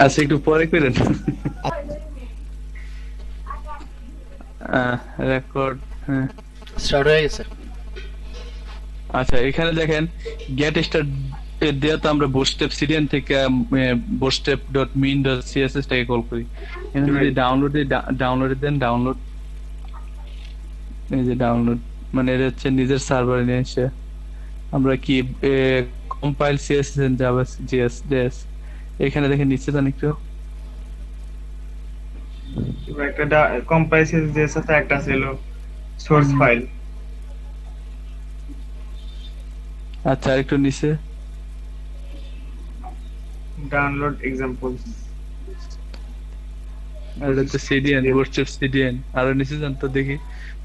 আচ্ছা একটু পরে করেন। রেকর্ড। হ্যাঁ। স্টার্ট হয়ে গেছে। আচ্ছা এখানে দেখেন গেট স্টার্ট দিয়ে তো আমরা বুটস্ট্র্যাপ সিডিএন থেকে bootstrap dot min dot CSS টাকে কল করি। এখানে জি ভাই। যদি ডাউনলোড দেন ডাউনলোড, এই যে ডাউনলোড মানে এটা হচ্ছে নিজের সার্ভারে নিয়ে এসে আমরা কি compile CSS and Java JS এখানে দেখেন নিচে দেন একটু। এবার একটা কম্পাইল যে সাথে একটা ছিল সোর্স হুম। ফাইল। আচ্ছা আর একটু নিচে। Download examples. আর এটা হচ্ছে সিডিএন, বুটস্ট্র্যাপ সিডিএন। আরো নিচে যান তো দেখি,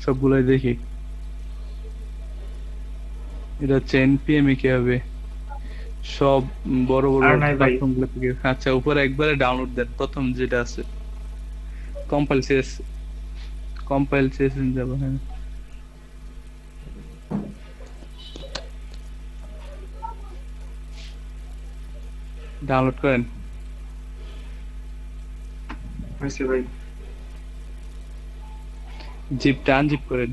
সবগুলাই দেখি। এটা হচ্ছে এনপিএম কি হবে সব বড় বড় আর নাই ভাই। প্ল্যাটফর্ম গুলো থেকে। আচ্ছা উপরে একবারে ডাউনলোড দেন প্রথম যেটা আছে কম্পাইল সিএস, কম্পাইল সিএস যাব। হ্যাঁ ডাউনলোড করেন। হয়েছে ভাই। জিপটা আনজিপ করেন।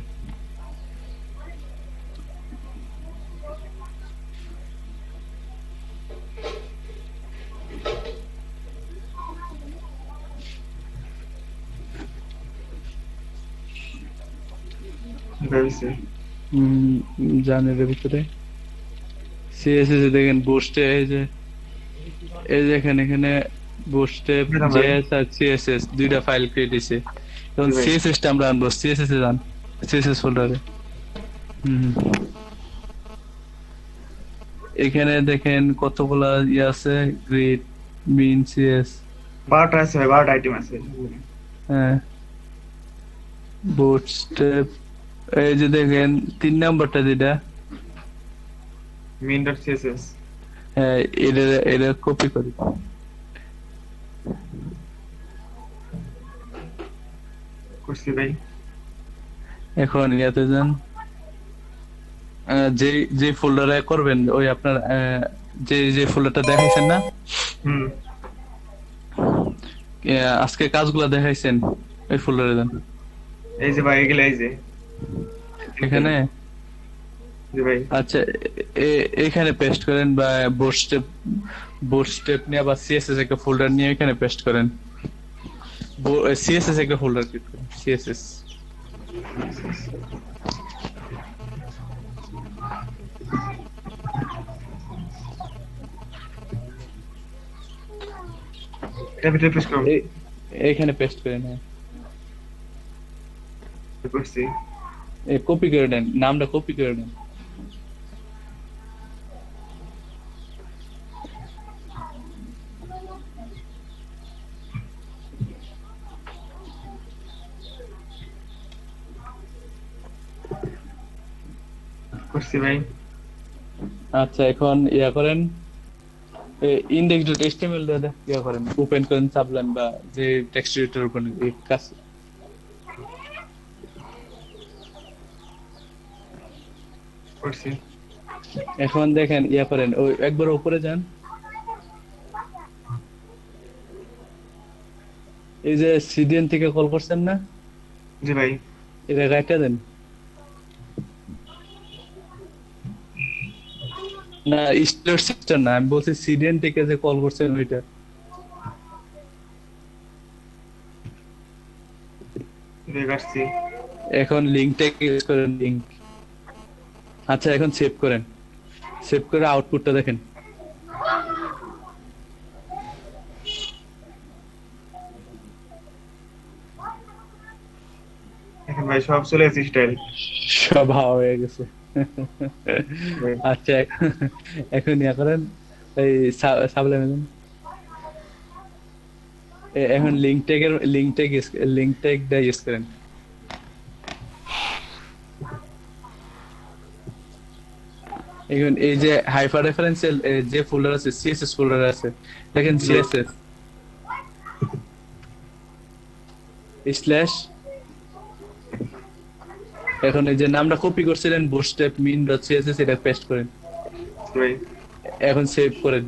হয়েছে। জানেন এর ভিতরে সিএসএস এ দেখেন বুস্টে এই যে এখানে বুস্টেপ দিলাম ভাই। জেএস আর সিএসএস দুইটা ফাইল ক্রিয়েট হয়েছে। এখন জি ভাই। সিএসএস টা আমরা আনবো, সিএসএস এ যান, সিএসএস ফোল্ডারে। হুম এখানে দেখেন কতগুলা ইয়ে আছে, গ্রিড, মিন, সিএস। 12টা আছে ভাই, 12টা আইটেম আছে। হ্যাঁ বুটস্ট্র্যাপ, এই যে দেখেন 3 নাম্বারটা যেটা, min.css। হ্যাঁ এটা এটা কপি করি। করছি ভাই। এখন ইয়াতে যান, যে যে ফোল্ডারে করবেন ওই আপনার যে যে ফোল্ডারটা দেখাইছেন না, হুম। আজকে কাজগুলো দেখাইছেন ওই ফোল্ডারে যান। এই যে ভাই এগুলো এই যে। এখানে জি ভাই। আচ্ছা এখানে পেস্ট করেন বা বুটস্ট্র্যাপ নিয়ে বা সিএসএস একটা ফোল্ডার নিয়ে এখানে পেস্ট করেন। সিএসএস একটা ফোল্ডার ক্রিয়েট করেন, সিএসএস। এটা ভিতরে পেস্ট করব। এখানে পেস্ট করেন। হ্যাঁ করছি। কপি করে দেন, নামটা কপি করে দেন। করছি ভাই। আচ্ছা এখন ইয়া করেন, ইনডেক্স ডট এইচটিএমএল দিয়ে ইয়া করেন, ওপেন করেন সাবলাইম বা যে টেক্সট এডিটর ওপেন কাজ। করছি। এখন দেখেন ইয়া করেন, ওই একবার উপরে যান, এই যে সিডিএন থেকে কল করছেন না, জি ভাই। এটা রাইটা দেন। না স্টোর সিস্টেম না, আমি বলছি সিডিএন থেকে যে কল করছেন ওইটা। কাটছি। এখন লিঙ্কটাকে ইউজ করেন, লিঙ্ক। আচ্ছা এখন সেভ করেন, সেভ করে আউটপুটটা দেখেন। এখন ভাই সব চলে এসেছে স্টাইল। সব হাওয়া হয়ে গেছে। আচ্ছা এখন ইয়া করেন, এই সাবলাইম দেন। এখন লিঙ্ক ট্যাগটা ইউজ করেন। এখন এই যে হাইপার রেফারেন্সিয়াল যে ফোল্ডার আছে, সিএসএস ফোল্ডার আছে, দেখেন সিএসএস স্ল্যাশ, এখন এই যে নামটা কপি করছিলেন বুটস্ট্র্যাপ মিন ডট সিএসএস, এটা পেস্ট করেন। ভাই। এখন সেভ করেন।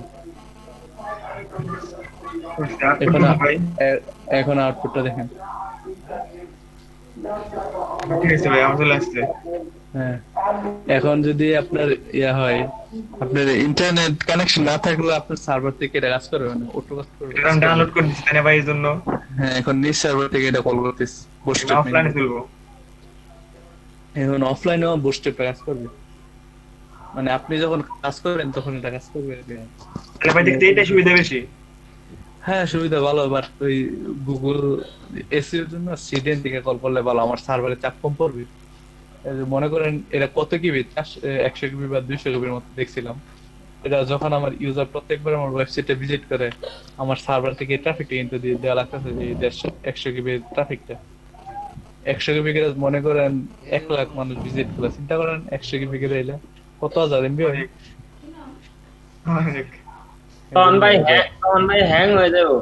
আউটপুট এখন দেখুন ভাই। এখন আউটপুটটা দেখেন। ঠিক আছে ভাই, আমার চলে আসছে। হ্যাঁ, এখন যদি আপনার ইয়া হয়, আপনার ইন্টারনেট কানেকশন না থাকলে আপনার সার্ভার থেকে এটা কাজ করবে না, অটো কাজ করবে, এটা কাজ আমি করবে। ডাউনলোড করে দিচ্ছি তাই না ভাই, এই জন্য হ্যাঁ, এখন নিজ সার্ভার থেকে এটা কল করতেছি আমি বুস্টেপ অফলাইনে মেইন। তুলবো। এখন অফলাইনেও বুস্টেপটা কাজ করবে, মানে আপনি যখন কাজ করবেন তখন এটা কাজ করবে। তাহলে ভাই দেখতে এটাই সুবিধা বেশি। হ্যাঁ, সুবিধা ভালো, বাট ওই গুগল এসির জন্য সিডিএন থেকে কল করলে ভালো, আমার সার্ভারে চাপ কম পড়বে। এই যে মনে করেন এটা কত কিবি, 100 কিবি বা 200 কিবির মতো দেখছিলাম। এটা যখন আমার ইউজার প্রত্যেকবার আমার ওয়েবসাইটে ভিজিট করে, আমার সার্ভার থেকে ট্রাফিকটা কিন্তু দিয়ে দেওয়া লাগতেছে যে 100 কিবি ট্রাফিকটা। 100 কিবি করে মনে করেন 1 লাখ মানুষ ভিজিট করে, চিন্তা করেন 100 কিবি করে এলে কত হাজার এমবি হয়। অনেক অনেক। এই জন্য তখন ভাই হ্যাং হয়ে যাবো।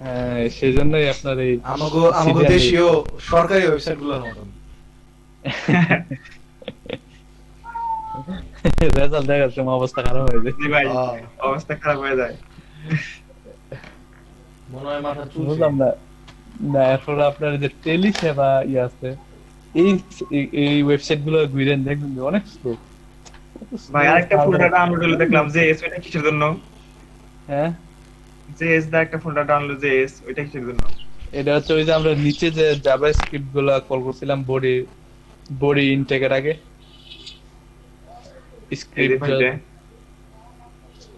হ্যাঁ, সেই জন্যই আপনার এই আমাগো CDN দেশীয় সরকারি ওয়েবসাইট গুলোর মতন। রেজাল্ট দেখার সময় অবস্থা খারাপ হয়ে যায়। জি ভাই, আহ, অবস্থা খারাপ হয়ে যায়। মনে হয় মাথা চুলছে। বুঝলাম না। না, এরপর আপনার যে টেলি সেবা ইয়ে আছে, এই এই ওয়েবসাইট গুলো ঘুরেন দেখবেন যে অনেক স্লো। ভাই আরেকটা ফোল্ডার ডাউনলোড হলো দেখলাম যে এস, ওইটা কিসের জন্য? হ্যাঁ, যে এস দা একটা ফোল্ডার ডাউনলোড, যে এস ওইটা কিসের জন্য? এটা হচ্ছে ওই যে আমরা নিচে যে জাভাস্ক্রিপ্ট গুলা কল করছিলাম বডি বডি ইনটেকের আগে, এই যে স্ক্রিপ্ট ভাইটা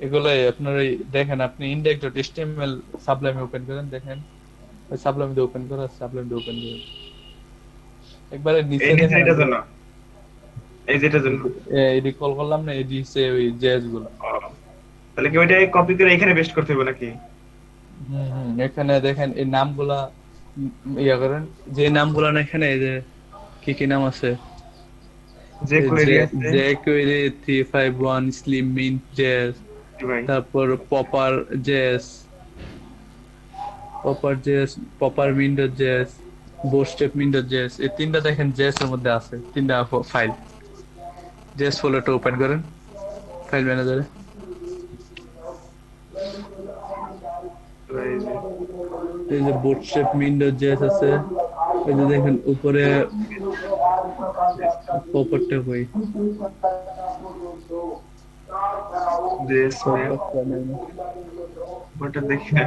এগুলাই আপনার ওই দেখেন, আপনি index.html সাবলাইমে ওপেন করেন, দেখেন ওই সাবলাইম দিয়ে ওপেন করা, সাবলাইম দিয়ে ওপেন করেন একবারে নিচে এই নিচে দেখেন। এটার জন্য, এই যে এটার জন্য। এডি কল করলাম না, এডি হচ্ছে ওই জেএস গুলো। ও, তাহলে কি ওইটা কপি করে এখানে পেস্ট করতে হবে নাকি? এখানে দেখেন এই নামগুলা ইয়া করেন, যে নামগুলা না এখানে এই যে কি কি নাম আছে, যে কোয়েরি আছে। jQuery 351 স্লিম মিন্ট জেএস, জি ভাই, তারপর popper JS, popper JS, popper min JS, bootstrap min JS, এই তিনটা দেখেন জেএস এর মধ্যে আছে, তিনটা ফাইল। জেএস ফোল্ডারটা ওপেন করেন ফাইল ম্যানেজারে। এই যে এই যে বোটশেপ উইন্ডোজ জেএস আছে, এই যে দেখেন উপরে পপারটা কই, যে এস ম্যাপ পপারটা নেই না। ওটা দেখি না।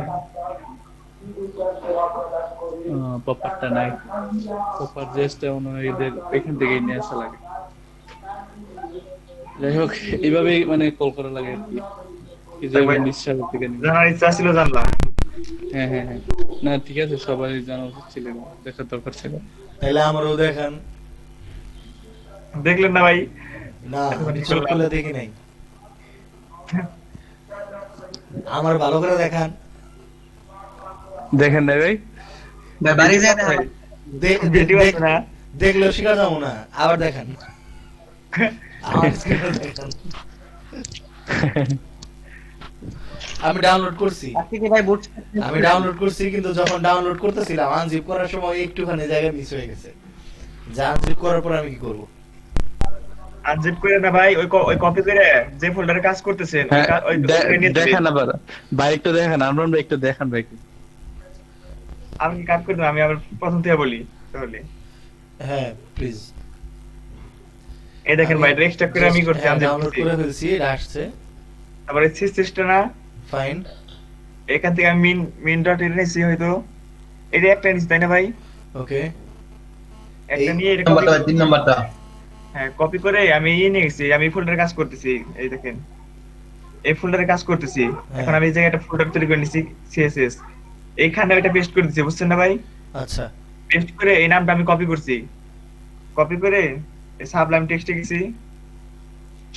পপারটা নাই, পপার জেএসটা মনে হয় এদের এখান থেকেই নিয়ে আসা লাগে। যাই হোক, এইভাবেই মানে কল করা লাগে আর কি, কি যে ভাই, নিঃশ্বাস থেকে নিবে। জানার ইচ্ছা ছিল, জানলাম। হ্যাঁ হ্যাঁ হ্যাঁ, না ঠিক আছে, সবাই জানা উচিত ছিল, দেখার দরকার ছিল। তাহলে আমারও দেখান। দেখলেন না ভাই? না, আমি চোখ খুলে দেখি নাই। আমার ভালো করে দেখান। দেখেন না ভাই, বাড়ি যায় না। ভিডিও আছে না? দেখলেও শিখা যাবো না, আবার দেখান। আমার স্ক্রিনে দেখান। আমি ডাউনলোড করছি, আজকে কি ভাই বুট আমি ডাউনলোড করছি, কিন্তু যখন ডাউনলোড করতেছিলাম আনজিপ করার সময় একটুখানি জায়গা মিস হয়ে গেছে। যা আনজিপ করার পর আমি কি করব? আনজিপ করে না ভাই, ওই কপি করে যে ফোল্ডারে কাজ করতেছেন হ্যাঁ, ওই ওই নিয়ে দেখেন আবার ভাই, একটু দেখেন, আমরা একটু দেখেন ভাই। আমি কি কাজ করতে, আমি আবার প্রথম থেকে বলি তাহলে। হ্যাঁ প্লিজ। এই দেখেন ভাই, এক্সট্রাক্ট করে আমি করছি, আনজিপ ডাউনলোড করছি। করে ফেলছি, এটা আসছে। তারপরে সিস্টেমটা না, ফাইন। এখান থেকে আমি মিন ডট এর নিয়েছি হয়তো, এটা একটা নিয়েছি তাই না ভাই? ওকে, একটা এই নিয়ে এটা নাম্বারটা copy- 3 নাম্বারটা। হ্যাঁ, কপি করে আমি নিয়ে গেছি, আমি ফোল্ডারে কাজ করতেছি। এই দেখেন, এই ফোল্ডারে কাজ করতেছি। এখন আমি এই জায়গায় একটা ফোল্ডার তৈরি করে নিছি, সিএসএস। এইখানে ওইটা পেস্ট করে দিছি, বুঝছেন না ভাই? আচ্ছা। পেস্ট করে এই নামটা আমি কপি করছি, কপি করে এই সাবলাইম টেক্সটে গেছি,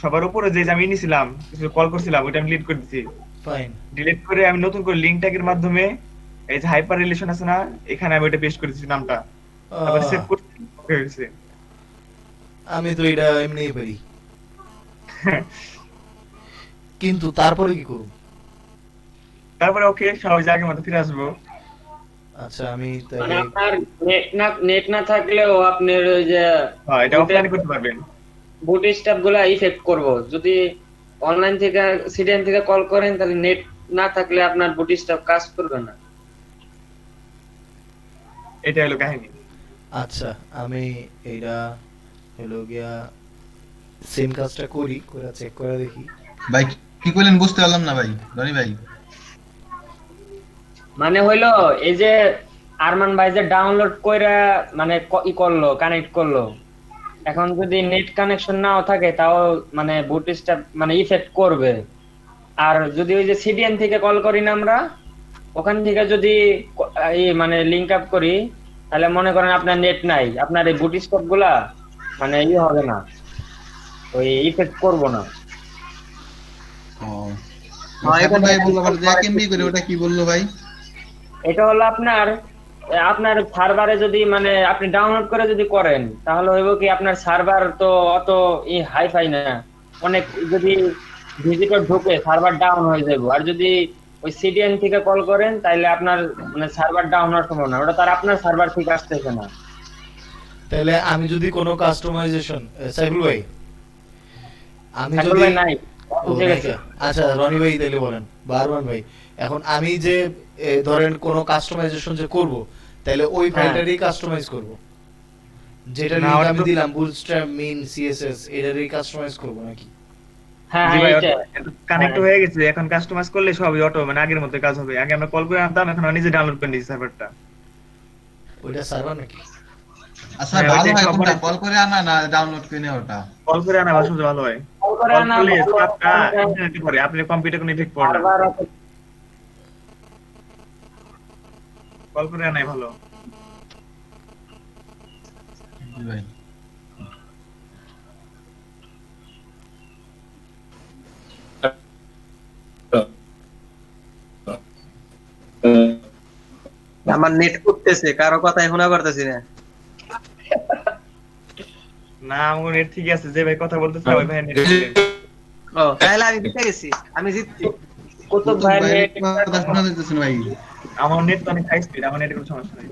সবার উপরে যে আমি নিছিলাম, কিছু কল করছিলাম, ওইটা আমি ডিলিট করে দিছি। ফাইন। ডিলিট করে আমি নতুন করে লিংক ট্যাগের মাধ্যমে এই যে হাইপার রিলেশন আছে না, এখানে আমি ওইটা পেস্ট করে দিছি নামটা, তারপর সেভ করছি, ওকে হয়ে গেছে। আমি তো এটা এমনিই পারি, কিন্তু তারপরে কি করব? তারপরে ওকে সবাই আগের মতো ফিরে আসবো। আচ্ছা, আমি মানে তাহলে আপনার নেট না থাকলেও আপনার ওই যে হ্যাঁ, এটা অফলাইনে করতে পারবেন। বুট স্টাফ গুলা ইফেক্ট করব। যদি অনলাইন থেকে সিডিএন থেকে কল করেন তাহলে নেট না থাকলে আপনার বুট স্ট্র্যাপ কাজ করবে না। এটা হলো কাহিনী। আচ্ছা আমি এইটা হলো গিয়া সেম কাজটা করি, করে চেক করে দেখি। ভাই কি কইলেন বুঝতে পারলাম না ভাই, রনি ভাই। মানে হইলো এই যে আরমান ভাই যে ডাউনলোড কইরা মানে ই করলো, কানেক্ট করলো, এখন যদি নেট কানেকশন নাও থাকে তাও মানে বুট স্ট্র্যাপ মানে ইফেক্ট করবে। আর যদি ওই যে সিডিএন থেকে কল করি না আমরা, ওখান থেকে যদি এই মানে লিংক আপ করি, তাহলে মনে করেন আপনার নেট নাই, আপনার এই বুট স্ট্র্যাপ গুলা মানে হবে না, ওই ইফেক্ট করবো না। ও সাইফুল ভাই বললো আবার যে এমবি করে, ওটা কি বললো ভাই? এটা হলো আপনার আপনার সার্ভারে যদি মানে আপনি ডাউনলোড করে যদি করেন, তাহলে হইব কি আপনার সার্ভার তো অত হাইফাই না, অনেক যদি ভিজিটর ঢুকে সার্ভার ডাউন হয়ে যাবে। আর যদি ওই সিডিএন থেকে কল করেন তাহলে আপনার মানে সার্ভার ডাউন হওয়ার সম্ভাবনা, ওটা তার আপনার সার্ভার থেকে আসতেছে না। তাহলে আমি যদি কোনো কাস্টমাইজেশন, সাইফুল ভাই আমি সাইফুল যদি ভাই নাই, ও, বুঝে নাই গেছে। কে? আচ্ছা রনি ভাই তাহলে বলেন, বারমান ভাই এখন আমি যে ধরেন কোনো কাস্টমাইজেশন যে করব, তাহলে ওই ফাইলটারই কাস্টমাইজ করব, যেটা না, লিংক ওটা আমি তো- দিলাম বুটস্ট্র্যাপ মিন সিএসএস এটারই কাস্টমাইজ করব নাকি? হ্যাঁ জি হ্যাঁ, ভাই, এটা কানেক্ট হ্যাঁ। হয়ে গেছে, এখন কাস্টমাইজ করলে সবই অটো মানে আগের মতো কাজ হবে। আগে আমরা কল করে আনতাম, এখন আমরা নিজে ডাউনলোড করে নিয়েছি সার্ভারটা। ওইটা সার্ভার নাকি? আচ্ছা হ্যাঁ, ভালো ওইটাই হয় সবার- কোনটা, কল করে আনা না ডাউনলোড করে নেওয়া? ওটা কল করে আনা সবচেয়ে ভালো হয়। কল করে কল আনা করলে ভালো, সার্ভারটা ইন্টারনেটে পড়ে, আপনার কম্পিউটারে কোনো ইফেক্ট পড়ে না। সার্ভার কল করে আনাই ভালো। জি ভাই। আমার নেট করতেছে, কারো কথাই শোনা পারতেছি না। না আমার নেট ঠিক আছে, যে ভাই কথা বলতেছে ওই ভাই নেট ও তাহলে আমি জিতে গেছি, আমি জিতছি। কুতুব ভাই নেট কথা শোনা যাইতেছে না ভাই। আমার নেট তো অনেক হাই স্পিড, আমার নেটে কোনো সমস্যা নেই।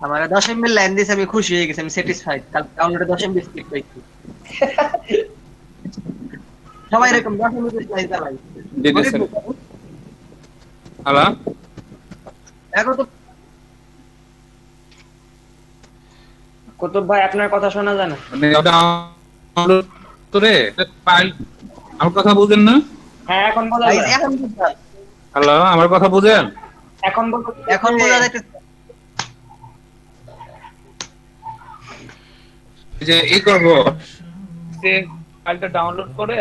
আমার 10 এমবি লাইন দিয়েছে, আমি খুশি হয়ে গেছি, আমি স্যাটিসফাইড। কাল ডাউনলোডে 10 এমবি স্পিড পাইছি। সবাই এরকম 10 এমবি লাইন চালাই। হ্যালো, এখন তো কুতুব ভাই আপনার কথা শোনা যায় না। মানে ওটা ডাউনলোড করে ফাইল, আমার কথা বুঝেন না? হ্যাঁ এখন বোঝা ভাই, যায়, এখন বুঝলাম। হ্যালো, আমার কথা বুঝেন? এখন বোঝা যাইতেছে। যে এই করব, যে ফাইলটা ডাউনলোড করে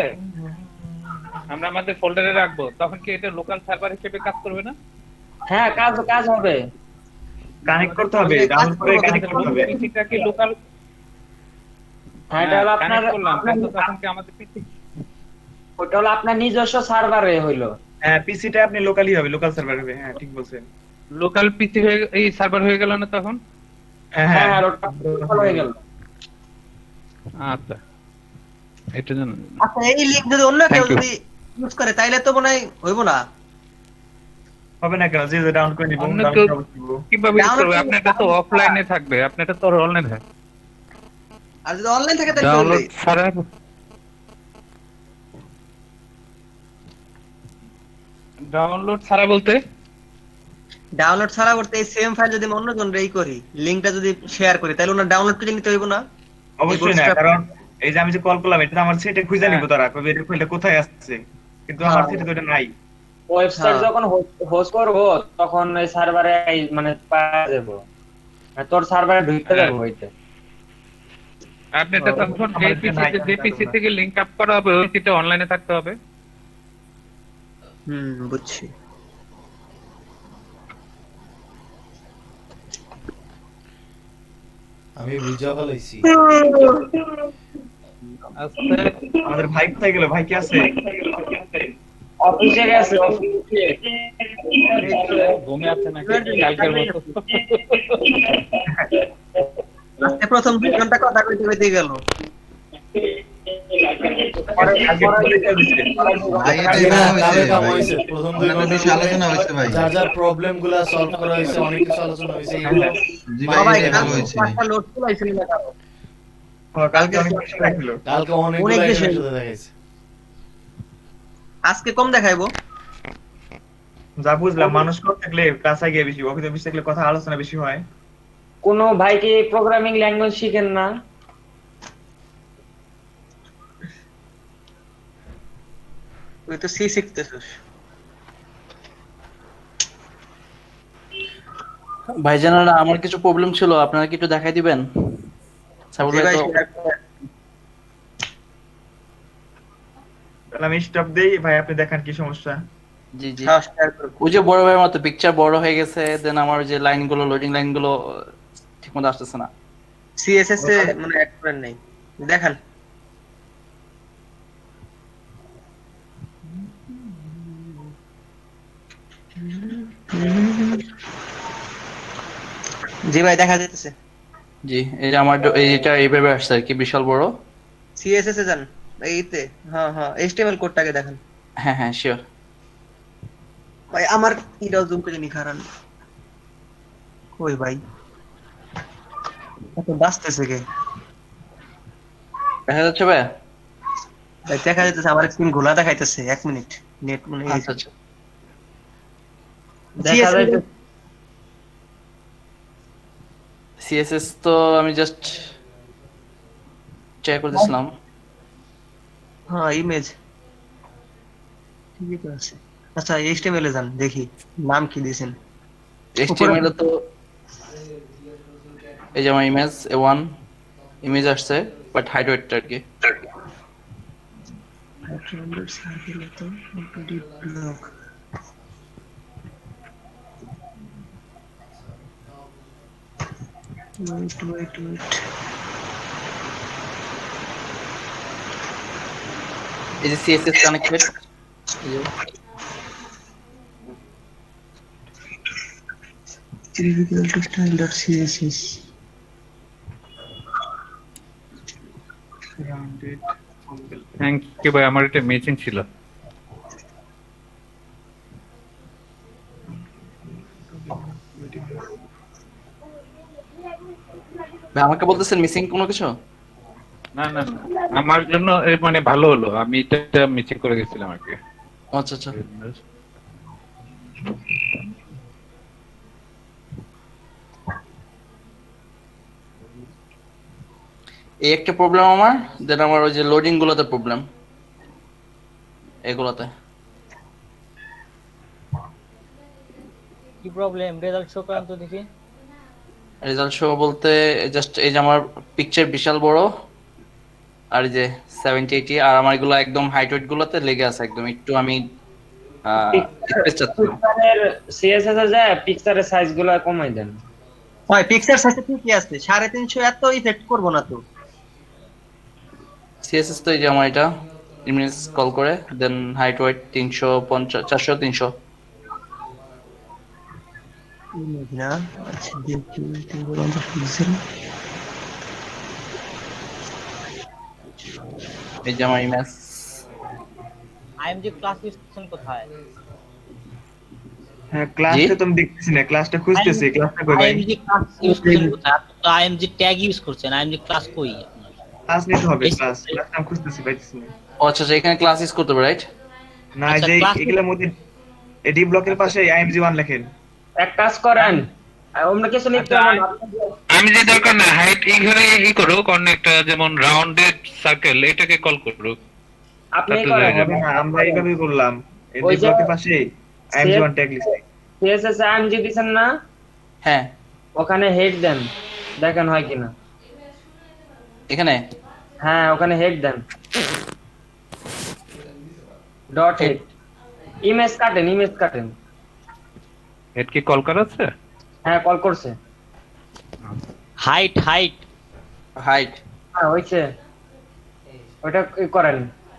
আমরা আমাদের ফোল্ডারে রাখবো, তখন কি এটা লোকাল সার্ভার হিসেবে কাজ করবে না? হ্যাঁ কাজ হবে। কানেক্ট করতে হবে, ডাউনলোড করে কানেক্ট করতে হবে। পিসিটা কি লোকাল? হ্যাঁ এটা হলো আপনার করলাম, কিন্তু তখন কি আমাদের পিসি, ওটা হলো আপনার নিজস্ব সার্ভারে হইলো। হ্যাঁ, পিসিটা আপনি লোকালি হবে, লোকাল সার্ভার হবে। হ্যাঁ ঠিক বলছেন। লোকাল পিসি হয়ে এই সার্ভার হয়ে গেল না তখন? হ্যাঁ হ্যাঁ হ্যাঁ, ওটা ভালো হয়ে গেল। আচ্ছা, এটা জানেন। আচ্ছা এই লিংক যদি অন্য কেউ Thank you. যদি ইউজ করে তাইলে তো মনে হয় হইব না। হবে না কেন? যে যে ডাউনলোড করে নিব, অন্য ডাউনলোড কেউ- করে নিব। কিভাবে use করবে? আপনার এটা তো অফলাইনে থাকবে, আপনার এটা তো অনলাইনে থাকবে। আর যদি অনলাইন থাকে তাহলে ডাউনলোড চলবে। ছাড়া ডাউনলোড ছাড়া বলতে ডাউনলোড ছাড়া করতে এই সেম ফাইল যদি আমি অন্যজন রেই করি, লিংকটা যদি শেয়ার করি, তাহলে ওনার ডাউনলোড করে নিতে হইব না? অবশ্যই না, bootstrap- কারণ এই যে আমি যে কল করলাম, এটা তো আমার সেটে খুঁজে নিব, হ্যাঁ। তারা কবে এটা ফাইলটা কোথায় আসছে, কিন্তু আমার হ্যাঁ। সেটে তো এটা নাই। ওয়েবসাইট হ্যাঁ। যখন হোস্ট করব তখন এই সার্ভারে মানে পাওয়া যাবে, মানে তোর সার্ভারে ঢুকতে যাবে ওইটা। আপনি এটা তখন আমার যে এটা পিসি নাই, যে পিসি থেকে লিংক আপ করা হবে, ওই পিসিটা অনলাইনে থাকতে হবে। বুঝছি। আমি বুঝা ফেলাইছি। আস্তে আমাদের ভাই কোথায় গেল? ভাই কি আছে? অফিসে গেছে, অফিসে ঘুমে আছে নাকি কালকের মতো? আজকে প্রথম 2 ঘন্টা কথা কইতে কইতে গেল। আগে কোথায় দিছে? ভাই এটা না, এভাবে কালকে হয়েছে কাম ভাই। হয়েছে। প্রথম 2 অনেক ঘন্টা বেশি আলোচনা হয়েছে ভাই। যার যার প্রবলেম গুলা সলভ করা হয়েছে, অনেক কিছু আলোচনা হয়েছে এইগুলা। জি সবাই ভাই এটা ভালো হয়েছে। একটা লোড চলাইছিল না কারো। কালকে অনেক বেশি লাগছিল। কালকে অনেক অনেকগুলো বেশি। একসাথে দেখাইছে। আজকে কম দেখাইবো। যা বুঝলাম, মানুষ কম থাকলে ক্লাস আগে বেশি, অফিসে বেশি থাকলে কথা আলোচনা বেশি হয়। কোনো ভাই কি প্রোগ্রামিং ল্যাঙ্গুয়েজ শিখেন না? তুই তো সি শিখতেছিস। ভাইজানেরা আমার কিছু প্রবলেম ছিল, আপনারা কি একটু দেখাই দিবেন? সাবুল জি ভাই ভাই, তো তাহলে আমি স্টপ দেই ভাই, আপনি দেখান কি সমস্যা। জি জি, হ্যাঁ শেয়ার করো। ওই যে বড় ভাইয়ের মতো পিকচার বড় হয়ে গেছে, দেন আমার যে লাইনগুলো লোডিং লাইনগুলো ঠিকমতো আসতেছে না। সিএসএস এ মানে অ্যাড করেন নাই, দেখান। জি ভাই দেখা যাচ্ছে। জি, এই যে আমার এইটা এইভাবে আসছে আর কি, বিশাল বড়। সিএসএস এ যান, এইতে হ্যাঁ হ্যাঁ এইচটিএমএল কোডটাকে দেখান। হ্যাঁ হ্যাঁ শিওর। ভাই আমার এটাও জুম করে নি, খারান কই ভাই, এত বাঁচতেছে কে? দেখা যাচ্ছে ভাই? ভাই দেখা যাচ্ছে, আমার স্ক্রিন ঘোলা দেখাইতেছে। 1 মিনিট, নেট মনে হয় আচ্ছা আচ্ছা, দেখা যায় তো। সিএসএস তো আমি জাস্ট চেক করতেছিলাম। হ্যাঁ ইমেজ ঠিকই তো আছে। আচ্ছা এইচটিএমএল এ যান, দেখি নাম কি দিয়েছেন। এইচটিএমএল তো এই যে আমার ইমেজ A1 ইমেজ আসছে, বাট হাইড ওয়েটটা আর কি। Wait. এই যে CSS connected, Trivial to standard CSS. Thank you ভাই, আমার একটা মিটিং ছিল। ভাই আমাকে বলতেছেন মিসিং কোনো কিছু? না না না, আমার জন্য মানে ভালো হলো, আমি এটা মিটিং করে গেছিলাম আর কি। আচ্ছা আচ্ছা, এই একটা প্রবলেম আমার, দেন আমার ওই যে লোডিং গুলোতে প্রবলেম, এগুলোতে। কি প্রবলেম? রেজাল্ট শো করেন তো দেখি। রেজাল্ট শো বলতে জাস্ট এই যে আমার পিকচার বিশাল বড়, আর এই যে 70-80, আর আমার এগুলো একদম হাইট ওয়েট গুলোতে লেগে আছে একদম, একটু আমি স্পেস চাচ্ছিলাম। পিকচারের সিএসএস এ যায় পিকচারের সাইজ গুলো কমাই দেন। হয় পিক্সার সাইজে ঠিকই আছে, 350 এত ইফেক্ট করব না তো। সিএসএস তো এই যে আমার এটা ইমেজ কল করে, দেন হাইট ওয়েট 350 400 300। না আচ্ছা দেখি পিক্সেল। এই যে আমার ইমেজ। আইএমজি ক্লাস ইউজ করছেন কোথায়? হ্যাঁ ক্লাসটা তো আমি দেখতেছি না, ক্লাসটা খুঁজতেছি, ক্লাসটা কই ভাই? আইএমজি ক্লাস ইউজ করছেন কোথায়? আপনি তো আইএমজি ট্যাগ ইউজ করছেন, আইএমজি ক্লাস কই আপনার? ক্লাস নিতে হবে, ক্লাসটা আমি খুঁজতেছি, পাইতেছি না। ও আচ্ছা আচ্ছা, এখানে ক্লাস ইউজ করতে হবে রাইট? না আচ্ছা, যে class- এগুলোর মধ্যে এডি ব্লকের পাশে IMG1 লেখেন। এক কাজ করেন, অন্য কিছু নিতে হবে না। আমি যে দরকার না হাইট এইখানে করো, কারণ একটা যেমন রাউন্ডেড সার্কেল এটাকে কল করো। আপনি তাতে করেন। হয়ে যাবে। না আমরা এইভাবেই করলাম, এডি ওই যে- ব্লকের পাশে IMG1 ট্যাগ লিখে। সিএসএস এমজি দিছেন না, হ্যাঁ ওখানে হেড দেন, দেখেন হয় কিনা। এখানে হ্যাঁ ওখানে হেড দেন, ডট হেড। ইমেজ কাটেন। হেড কি কল করা আছে? হ্যাঁ কল করছে। হাইট হাইট হ্যাঁ হইছে, ওটা করেন।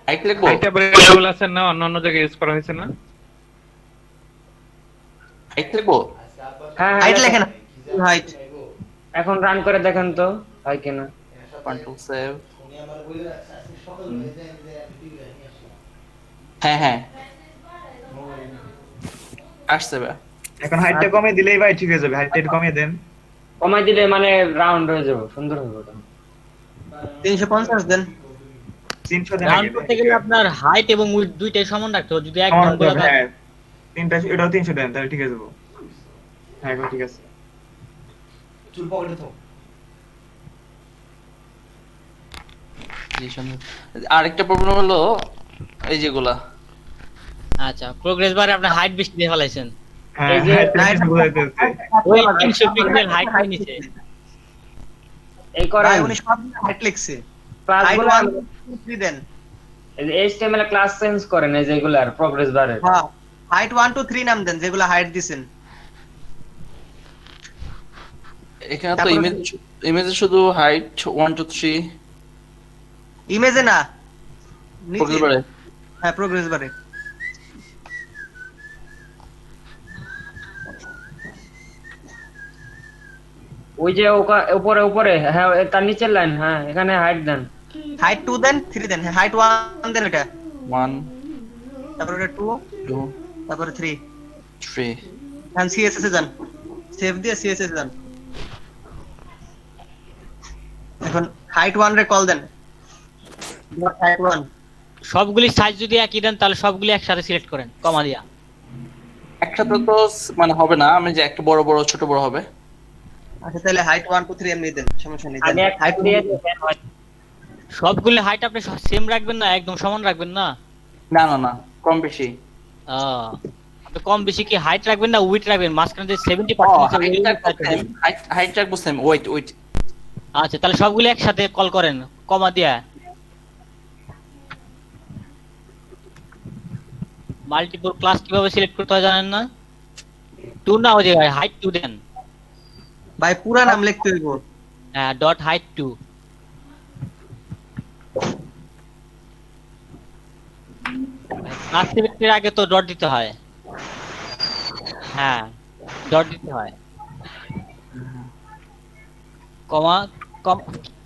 হাইট লিখবো? হাইট अवेलेबल আছে না, অন্য জায়গায় ইউজ করা হয়েছে না? হাইট লিখবো? হ্যাঁ হাইট লেখেন, লেখেন। হাইট। এখন রান করে দেখেন তো হয় কিনা। Control save. হ্যাঁ হ্যাঁ আসছে ভাই। এখন হাইটটা কমিয়ে দিলেই ভাই ঠিক হয়ে যাবে, হাইটটা একটু কমিয়ে দেন। কমাই দিলে মানে রাউন্ড হয়ে যাবে, সুন্দর হবে ওটা। 350 দেন। 300 দেন রাউন্ড আগে করতে গেলে আপনার হাইট এবং উইডথ দুইটাই সমান রাখতে হবে। যদি এক সমান নম্বর হবে, হ্যাঁ তিনটা এটাও 300 দেন তাহলে ঠিক আছে যাবো। হ্যাঁ এখন ঠিক আছে। চুল পকেটে থাক। জি, সুন্দর। আরেকটা প্রবলেম হলো এই যেগুলা আচ্ছা, প্রোগ্রেস বারে আপনি হাইট বেশি দিয়ে ফেলাইছেন। হ্যাঁ এই যে হ্যাঁ 300 বোঝাইতে হচ্ছে। ওই 300 পিক্সেল হাইট নিয়ে নিছে। এই ভাই করেন উনি সব হাইট লিখছে। হাইট ক্লাসগুলো 1 2 3 দেন। এই যে HTML এ ক্লাস চেঞ্জ করেন এই যেগুলার প্রোগ্রেস বারে। হ্যাঁ হাইট 1 2 3 নাম দেন যেগুলো হাইট দিছেন। এখানে তো তারপরে- ইমেজে শুধু হাইট 1 2 3 ইমেজে না নিচে। প্রোগ্রেস বারে। হ্যাঁ প্রোগ্রেস বারে। ওই যে উপরে উপরে হ্যাঁ তার নিচের লাইন, হ্যাঁ এখানে হাইট দেন। হাইট 2 দেন 3 দেন। হ্যাঁ হাইট 1 দেন এটা। 1 তারপরে এটা 2 2 তারপরে 3 3 এন্ড সিএসএস এ যান। সেভ দিয়ে সিএসএস যান। এখন হাইট 1 রে কল দেন। ডট হাইট 1 সবগুলি সাইজ যদি একই দেন তাহলে সবগুলি একসাথে সিলেক্ট করেন কমা দিয়া। একসাথে তো মানে হবে না, আমি যে একটা বড় বড় ছোট বড় হবে। আচ্ছা তাহলে হাইট 1 2 3 এমনি দেন, সমস্যা নেই। আগে এক হাইট দিয়ে দেন। সবগুলি হাইট আপনি সেম রাখবেন না, একদম সমান রাখবেন না। না না না, কম বেশি। আপনি কম বেশি কি হাইট রাখবেন না উইডথ রাখবেন? মাঝখানে যে 70% আছে ওই width রাখবেন। হাইট রাখবো সেম, ওয়েট ওয়েট। আচ্ছা তাহলে সবগুলো একসাথে কল করেন কমা দিয়া। মাল্টিপল ক্লাস কিভাবে সিলেক্ট করতে হয় জানেন না? 2 না, ওই যে হাইট 2 দেন। ভাই পুরা নাম লিখতে হইব। হ্যাঁ ডট হাইট 2। ক্লাস সিলেক্টের আগে তো ডট দিতে হয়। হ্যাঁ ডট দিতে হয়। কমা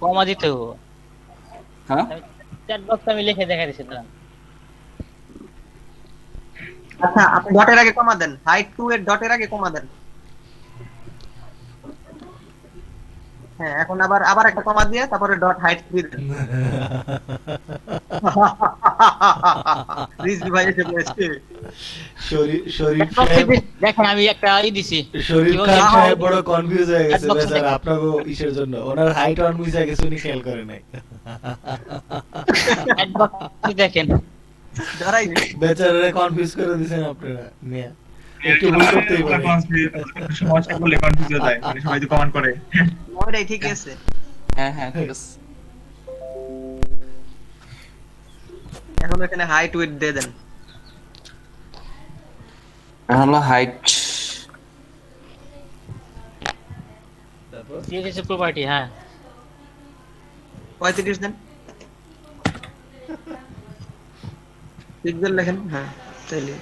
কমা দিতে হবে। হ্যাঁ চ্যাট বক্স আমি লিখে দেখা দিছি না। আচ্ছা আপনি ডটের আগে কমা দেন। হাইট 2 এর ডটের আগে কমা দেন। হ্যাঁ এখন আবার একটা কমা দিয়ে তারপরে ডট হাইট 3 দেন। রিজভি ভাই এসে বলেছে। শরীফ সাহেব, দেখেন আমি একটা দিছি। শরীফ কি খান বলছে? সাহেব বড় কনফিউজ হয়ে গেছে Chatbox বেচারা দেখেন। আপনাকে ইসের জন্য। ওনার হাইট অন মিস হয়ে গেছে, উনি খেয়াল করে নাই। চ্যাট বক্স দেখেন। ধরাই বেচারারে কনফিউজ করে দিয়েছেন আপনারা মিয়া। একটু ভুল করতেই পারে। সমস্যা করলে কনফিউজ হয়ে যায়, মানে সবাই তো কমেন্ট করে। ওইটাই ঠিক আছে। হ্যাঁ হ্যাঁ ঠিক আছে। এখন এখানে হাইট উইডথ দিয়ে দেন। এখন হলো হাইট সিএসএস প্রপার্টি হ্যাঁ 35 দেন। পিক্সেল লেখেন। হ্যাঁ তাইলে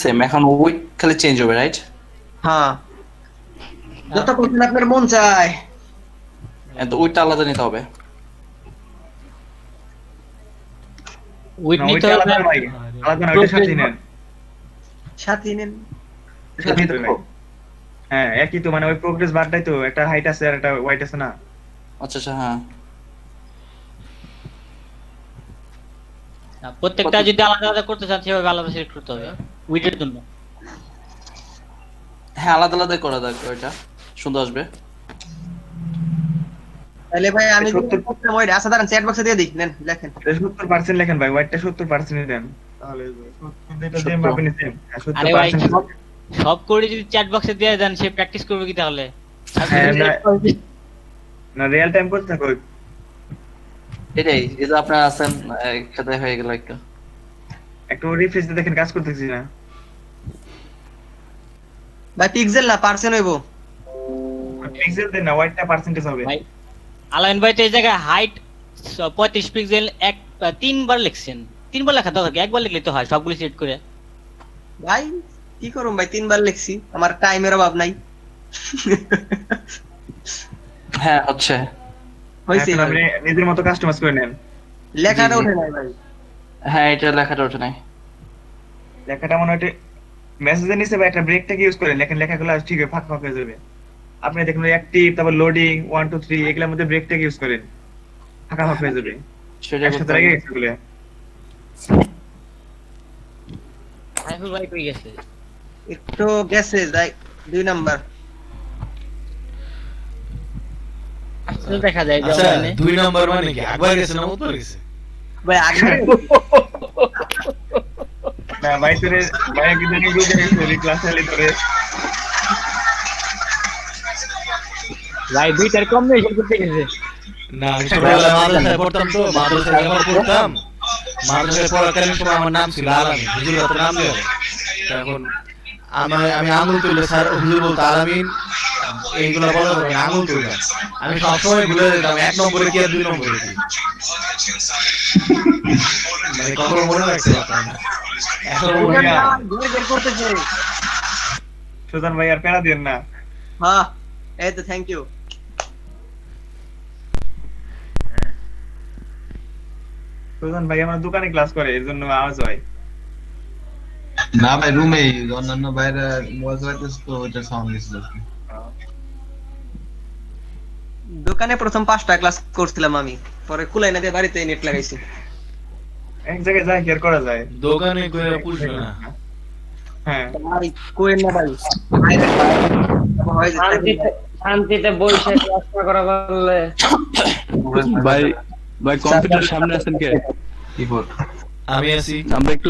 সেম। এখন উইথ খালি চেঞ্জ হবে, রাইট? হ্যাঁ যত কোশ্চেন আপনার মন চায়। তো উইথটা আলাদা নিতে হবে। উইথ না, নিতে ওইটা হবে। আলাদা না ভাই, আলাদা না, ওইটা সাথে নেন। সাথে নেন। সাথে তো ভাই। হ্যাঁ একই তো, মানে ওই প্রোগ্রেস বারটাই তো, একটা হাইট আছে আর একটা ওয়াইট আছে না। আচ্ছা আচ্ছা হ্যাঁ। প্রত্যেকটা যদি আলাদা আলাদা করতে চান সেভাবে আলাদা সিলেক্ট করতে হবে উইথের জন্য। হ্যাঁ আলাদা আলাদা করা দরকার, ওইটা সুন্দর আসবে। তাহলে ভাই আমি 70 করতাম ওইটা। আচ্ছা দাঁড়ান চ্যাট বক্সে দিয়ে দিই, নেন লেখেন। 70% লেখেন ভাই, ওয়াইটটা 70% দেন, তাহলে 70 যেটা সেম 70 আপনি সেম। আরে ভাই 70% সব করে যদি চ্যাট বক্সে দিয়ে দেন সে প্র্যাকটিস করবে কি তাহলে? হ্যাঁ, না রিয়েল টাইম করতে থাকো। এটাই, এই যে আপনারা আছেন একসাথে হয়ে গেল একটা। একটু রিফ্রেশ দিয়ে দেখেন, কাজ করতেছি না। ভাই পিক্সেল না পার্সেন্ট হইব। পিক্সেল দেন না, ওয়াইটটা পার্সেন্টেজ হবে। ভাই আলাইন ভাই তো এই জায়গায় হাইট 35 পিক্সেল 3বার লিখছেন। 3বার লেখা দরকার কি? একবার লিখলে তো হয় সবগুলো সিলেক্ট করে। ভাই কি করুম ভাই, 3বার লিখছি, আমার টাইমের অভাব নাই। হ্যাঁ হচ্ছে। হইছে এখন আপনি নিজের মতো কাস্টমাইজ করে নেন। লেখাটা জি, জি। ওঠে নাই ভাই। হ্যাঁ এটা লেখাটা ওঠে নাই। লেখাটা মনে হয় মেসেজের নিচে বা একটা ব্রেক থেকে ইউজ করেন, লেখেন লেখাগুলো ঠিক ফাঁক ফাঁক হয়ে যাবে। আপনি দেখুন অ্যাক্টিভ, তারপর লোডিং 1 2 3 এগুলোর মধ্যে ব্রেক থেকে ইউজ করেন, ফাঁকা ফাঁক হয়ে যাবে। সেটা একসাথে করতে লেগে হবে। গেছে এগুলো। সাইফুল ভাই কই গেছে? একটু গেছে যাই 2 নাম্বার। আসলে দেখা যায় যে আচ্ছা অনলাইনে 2 নাম্বার মানে কি একবার গেছে না মতবার গেছে? ভাই আগে না ভাই তোরে ভাই একদিন গ্রুপে ক্লাস চালিয়ে তোরে ভাই দুইটার কম্বিনেশন করতে গেছে। না আমি ছোটবেলায় মাদ্রাসায় পড়তাম তো, মাদ্রাসায় যখন পড়তাম, মাদ্রাসায় পড়াকালীন সময় আমার নাম ছিল আলামিন, হুজুররা তো নাম দেয়। এখন আমি আঙুল তুলে স্যার হুজুর বলতো আলামিন এইগুলো বলা যাবে না, আঙুল তুলতাম। আমি সবসময় ভুলে যেতাম 1 নম্বরে কি আর 2 নম্বরে কি, মানে কখনো মনে রাখতে পারতাম না। এখন মনে হয় বের করতেছে। সুজান ভাই আর প্যারা দিন না। হ্যাঁ এই তো থ্যাংক ইউ। সুজান ভাই আমার দোকানে ক্লাস করে এর জন্য আওয়াজ হয়। না ভাই রুমে অন্যান্য বাইরে মোবাইল চালাইতেছে তো ওইটা সাউন্ড দিছিল। দোকানে প্রথম 5টা ক্লাস করছিলাম আমি, পরে কুলাই না দিয়ে বাড়িতে নেট লাগাইছি। এক জায়গায় যায় কি আর করা যায়। দোকানে কইরা পুষবে না। হ্যাঁ ভাই কোয়েন না ভাই, হয় যে শান্তিতে বসে ক্লাস না করা বললে ভাই ভাই কম্পিউটার সামনে আছেন কে? কিবোর্ড আমি আছি। আমরা একটু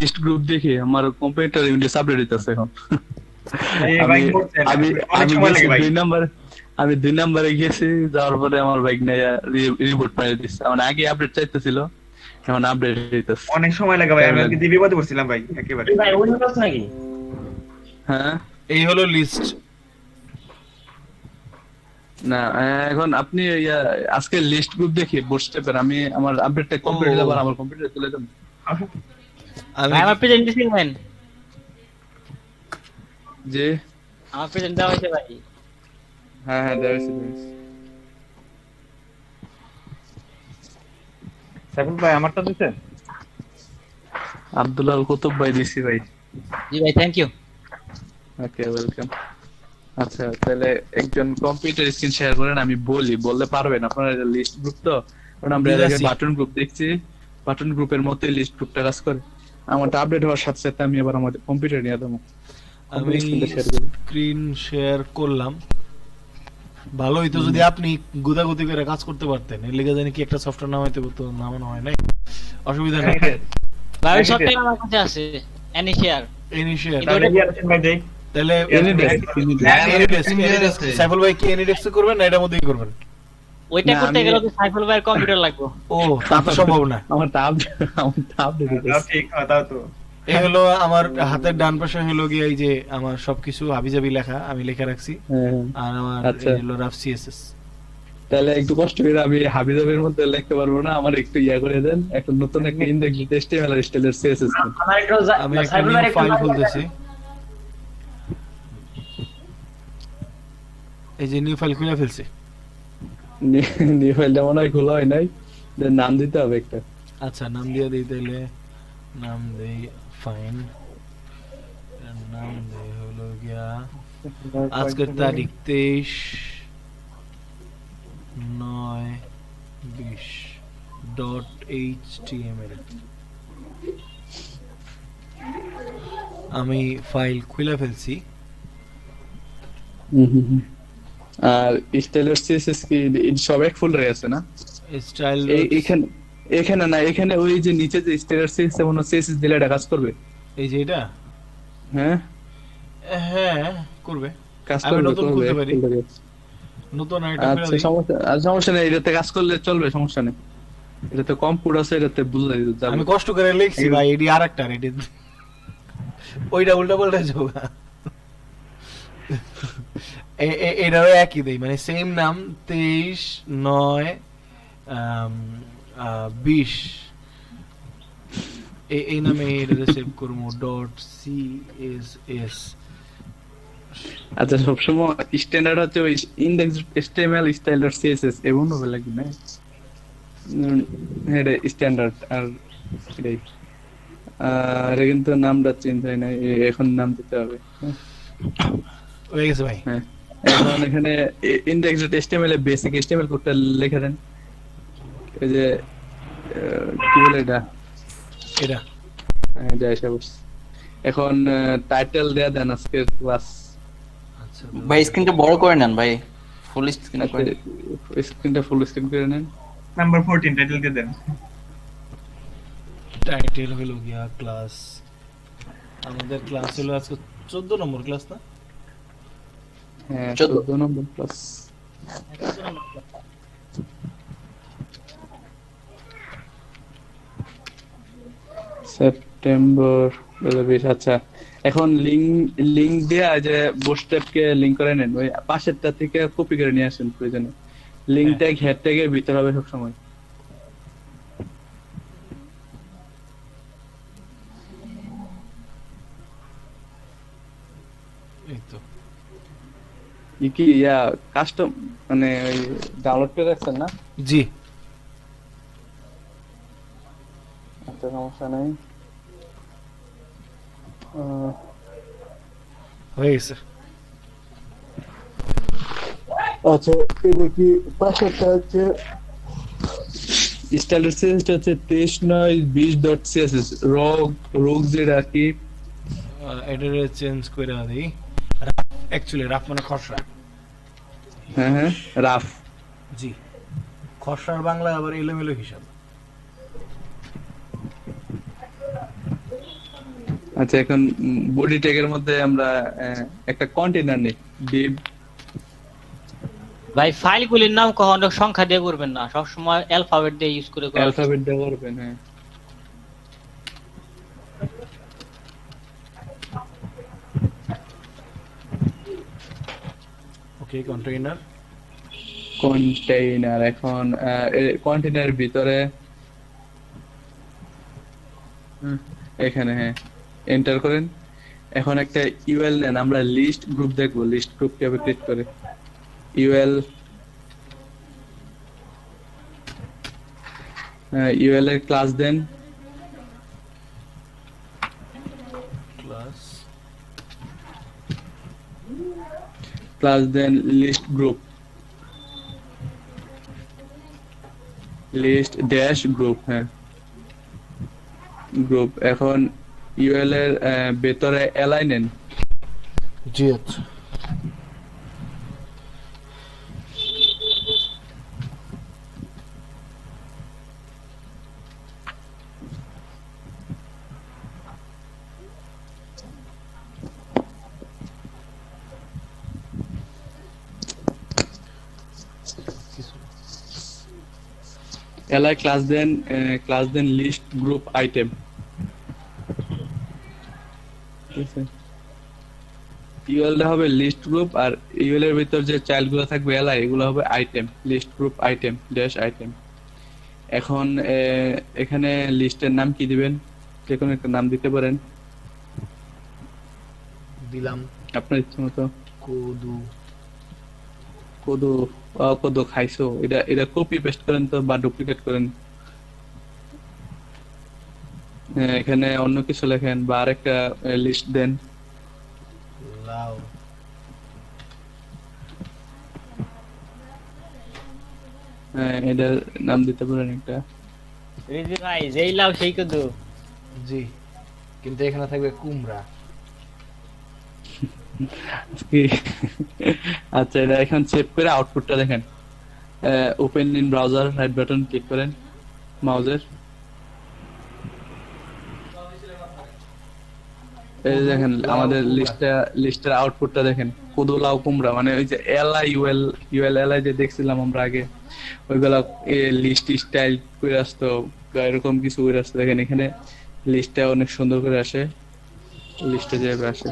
লিস্ট গ্রুপ দেখি, আমার কম্পিউটার উইন্ডোজ আপডেট হইতাছে এখন। এই ভাই বলছেন আমি অনেক আমি সময় গেছি লাগে ভাই। 2 নম্বরে, আমি 2 নম্বরে গেছি, যাওয়ার পরে আমার বাইক নিয়ে রিপোর্ট পাঠিয়ে দিচ্ছে। মানে আগে আপডেট চাইতেছিল, এখন আপডেট হইতাছে। অনেক সময় লাগে ভাই, আমি আজকে দিবি বিপদে পড়ছিলাম ভাই একেবারে। ভাই উইন্ডোজ নাকি? হ্যাঁ এই হলো লিস্ট। না এখন আপনি আজকে লিস্ট গ্রুপ দেখি বসতে পারেন। আমি আমার আপডেটটা কমপ্লিট হলে আবার আমার কম্পিউটারে চলে যাব। আমি ভাই আমার প্রেজেন্টেশন দেন। যে আমার প্রেজেন্ট দেওয়া হয়েছে ভাই। হ্যাঁ হ্যাঁ দেখাচ্ছি দেখাচ্ছি। সাইফুল ভাই আমারটা দিছেন? আব্দুল আল কুতুব ভাই দিছি ভাই। জি ভাই থ্যাংক ইউ। Okay welcome. আচ্ছা তাহলে একজন কম্পিউটার স্ক্রিন শেয়ার করেন, আমি বললে পারবেন আপনারা। লিস্ট গ্রুপ তো, কারণ আমরা এর আগে দিয়েছি। বাটন গ্রুপ দেখছি, বাটন গ্রুপের মতোই লিস্ট গ্রুপটা কাজ করে। আমারটা আপডেট হওয়ার সাথে সাথে আমি আবার আমাদের কম্পিউটার নিয়ে দেবো। আমি স্ক্রিন শেয়ার করলাম। ভালো হইতো যদি আপনি গুদাগুদি করে কাজ করতে পারতেন। এর লিগে জানি কি একটা সফটওয়্যার নামাইতে তো নামানো হয় নাই। অসুবিধা নেই। ভাই ওই সফটওয়্যার আমার কাছে আছে, এনিশিয়ার। ইনিশিয়াল তাহলে কি আছেন ভাই যাই। তাহলে Anydesk সাইফুল ভাই কি এনিডেক্স করবেন না এটার মধ্যেই করবেন? ওইটা না, করতে আমি- গেলে তো সাইফুল ভাইয়ের কম্পিউটার লাগবে। ও তা তো সম্ভব না। আমার আপডেট তাও ঠিক তাও তো। এই হলো আমার হাতের ডান পাশে হলো গিয়ে এই যে আমার সবকিছু হাবিজাবি লেখা, আমি লিখে রাখছি। আর আমার আচ্ছা। এই হলো রাফ সিএসএস। তাহলে একটু কষ্ট করে আমি হাবিজাবের মধ্যে লিখতে পারবো না, আমার একটু করে দেন, একটা নতুন একটা ইনডেক্স HTML আর স্টাইলের CSS দেন। আমার একটু আমি একটা সাইফুল নিউ ভাই একটু ফাইল খুলতেছি। এই যে নিউ ফাইল খুলে ফেলছি। নিউ ফাইলটা মনে হয় খোলা হয় নাই, দেন নাম দিতে হবে একটা। আচ্ছা নাম দিয়ে দিই তাহলে। নাম দেই ফাইন। নাম দেই হলো গিয়া আজকের তারিখ 23/9/20 আমি ফাইল খুলে ফেলছি। আর স্টাইলের CSS কি সব এক ফোল্ডারে আছে না? স্টাইল এখানে এখানে না, এখানে ওই যে নিচে যে স্টাইলের CSS মনে CSS দিলে এটা কাজ করবে। এই যে এটা হ্যাঁ হ্যাঁ করবে। কাজ আমি করবে, নতুন করবে, খুলতে পারি। folder এ। নতুন আইটেম আচ্ছা সমস্যা নেই, এটাতে কাজ করলে চলবে, সমস্যা নেই। এটাতে কম কোড আছে, এটাতে বুঝা যাবে। আমি কষ্ট করে লিখছি ভাই, এডি আরেকটা এডি ওইটা উল্টা পাল্টা যোগা। এটারও একই দেই, মানে সেম নাম 23/9/20 এই নামে এটা সেভ করবো .css। আচ্ছা সবসময় স্ট্যান্ডার্ড হচ্ছে ওই ইনডেক্স HTML স্টাইলার CSS এমন হবে লাগবে না? এটা স্ট্যান্ডার্ড। আর এটাই এটা কিন্তু নামটা চেঞ্জ হয় না, এখন নাম দিতে হবে। হয়ে গেছে ভাই। হ্যাঁ এখন এখানে ইনডেক্স HTML এ বেসিক HTML কোডটা লিখে দেন। এই যে কি বলে এটা এটা হ্যাঁ যাই সবুজ। এখন টাইটেল দেয়া দেন আজকের ক্লাস। আচ্ছা ভাই স্ক্রিনটা বড় করে নেন ভাই, ফুল স্ক্রিন করে নেন। স্ক্রিনটা ফুল স্ক্রিন করে নেন। নাম্বার 14 টাইটেল দিয়ে দেন। টাইটেল হলো গিয়া ক্লাস, আমাদের ক্লাস হলো আজকে 14 নম্বর ক্লাস না? হ্যাঁ 14 14 নম্বর ক্লাস। সেপ্টেম্বর 2020। আচ্ছা এখন লিংক দেয়া যে বুটস্ট্র্যাপকে লিংক করে নেন, ওই পাশেরটা থেকে কপি করে নিয়ে আসেন প্রয়োজনে। লিংক ট্যাগ হেড ট্যাগের ভিতর হবে সব সময়। এই তো কি ইয়া কাস্টম মানে ওই ডাউনলোড করে রাখছেন না? জি আচ্ছা সমস্যা নাই। হয়ে গেছে। আচ্ছা এটা কি পাশেরটা হচ্ছে স্ট্যান্ডার্ড সিরিজটা হচ্ছে 23.9.20.css রোগ যেটা কি এটার চেঞ্জ করে দেই। অ্যাকচুয়ালি রাফ মানে খসড়া। হ্যাঁ হ্যাঁ রাফ। জি খসড়ার বাংলা আবার এলোমেলো হিসাব। আচ্ছা এখন বডি ট্যাগের মধ্যে আমরা একটা কন্টেইনার নেই div। ভাই ফাইলগুলির নাম কখনো সংখ্যা দিয়ে করবেন না, সব সময় অ্যালফাবেট দিয়ে ইউজ করে করবেন। অ্যালফাবেট দিয়ে করবেন। হ্যাঁ ওকে কন্টেইনার এখন কন্টেইনারের ভিতরে এখানে হ্যাঁ এন্টার করেন। এখন একটা ইউএল নেন, আমরা লিস্ট গ্রুপ দেখবো। লিস্ট গ্রুপ কিভাবে ক্রিয়েট করে। ইউএল ইউএল এর ক্লাস দেন, ক্লাস দেন list group, list dash group. হ্যাঁ গ্রুপ। এখন ইউএল এর ভেতরে এলাই নেন। জি আচ্ছা এলাই ক্লাস দেন লিস্ট গ্রুপ আইটেম। ইউএল টা হবে লিস্ট গ্রুপ আর ইউএল এর ভিতর যে চাইল্ড গুলো থাকবে এলাই এগুলো হবে item, list group item dash item. এখন এখানে লিস্টের নাম কি দিবেন? যে কোনো একটা নাম দিতে পারেন, দিলাম আপনার ইচ্ছে মতো। কোদু কোদো কোদো খাইছো, এটা কপি পেস্ট করেন তো বা ডুপ্লিকেট করেন। এখানে অন্য কিছু লেখেন বা আরেকটা লিস্ট দেন। লাউ এটার নাম দিতে পারেন একটা। রিজি ভাই যেই লাভ সেই কদু। জি কিন্তু এখানে থাকবে কুমড়া। আচ্ছা এটা এখন সেভ করে আউটপুটটা দেখেন। Open in browser, right button click করেন মাউসের। এই দেখেন আমাদের লিস্টের আউটপুটটা দেখেন। কোদো লাউ কুমড়া মানে ওই যে এলআই ইউএল এলআই যে দেখছিলাম আমরা আগে, ওইগুলা লিস্ট স্টাইল করে আসতো, এরকম কিছু করে আসতো। দেখেন এখানে লিস্টটা অনেক সুন্দর করে আসে। লিস্টে যেভাবে আসে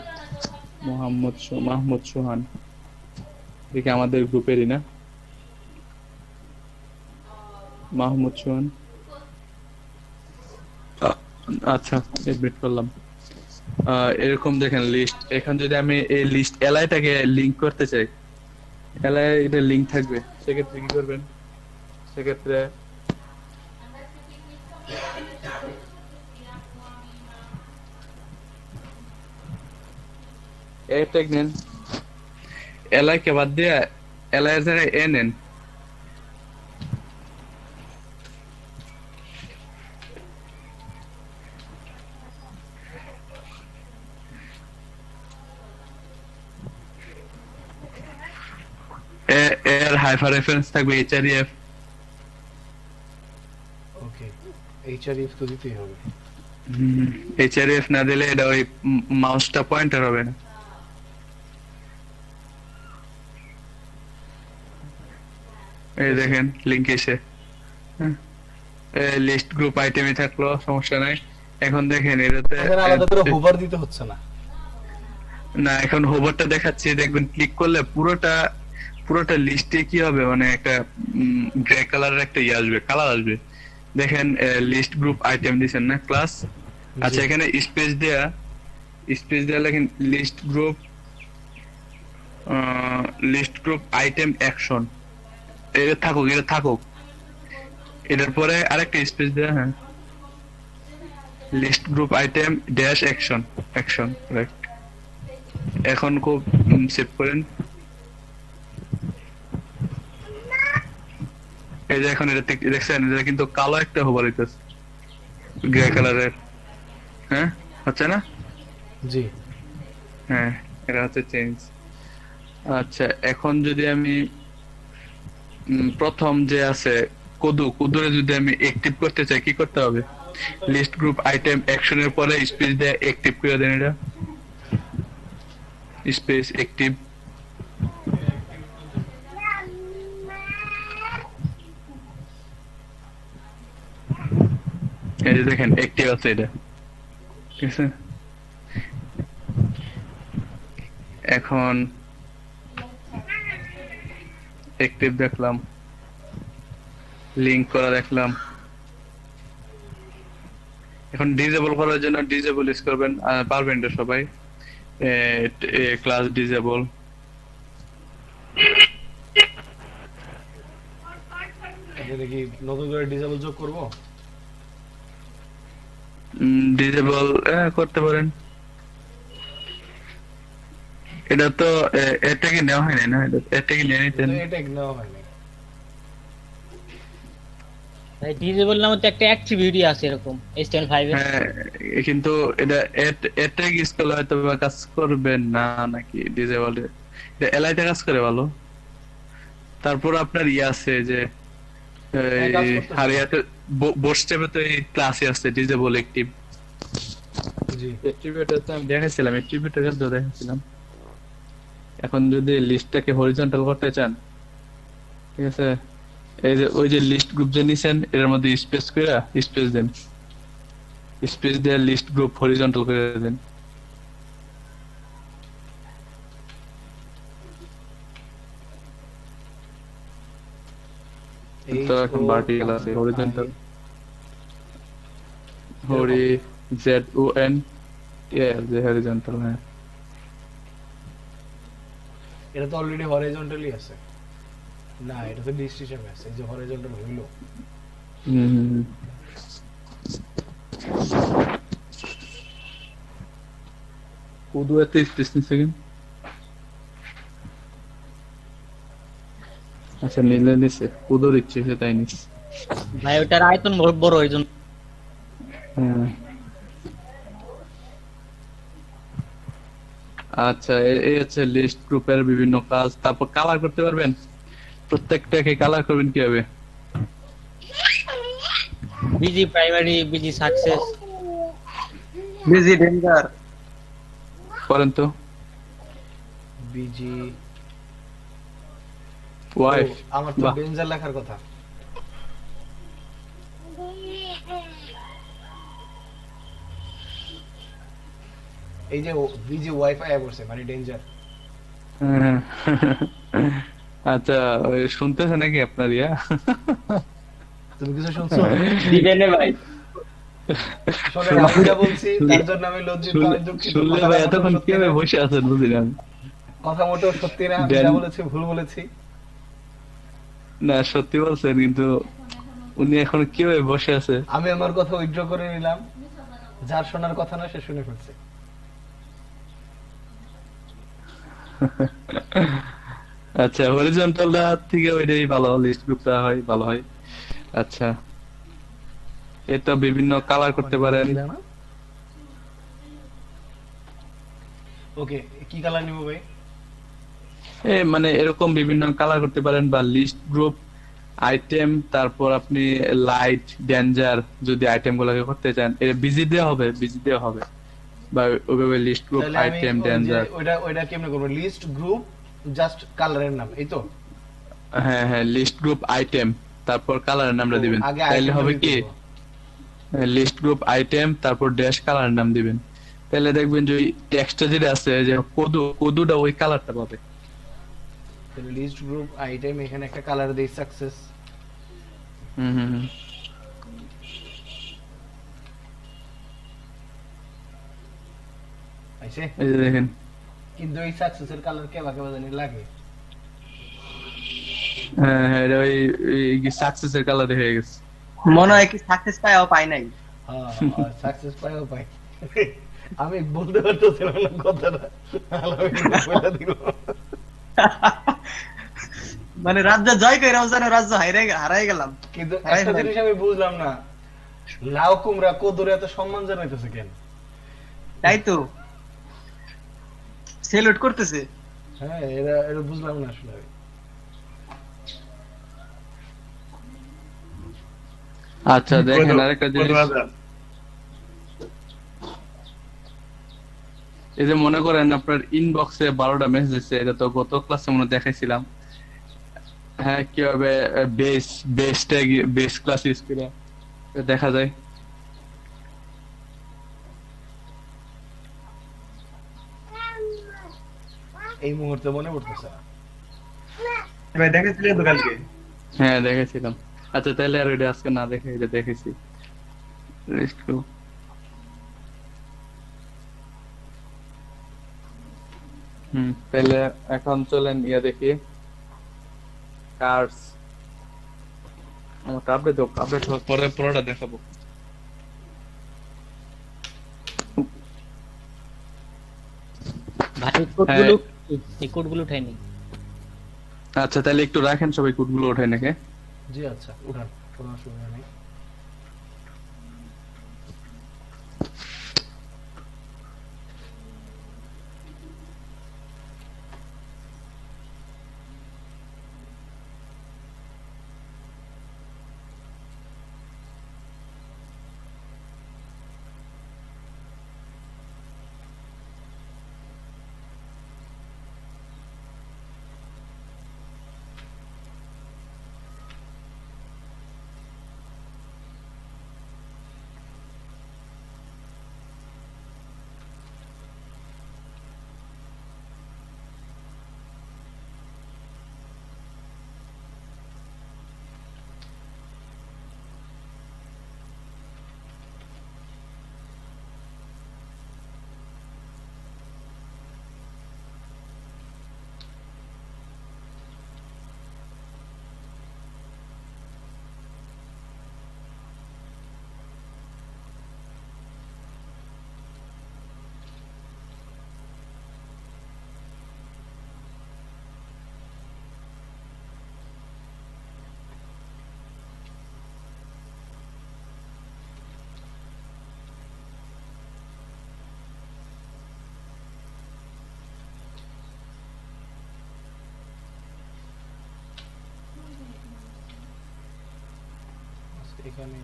মাহমুদ সোহান, দেখি আমাদের গ্রুপেরই না মাহমুদ সোহান। আচ্ছা এডমিট করলাম। এরকম দেখেন লিস্ট। এখন যদি আমি এই লিস্ট এলআইটাকে লিংক করতে চাই, এলআই এটা লিংক থাকবে, সেক্ষেত্রে কি করবেন? সেক্ষেত্রে এ ট্যাগ নেন, এলআই কে বাদ দিয়ে এলআই এর জায়গায় এ নেন। এর হাইপার রেফারেন্স থাকবে href। ওকে, এইচআরএফ তো দিতেই হবে। href না দিলে এটা ওই মাউসটা পয়েন্টার হবে না। এই দেখেন লিংক এসে লিস্ট গ্রুপ আইটেমই থাকলো, সমস্যা নাই। এখন দেখেন এটাতে এখানে আলাদা করে হোভার দিতে হচ্ছে না। না, এখন হোভারটা দেখাচ্ছি, দেখবেন ক্লিক করলে পুরোটা লিস্টে কি হবে, মানে একটা গ্রে কালারের একটা আসবে, কালার আসবে। দেখেন লিস্ট গ্রুপ আইটেম দিছেন না ক্লাস। আচ্ছা, এখানে স্পেস দেয়া লেখেন লিস্ট গ্রুপ আইটেম অ্যাকশন। এটা থাকুক। এটার পরে আরেকটা স্পেস দেয়া, হ্যাঁ, list group item dash action right. এখন খুব সেভ করেন। এই যে এখন এটা দেখছেন, এটা কিন্তু কালো একটা হোভার হইতেছে, গ্রে কালারের। হ্যাঁ, হচ্ছে না? জি হ্যাঁ, এটা হচ্ছে চেঞ্জ। আচ্ছা, এখন যদি আমি প্রথম যে আছে কুদুরে যদি আমি অ্যাক্টিভ করতে চাই, কি করতে হবে? লিস্ট গ্রুপ আইটেম অ্যাকশনের পরে স্পেস দিয়ে অ্যাক্টিভ করে দেন। এটা স্পেস অ্যাক্টিভ। এই যে দেখেন অ্যাক্টিভ আছে এটা, ঠিক আছে। এখন অ্যাক্টিভ দেখলাম, লিংক করা দেখলাম। এখন ডিসেবল করার জন্য ডিসেবল ইউজ করবেন, পারবেন তো সবাই। ক্লাস ডিসেবল, এটা কি নতুন করে ডিসেবল যোগ করব? ডিসেবল করতে পারেন। এটা তো এটা কি নেওয়া হয়নি না? এটা কি নিয়ে নিতেন? এটা নেওয়া হয়নি। ভাই ডিসেবল নামে তো একটা অ্যাক্টিভিটি আছে এরকম HTML5 এ। হ্যাঁ, কিন্তু এটা ইউজ করলে হয়তো কাজ করবে না নাকি? ডিসেবল এটা এলাইতে কাজ করে ভালো। তারপর আপনার আছে যে হারিয়াতে বোস্টেপে তো এই ক্লাসে আছে ডিসেবল অ্যাক্টিভ। জি, অ্যাট্রিবিউটটা তো আমি দেখাইছিলাম, অ্যাট্রিবিউটটা কিন্তু দেখাইছিলাম। এখন যদি লিস্টটাকে হরিজন্টাল করতে চান, ঠিক আছে, এই যে ওই যে লিস্ট গ্রুপ যে নিছেন এর মধ্যে স্পেস দেন, স্পেস দিয়ে লিস্ট গ্রুপ হরিজন্টাল করে দেন। তো এখন ভার্টিক্যাল আছে, হরিজন্টাল যে হরিজন্টাল। হ্যাঁ, এটা তো অলরেডি হরিজন্টালি আছে। না, এটা তো লিস্ট হিসেবে আছে, এই যে হরিজন্টাল হইলো। কুদুয়াতে স্পেস নিছে কেন? আচ্ছা, নিছে কুদুর ইচ্ছে সে তাই নিছে। ভাই ওটার আয়তন বড় ওই জন্য। আচ্ছা, এই হচ্ছে লিস্ট গ্রুপের বিভিন্ন কাজ। তারপর কালার করতে পারবেন, প্রত্যেকটাকে কালার করবেন কিভাবে? Busy primary, busy success, busy danger করেন তো। বিজি ওয়াইফ, আমার তো ডেঞ্জার লেখার কথা। এই যে বিজি ওয়াইফাই বলছে মানে ডেঞ্জার। আচ্ছা, ওই শুনতেছে নাকি আপনার ইয়া? তুমি কিছু শুনছো? দিবেন ভাই। শোনেন, আমি যা বলছি তার জন্য আমি লজ্জিত, আমি দুঃখিত। শুনলে ভাই এতক্ষণ কিভাবে বসে আছেন বুঝি না। কথা মোটেও সত্যি না, আমি যা বলেছি ভুল বলেছি। না, সত্যি বলছেন, কিন্তু উনি এখন কিভাবে বসে আছে? আমি আমার কথা উইথড্র করে নিলাম, যার শোনার কথা না সে শুনে ফেলছে। আচ্ছা, হরিজন্টালটা থেকে ওইটাই ভালো, লিস্ট গ্রুপটা হয় ভালো হয়। আচ্ছা, এটা বিভিন্ন কালার করতে পারেন। ওকে, কি কালার নিব ভাই? মানে এরকম বিভিন্ন কালার করতে পারেন, বা লিস্ট গ্রুপ আইটেম, তারপর আপনি লাইট ডেঞ্জার যদি আইটেম গুলোকে করতে চান, এটা বিজি দেওয়া হবে, বিজি দেওয়া হবে, বা ওইভাবে লিস্ট গ্রুপ তাহলে আমি আইটেম ওই যে ডেঞ্জার। ওইটা কেমনে করবো? লিস্ট গ্রুপ জাস্ট কালারের নাম, এই তো? হ্যাঁ হ্যাঁ, লিস্ট গ্রুপ আইটেম, তারপর কালারের নামটা ও, দিবেন, আগে তাইলে আইটেমটা হবে বের কি, করবো। লিস্ট গ্রুপ আইটেম তারপর ড্যাশ কালারের নাম দিবেন, তাহলে দেখবেন যে ওই টেক্সটটা যেটা আছে যে কোদুটা ওই কালারটা পাবে। তাহলে লিস্ট গ্রুপ আইটেম, এখানে একটা কালার দেই সাকসেস। হুম হুম হুম। আইছে? এই যে দেখেন, কিন্তু এই সাকসেসের কালার কেবা কেবা জানি লাগে। হ্যাঁ হ্যাঁ, এটা ওই সাকসেসের কালার হয়ে গেছে। মনে হয় কি সাকসেস পায়ও পাই নাই। হ্যাঁ, সাকসেস পাইও পাই। আমি বলতে পারতেছিলাম না কথাটা, আলামিন বলে দিল। মানে রাজ্য জয় করে যেন রাজ্য হারাই গেলাম। কিন্তু একটা জিনিস আমি বুঝলাম না, লাউ কুমড়া কদুরে এত সম্মান জানাইতেছে কেন? তাই তো সেলুট করতেছে। হ্যাঁ, এটা বুঝলাম না আসলে। আচ্ছা দেখেন আরেকটা জিনিস, এই যে মনে করেন আপনার ইনবক্সে 12টা মেসেজ এসেছে, এটা তো গত ক্লাসে মনে হয় দেখাইছিলাম। হ্যাঁ, কিভাবে বেস ক্লাস ইউজ করে দেখা যায়। এই মুহূর্তে মনে পড়তেছে না। ভাই দেখেছিলেন তো কালকে? হ্যাঁ দেখেছিলাম। আচ্ছা তাহলে আর ওইটা আজকে না দেখে এটা দেখেছি। লিস্ট গ্রুপ, তাহলে এখন চলেন ইয়ে দেখি, কার্ডস। আমাকে আপডেট হওয়ার পরে পুরোটা দেখাবো। ভাই কোডগুলো, এই কোডগুলো উঠাইনি। আচ্ছা তাহলে একটু রাখেন, সবাই কোডগুলো ওঠাই নাকি। জি আচ্ছা, উঠান, কোনো অসুবিধা নেই। এখানে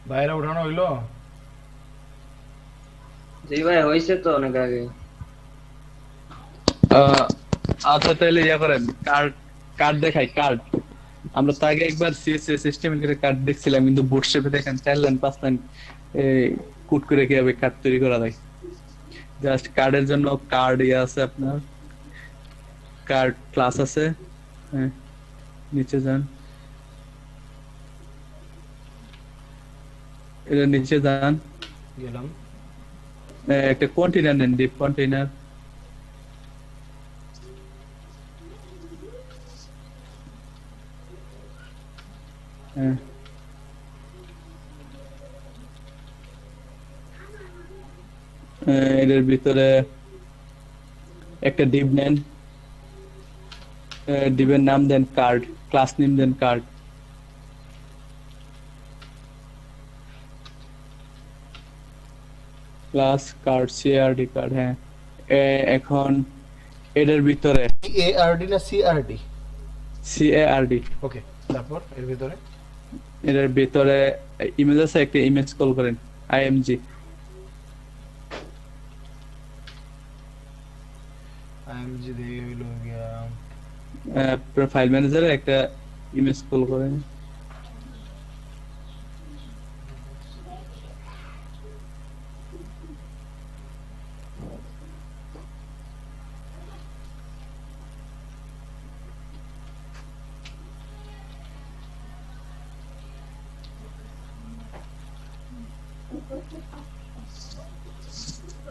বাইরে উঠানো হইলো? জি ভাই হয়েছে তো অনেক আগে। আচ্ছা তাহলে ইয়া করেন, কার্ড কার্ড দেখাই কার্ড। আমরা তো আগে একবার সিএসএস সিস্টেম এর কার্ড দেখছিলাম, কিন্তু বুটস্ট্র্যাপে দেখেন 4 লাইন 5 লাইন কোড করে কিভাবে কার্ড তৈরি করা যায়। জাস্ট কার্ডের জন্য কার্ড ইয়ে আছে আপনার, কার্ড ক্লাস আছে। হ্যাঁ, নিচে যান, এটা নিচে যান, গেলাম। একটা কন্টেইনার নেন, ডিপ কন্টেইনার। হ্যাঁ, এর ভিতরে একটা ডিপ নেন, ডিপের নাম দেন কার্ড, ক্লাস নেম দেন card. Class card CRD card. হ্যাঁ, এখন এটার ভিতরে এআরডি না সিআরডি? সিআরডি। ওকে, তারপর এর ভিতরে এটার ভিতরে ইমেজ আছে, একটা ইমেজ কল করেন আইএমজি। আইএমজি দিয়ে হইলো গিয়া ফাইল ম্যানেজারে একটা ইমেজ কল করেন।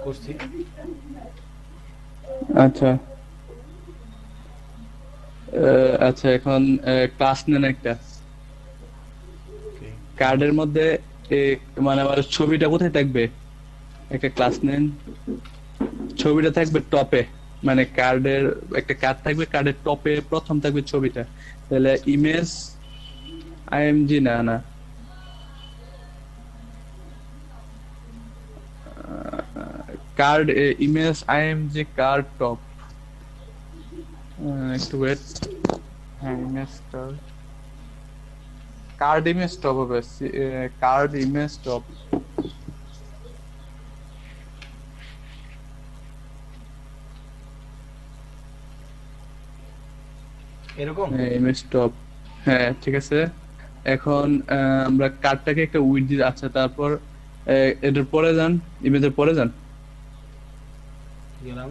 করছি। আচ্ছা, আচ্ছা এখন ক্লাস নেন একটা। কার্ডের মধ্যে মানে আমার ছবিটা কোথায় থাকবে? একটা ক্লাস নেন, ছবিটা থাকবে টপে, মানে কার্ডের একটা কার্ড থাকবে, কার্ডের টপে প্রথম থাকবে ছবিটা। তাহলে ইমেজ আইএমজি না না card image IMG card top. একটু ওয়েট। হ্যাঁ, image card, card image top হবে, কার্ড ইমেজ টপ। এরকম ইমেজ টপ। হ্যাঁ ঠিক আছে। এখন আমরা কার্ডটাকে একটা উইডথ দিই। আচ্ছা, তারপর এটার পরে যান, ইমেজের পরে যান। গেলাম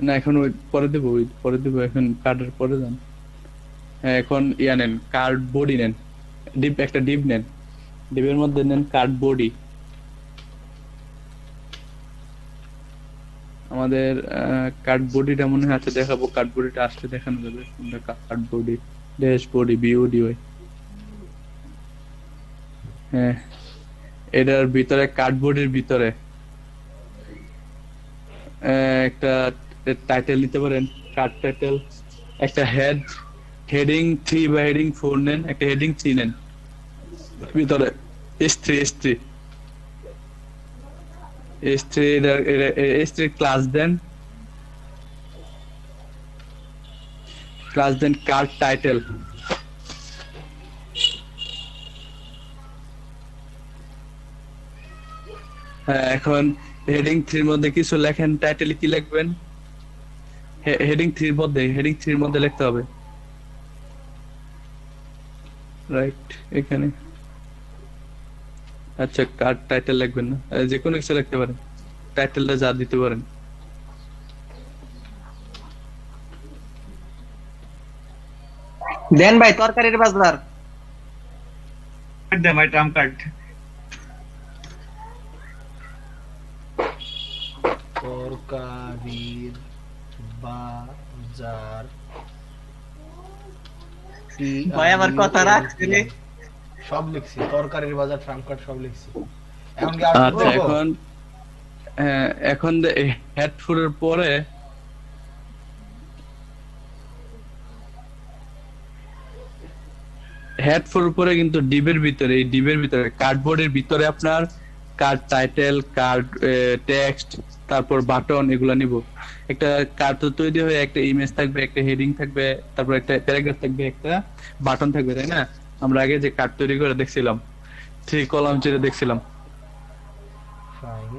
না, এখন ওই পরে দেবো, উইডথ পরে দেবো, এখন কার্ডের পরে যান। হ্যাঁ, এখন ইয়া নেন, কার্ড বডি নেন, ডিপ একটা ডিপ নেন, ডিপের মধ্যে নেন কার্ড বডি। আমাদের কার্ড বডিটা মনে হয় আছে, দেখাবো। কার্ড বডিটা আসলে দেখানো যাবে কোনটা card body, dash body BOD হয়। হ্যাঁ, এটার ভিতরে কার্ড বডির ভিতরে একটা টাইটেল নিতে পারেন, কার্ড টাইটেল। একটা হেডিং 3 বা হেডিং 4 নেন, একটা হেডিং 3 নেন, ভিতরে S3 ক্লাস দেন, কার্ড টাইটেল। হ্যাঁ, এখন হেডিং 3 এর মধ্যে কিছু লেখেন, টাইটেলে কি লিখবেন? হেডিং 3 এর মধ্যে লিখতে হবে, রাইট এখানে। আচ্ছা, কার্ড টাইটেল লিখবেন না, যে কোনো কিছু লিখতে পারেন, টাইটেলটা যা দিতে পারেন। দেন ভাই তরকারির বাজার। দে ভাই ট্রাম কার্ড। তরকারির বাজার। ভাই আমার কথা রাখছে রে। সব লিখছি, তরকারির বাজার, ট্রাম কার্ড সব লিখছি। এখন কি আচ্ছা, এখন হেডফোনের পরে হেডফোনের পরে কিন্তু ডিবের ভিতরে, এই ডিবের ভিতরে কার্ডবোর্ডের ভিতরে আপনার কার্ড টাইটেল, কার্ড টেক্সট, তারপর বাটন, এগুলা নিব। একটা কার্ড তো তৈরি হয়ে একটা ইমেজ থাকবে, একটা হেডিং থাকবে, তারপর একটা প্যারাগ্রাফ থাকবে, একটা বাটন থাকবে, তাই না? আমরা আগে যে কার্ড তৈরি করে দেখছিলাম, 3 কলাম যেটা দেখছিলাম। ফাইন।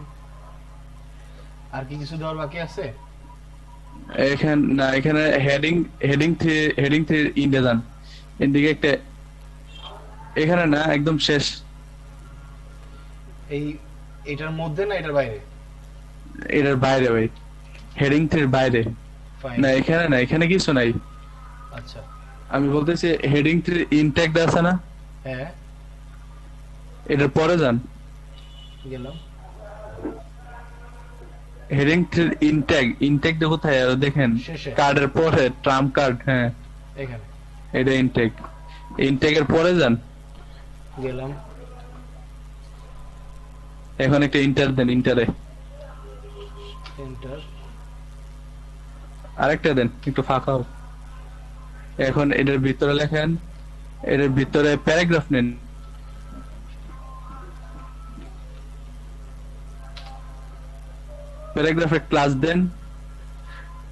আর কি কিছু দেওয়ার বাকি আছে? এখানে হেডিং 3 ইন্ডে যান, এদিকে একটা, এখানে না একদম শেষ, এটার মধ্যে না এটার বাইরে? এটার বাইরে ভাই, হেডিং 3 এর বাইরে। ফাইন। না এখানে কিছু নাই। আচ্ছা আমি বলতেছি হেডিং 3 ইনটেক আছে না, হ্যাঁ এটার পরে যান। গেলাম। হেডিং 3 ইনটেক কোথায় আর দেখেন, শেষে। কার্ডের পরে ট্রাম্প কার্ড, হ্যাঁ এখানে এটা ইনটেকের পরে যান। গেলাম। এখন একটা ইন্টার দেন, ইন্টারে এন্টার। আরেকটা দেন, একটু ফাঁকা হোক। এখন এটার ভিতরে লেখেন, এটার ভিতরে প্যারাগ্রাফ নেন। প্যারাগ্রাফে ক্লাস দেন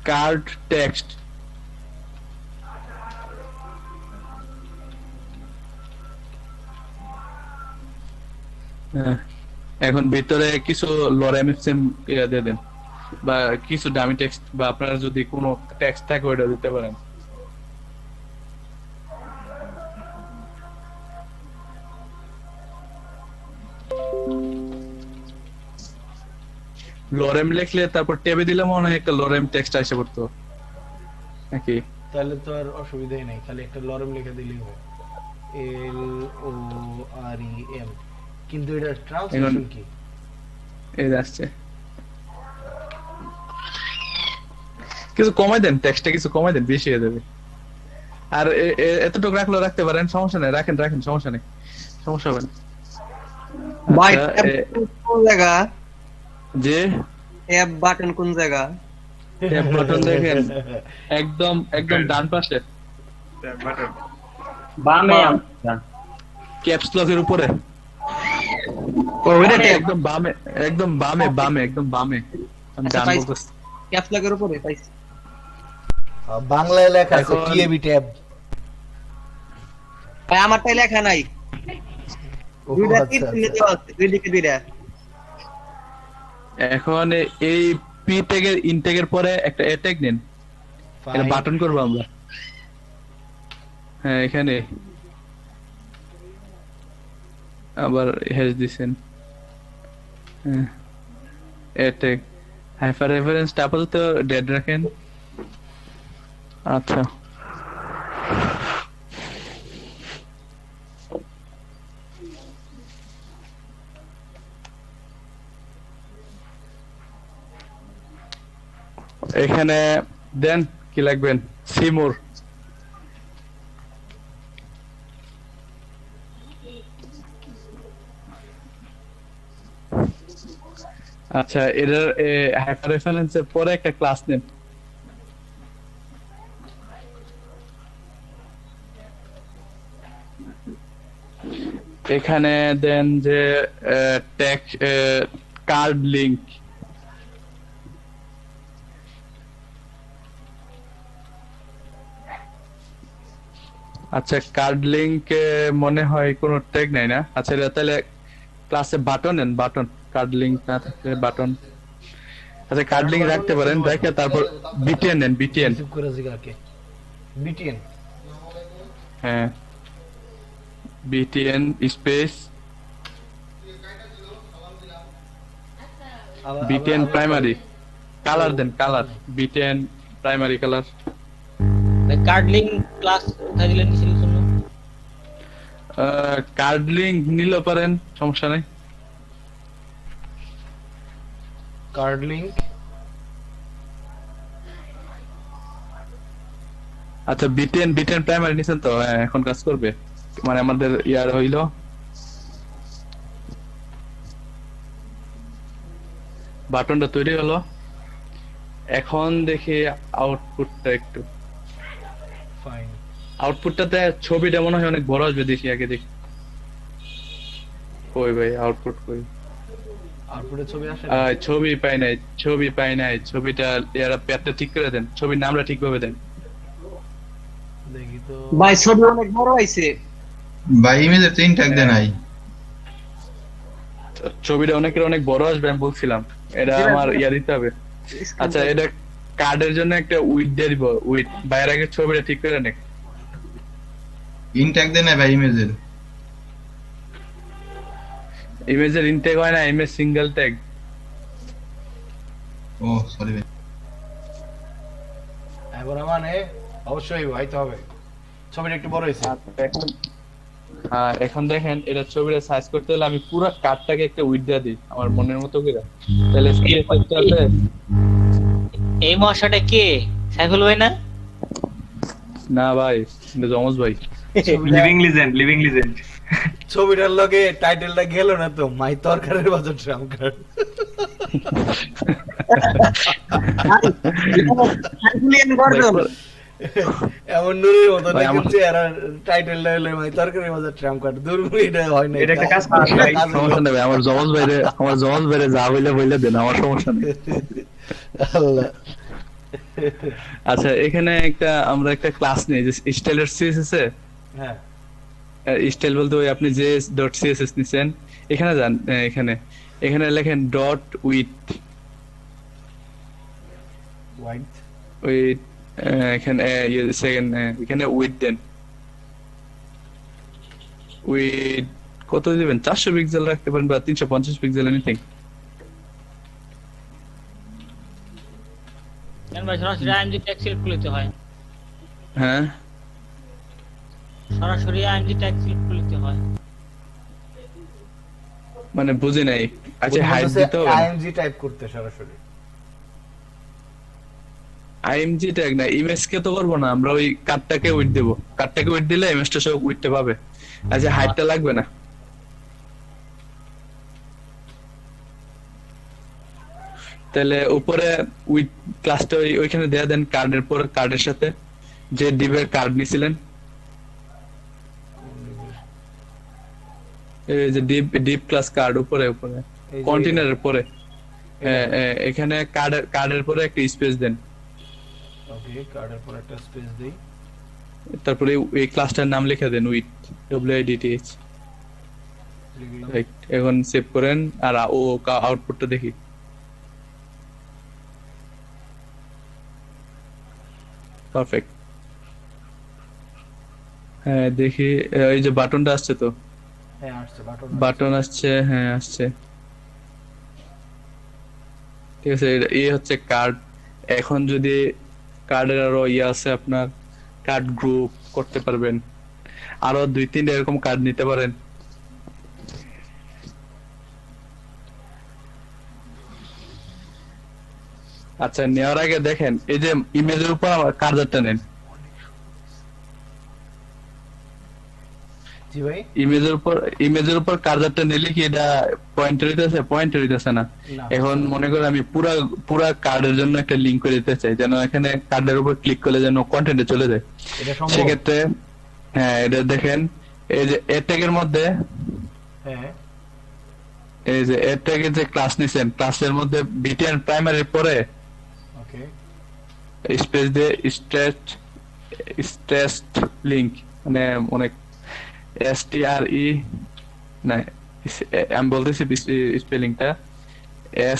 কার্ড টেক্সট। এখন ভিতরে কিছু লরেম এফএম দিয়ে দেন, বা কিছু ডামি টেক্সট, বা আপনারা যদি কোনো টেক্সট থাকে ওটা দিতে পারেন। লরেম লিখলে তারপর ট্যাবে দিলে মনে হয় একটা লরেম টেক্সট আসে পড়তো নাকি? তাহলে তো আর অসুবিধাই নেই, খালি একটা লরেম লিখে দিলেই হয়, LOREM। কিন্তু এটা ট্রান্সলেশন কি? এই আসছে, কিছু কমাই দেন, টেক্সটটা কিছু কমাই দেন, বেশি হয়ে যাবে। আর এতটুকু রাখলেও রাখতে পারেন, সমস্যা নেই, রাখেন সমস্যা নেই, সমস্যা হবে না। ভাই আচ্ছা, কোন জায়গা? যে ট্যাব বাটন কোন জায়গা? ট্যাব বাটন দেখেন একদম ডান পাশে, বাটন বামে ক্যাপস লকের উপরে, ওইটা ট্যাব একদম বামে, একদম বামে। আমি আচ্ছা, ডান পাইছি। বলতেছি। ক্যাপস লকের উপরে পাইছি। বাংলায় লেখা আছে এখন- টিএবি ট্যাব। ভাই আমারটাই লেখা নাই। দুইটা তীর চিহ্ন দেওয়া আছে, দুই দিকে দুইটা। এখন এই পি ট্যাগের ইনটেগের পরে একটা এ ট্যাগ নেন, এটা বাটন করবো আমরা। হ্যাঁ এখানে আবার হ্যাশ দিছেন, হ্যাঁ এ ট্যাগ হাইপার রেফারেন্স আপাতত ডেড রাখেন। আচ্ছা এখানে দেন কি লাগবেন, সিমোর। আচ্ছা এটার হাইপার রেফারেন্সের পরে একটা ক্লাস নেন। এখানে দেন যে ট্যাগ কার্ড লিংক। আচ্ছা কার্ড লিংক মনে হয় কোনো ট্যাগ নাই না। আচ্ছা এটা তাহলে ক্লাসে বাটন নেন, বাটন, কার্ড লিংক না থাকলে বাটন। আচ্ছা কার্ড লিংক রাখতে পারেন, রেখে তারপর বিটিএন নেন, বিটিএন। রিসিভ করে জিগাকে বিটিএন। হ্যাঁ BTN space BTN primary color দেন, color BTN primary color. Card link class কোথায় দিলেন কিসের জন্য? কার্ড লিংক নিলে পারেন, সমস্যা নাই। Card link. আচ্ছা বিটিএন প্রাইমারি নিছেন তো? হ্যাঁ এখন কাজ করবে, মানে আমাদের ইয়ার হইলো। বাটনটা তৈরি হলো, এখন দেখি আউটপুটটা একটু। ফাইন। আউটপুটটাতে ছবিটা মনে হয় অনেক বড় আসবে, দেখি আগে দেখি। কই ভাই আউটপুট কই? আউটপুটে ছবি আসে? ছবি পাই নাই, ছবিটা এরা প্যাডটা ঠিক করে দেন, ছবির নামটা ঠিকভাবে দেন। দেখি তো ভাই ছবি অনেক বড় হইছে। ভাই ইমেজের তো ইনটেক দেন নাই। ছবিটা অনেক বড় আসবে আমি বলছিলাম, এটা আমার ইয়া দিতে হবে। আচ্ছা এটা কার্ডের জন্য একটা উইথ দিয়ে দিব, উইথ বাইরে আগে ছবিটা ঠিক করে নে। ইনট্যাগ দেন না ভাই ইমেজের। ইমেজের ইনটেক হয় না, ইমেজ সিঙ্গেল ট্যাগ। ও সরি ভাই। এখন মানে অবশ্যই হইতে হবে, ছবিটা একটু বড় হয়েছে। এখন হ্যাঁ এখন দেখেন এটা ছবিটা সাইজ করতে হলে আমি পুরো কার্ডটাকে একটা উইথ দিয়ে দিই আমার মনের মতো করে, তাহলে CSS চলবে। এই মশাটা কে, সাইফুল ভাই না? না ভাই, এটা জমজ ভাই। Living legend. ছবিটার লগে টাইটেলটা গেল না তো, মাই তরকারির বাজার ট্রাম কার্ড। সাইফুলিয়ান গর্জন। এমন নুরের মতো ভাই, আমার- দেখছে আর টাইটেলটা হলো মাই তরকারির বাজার ট্রাম কার্ড। দূর এটা হয় না, এটা একটা কাজ করি ভাই। সমস্যা নেই ভাই, আমার জমজ ভাইরে যা বইলে দেন, আমার সমস্যা নেই। আল্লাহ। আচ্ছা এখানে আমরা একটা ক্লাস নেই যে স্টাইলের CSS এ। হ্যাঁ স্টাইল বলতে ওই আপনি যে .css নিছেন, এখানে যান, এখানে লেখেন ডট উইথ, হোয়াইট ওই এখানে সেকেন্ড এখানে উইথ দেন। উইথ কত দিবেন, 400 পিক্সেল রাখতে পারেন বা 350 পিক্সেল, এনিথিং। কেন ভাই সরাসরি IMG ট্যাগ সিলেক্ট করতে হয়? হ্যাঁ সরাসরি IMG ট্যাগ সিলেক্ট করতে হয় মানে বুঝি নাই। আচ্ছা হাইট দিতে হবে, আইএমজি টাইপ করতে সরাসরি। IMG ট্যাগ না, ইমেজ কে তো করবো না আমরা, ওই কার্ডটাকে উইথ দেব, কার্ডটাকে উইথ দিলে ইমেজটা সব উইথটা পাবে। আচ্ছা হাইটটা লাগবে না। তাহলে উপরে উইথ ক্লাসটা ওইখানে দেয়া দেন, কার্ডের পর কার্ডের সাথে যে ডিভের কার্ড নিছিলেন, এই যে ডিপ ক্লাস কার্ড উপরে এই যে কন্টেনারের পরে এখানে কার্ডের পরে একটা স্পেস দেন, ওকে কার্ডের পর একটা স্পেস দেই, তারপরে এই ক্লাসটার নাম লিখে দেন উইথ WIDTH। লিখলাম। রাইট, এখন সেভ করেন আর ও আউটপুটটা দেখি। পারফেক্ট। হ্যাঁ দেখি, এই যে বাটনটা আসছে তো, হ্যাঁ আসছে বাটন আসছে, হ্যাঁ আসছে। ঠিক আছে, এই হচ্ছে কার্ড। এখন যদি কার্ডের আরো আছে আপনার, কার্ড গ্রুপ করতে পারবেন, আরো 2-3 এরকম কার্ড নিতে পারেন। আচ্ছা নেওয়ার আগে দেখেন এই যে ইমেজের উপর আমার কার্সারটা নেন, জি ভাই। ইমেজের উপর কার্সারটা নিলে কি এটা পয়েন্টার হইতেছে না। এখন মনে করেন আমি পুরা কার্ডের জন্য একটা লিংক করে দিতে চাই, যেন এখানে কার্ডের উপর ক্লিক করলে যেন কন্টেন্টে চলে যায়। এটা সম্ভব? সেক্ষেত্রে হ্যাঁ এটা দেখেন, এই যে এড ট্যাগের মধ্যে, হ্যাঁ এই যে এড ট্যাগের যে ক্লাস নিছেন, ক্লাসের মধ্যে বিটিএন প্রাইমারির পরে ওকে স্পেস দিয়ে স্ট্রেসড লিংক, মানে অনেক STRE না, আমি বলতেছি স্পেলিংটা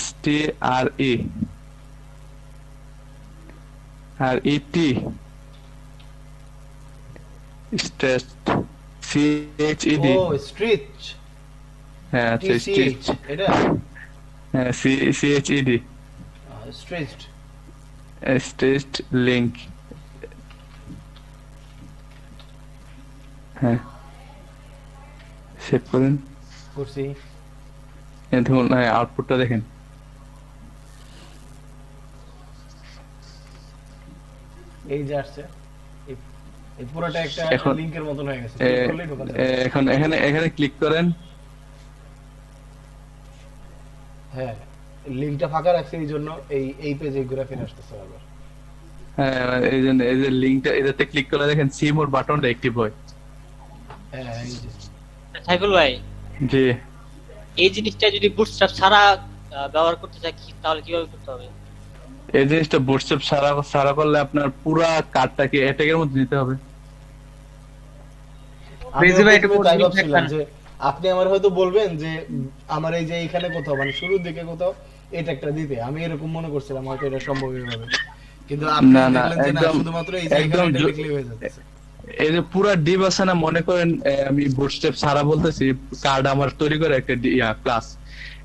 STRE আর ET স্ট্রেসড CHED। ও স্ট্রিচ, হ্যাঁ স্ট্রেচ, এটা হ্যাঁ CHED স্ট্রিচড স্ট্রেসড লিংক। হ্যাঁ সেভ করেন, করছি। দেখুন আউটপুটটা দেখেন। এই যে আসছে, এই পুরোটা একটা এখন লিংকের মতন হয়ে গেছে, ক্লিক করলেই ঢোকা যাবে। এখন এখানে ক্লিক করেন। হ্যাঁ লিংকটা ফাঁকা রাখছে এই জন্য এই পেজে ঘুরে ফিরে আসতেছে আবার। হ্যাঁ এই যে লিংকটা, এটাতে ক্লিক করে দেখেন সি মোর বাটনটা অ্যাক্টিভ হয়। হ্যাঁ এই যে সাইফুল ভাই জি এই জিনিসটা যদি বুটস্ট্র্যাপ ছাড়া ব্যবহার করতে চাই তাহলে কিভাবে করতে হবে? এই জিনিসটা বুটস্ট্র্যাপ সারা করলে আপনার পুরা কার্ডটাকে অ্যাটাকের মধ্যে নিতে হবে। আমি Basically একটু এটা তাই link ভাবছিলাম একটা- যে আপনি আমার হয়তো বলবেন যে আমার এই যে এখানে কোথাও মানে শুরুর দিকে কোথাও এটা একটা দিতে, আমি এরকম মনে করছিলাম হয়তো এটা সম্ভব হবে, কিন্তু আপনি না, না, দেখলেন যে না, একদম- শুধুমাত্র এই যে এখানে একদম এটা জো- লিখলেই হয়ে যাচ্ছে। এই যে পুরা ডিপ আছে না, মনে করেন আমি বুটস্ট্র্যাপ ছাড়া বলতেছি, কার্ড আমার তৈরি করে একটা ক্লাস।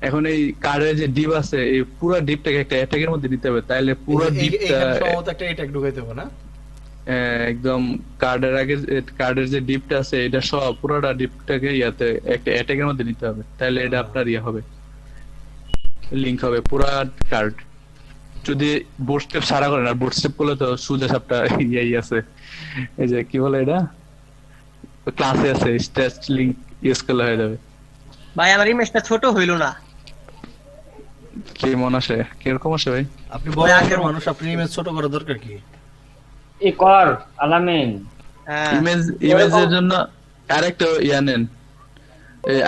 এখন এই কার্ডের যে ডিপ আছে, এই পুরা ডিপটাকে একটা অ্যাটাকের মধ্যে নিতে হবে, তাইলে পুরো ডিপটা এখানে সম্ভবত একটা এটাক ঢুকাইতে হবে না? একদম কার্ডের আগে কার্ডের যে ডিপটা আছে এটা সব পুরোটা ডিপটাকে ইয়াতে একটা অ্যাটাকের মধ্যে নিতে হবে, তাহলে এটা আপনার ইয়া হবে, লিংক হবে পুরা কার্ড। যদি বুটস্ট্র্যাপ ছাড়া করেন, আর বুটস্ট্র্যাপ করলে তো সুজা সাপটা ইয়াই আছে, এই যে কি বলে এটা, ক্লাসে আছে স্ট্রেচ লিংক ইউজ করলে হয়ে যাবে। ভাই আমার ইমেজটা ছোট হইলো না। কি মনে আসে, কিরকম আসে ভাই? আপনি বড় আগের মানুষ, আপনি ইমেজ ছোট করা দরকার কি? ই কর আলামিন। হ্যাঁ ইমেজের জন্য আরেকটা ইয়া নেন,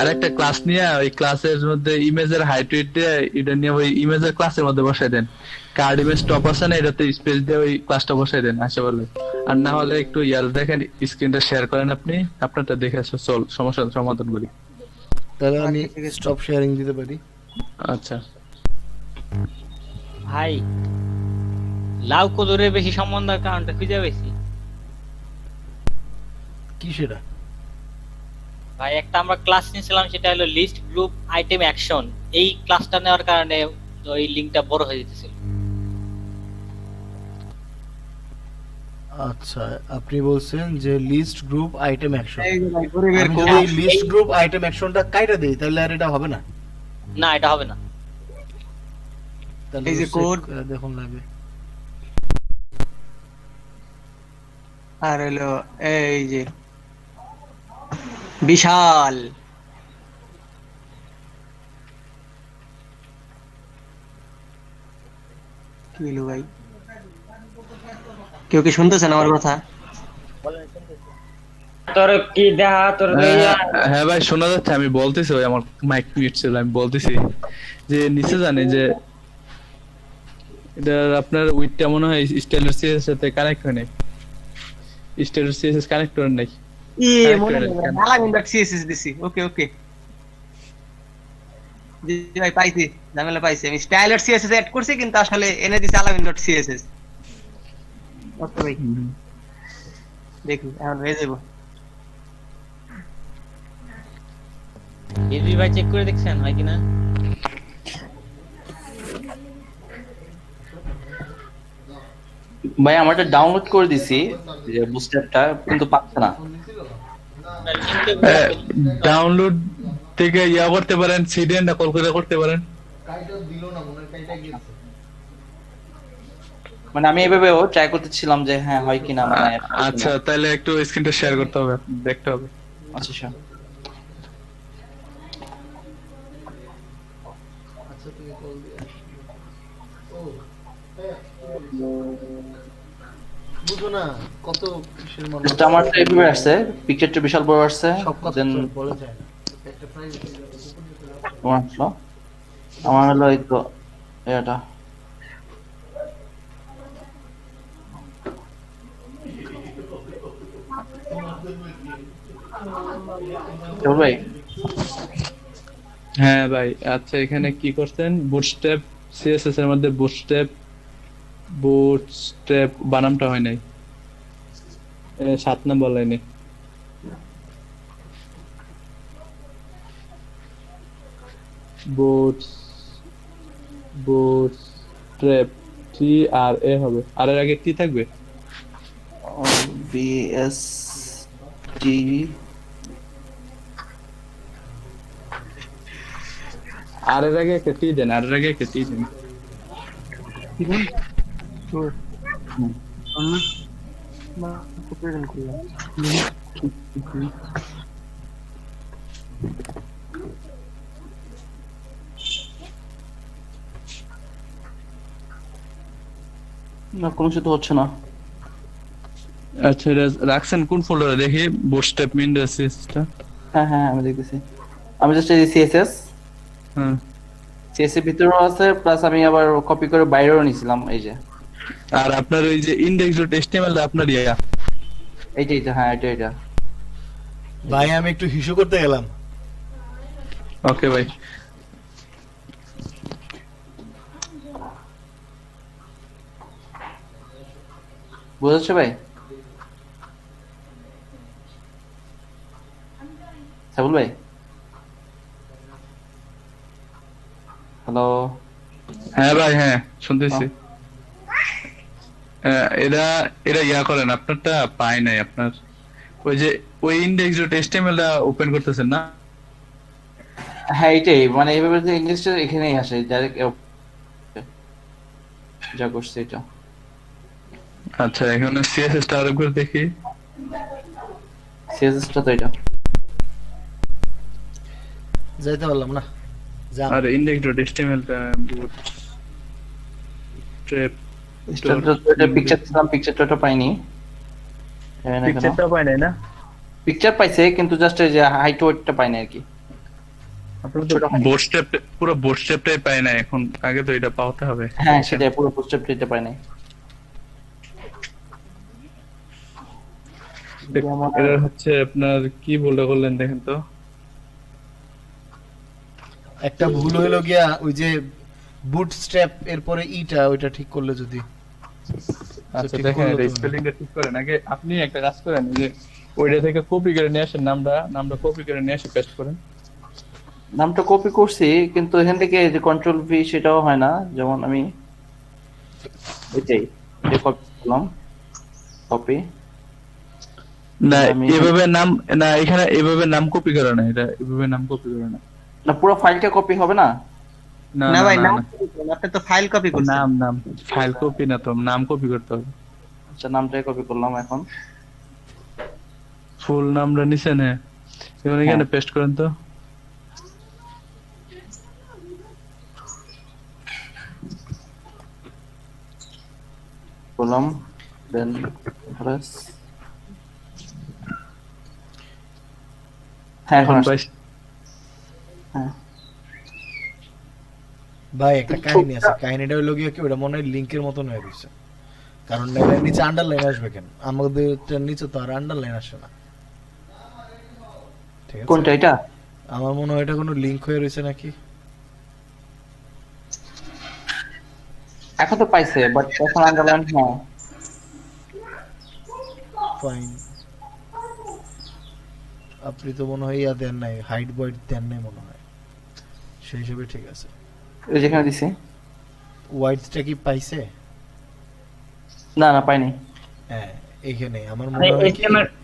আরেকটা ক্লাস নিয়ে ওই ক্লাসের মধ্যে ইমেজের হাইট ওয়েট দিয়ে এটা নিয়ে ওই ইমেজের ক্লাসের মধ্যে বসাই দেন। কার্ড ইমেজ টপ আছে না, এটাতে স্পেস দিয়ে ওই ক্লাসটা বসাই দেন আসে বলে। আর না হলে একটু ইয়ার দেখেন, স্ক্রিনটা শেয়ার করেন আপনি, আপনারটা দেখে সমস্যা সমাধান করি। তাহলে আমি স্টপ শেয়ারিং দিতে পারি। আচ্ছা ভাই লাউ কদরে বেশি সম্বন্ধের কারণটা খুঁজে পেয়েছি কি সেটা? ভাই একটা আমরা ক্লাস নিয়েছিলাম, সেটা হলো লিস্ট গ্রুপ আইটেম অ্যাকশন। এই ক্লাসটা নেওয়ার কারণে ওই লিংকটা বড় হয়ে যেতেছিল। আচ্ছা, আপনি বলছেন যে লিস্ট গ্রুপ আইটেম অ্যাকশন। এই যে ভাই ঘুরে বের আমি করে যদি লিস্ট গ্রুপ আইটেম অ্যাকশনটা কাইটা দেই তাহলে আর এটা হবে না? না, এটা হবে না। তাহলে এই যে check কোড করে দেখুন লাগে। আর হলো এই যে বিশাল কি হলো ভাই? কেউ কি শুনতেছেন আমার কথা? তোর কি দেখা তোর হ্যাঁ ভাই শোনা যাচ্ছে, আমি বলতেছি, ওই আমার মাইক মিউট ছিল, আমি বলতেছি যে নিচে জানি যে এটা আপনার উইথটা মনে হয় স্টাইলার সিএস এর সাথে কানেক্ট হয় নাই, স্টাইলার সিএস কানেক্ট করেন নাই। মনে নেই, alarmin.css দিছি। ওকে ওকে জি ভাই, পাইছি, ঝামেলা পাইছি। আমি স্টাইলার সিএসএস এড করছি, কিন্তু আসলে এনে দিছি alarmin.css। ওকে ভাই, দেখি এখন হয়ে যাবো। এসবি ভাই চেক করে দেখছেন হয় কিনা? ভাই আমারটা ডাউনলোড করে দিছি যে বুস্টারটা, কিন্তু পাচ্ছে না। ডাউনলোড থেকে ইয়া করতে পারেন, সিডিএনটা কল করে করতে পারেন। মানে আমি এভাবেও ট্রাই করতেছিলাম যে হ্যাঁ হয় কিনা, মানে আচ্ছা তাহলে একটু স্ক্রিনটা শেয়ার করতে হবে, দেখতে হবে। আচ্ছা স্যার। বুঝো না কত কিসের মানুষ। এটা আমার এভাবে আসছে, পিকচারটা বিশাল বড় আসছে, সব কথা দেন তো বলা যায় না। একটা প্রাইভেসি তোমার আসলো, আমার হলো এই তো এটা। ভাই হ্যাঁ ভাই, আচ্ছা এখানে কি করছেন, বুটস্ট্র্যাপ সিএসএস এর মধ্যে বুটস্ট্র্যাপ বানামটা হয় নাই, 7 নম্বর লাইনে। বুটস্ট্র্যাপ টি আর এ হবে, আর এর আগে টি থাকবে। বিএস টি আর এর আগে একটা টি দেন, আর এর আগে একটা টি দেন। না কোনো কিছু তো হচ্ছে না। আচ্ছা এটা রাখছেন কোন ফোল্ডারে দেখি, বুটস্ট্র্যাপ উইন্ডোজ সিস্টেম। হ্যাঁ হ্যাঁ আমি দেখতেছি, আমি জাস্ট এই সিএসএস হ্যাঁ সিএসএস ভিতরেও আছে, প্লাস আমি আবার কপি করে বাইরেও নিছিলাম। এই যে আর আপনার ওই যে index.html আপনার ইয়া, এইটা হ্যাঁ এটা ভাই আমি একটু হিসু করতে গেলাম, ওকে ভাই। বুঝেছো ভাই? সাবুল ভাই, হ্যালো। হ্যাঁ ভাই, হ্যাঁ শুনতেছি। এরা এরা ইয়া করেন, আপনারটা পাই নাই আপনার ওই যে ওই ইন্ডেক্স ডট এচটিএমএল টা ওপেন করতেছেন না? হ্যাঁ এটাই, মানে এইভাবে যে ইংলিশটা এখানেই আসে ডাইরেক্ট, যা করছে এটা। আচ্ছা, এখানে সিএসএস টা আরেকবার দেখি। সিএসএসটা তো এটা। যাইতে পারলাম না, যা। আর ইন্ডেক্স ডট এচটিএমএল টা বুট ট্র্যাপ এটা পিকচার ছিলাম, পিকচারটা পাইনি। পিকচারটা পাই নাই না? পিকচার পাইছে কিন্তু জাস্ট এই যে হাইট ওয়েটটা পাইনি আর কি। আপনারা তো বুটস্ট্র্যাপ, পুরো বুটস্ট্র্যাপটাই পাই না এখন, আগে তো এটা পাওয়াতে হবে। হ্যাঁ সেটাই, পুরো বুটস্ট্র্যাপটা এটা পাই নাই। এটা হচ্ছে আপনার কি ভুলটা করলেন দেখেন তো। একটা ভুল হইলো গিয়া ওই যে বুটস্ট্র্যাপ এরপরে ইটা ওইটা ঠিক করলে যদি। আচ্ছা দেখেন, এটা স্পেলিংটা ঠিক করেন আগে। আপনি একটা কাজ করেন, যে ওইটা থেকে কপি করে নিয়ে আসেন, নামটা কপি করে নিয়ে এসে পেস্ট করেন। নামটা কপি করছি কিন্তু এখান থেকে যে কন্ট্রোল ভি সেটাও হয় না। যেমন আমি এটাই কপি করলাম, কপি না এভাবে নাম, না এখানে এভাবে নাম কপি করে না, এটা এভাবে নাম কপি করে না। না পুরো ফাইলটা কপি হবে না? না ভাই, নাম আপনি তো ফাইল কপি করছেন। নাম ফাইল কপি না তো, নাম কপি করতে হবে। আচ্ছা নামটাই কপি করলাম এখন। ফুল নামটা নিছেন? হ্যাঁ, এখানে পেস্ট করেন তো। করলাম, দেন প্রেস। হ্যাঁ এখন হ্যাঁ ভাই একটা কাহিনী আছে, কাহিনীটা হইলো গিয়া কি, ওটা মনে হয় লিংকের মতন হয়ে গেছে। কারণ এর নিচে আন্ডারলাইন আসবে কেন? আমাদের নিচে তো আর আন্ডারলাইন আসে না। ঠিক আছে, কোনটা এটা? আমার মনে হয় এটা কোনো লিংক হয়ে রয়েছে নাকি। এখন তো পাইছে, বাট এখন আন্ডারলাইন। হ্যাঁ ফাইন। আপনি তো মনে হয় ইয়া দেন নাই, হাইট বয়েড দেন নাই মনে হয়, সেই হিসেবে ঠিক আছে। এই যেখানে দিছি হোয়াইটটা কি পাইছে? না না পাইনি। হ্যাঁ এইখানে আমার মনে হয় কি,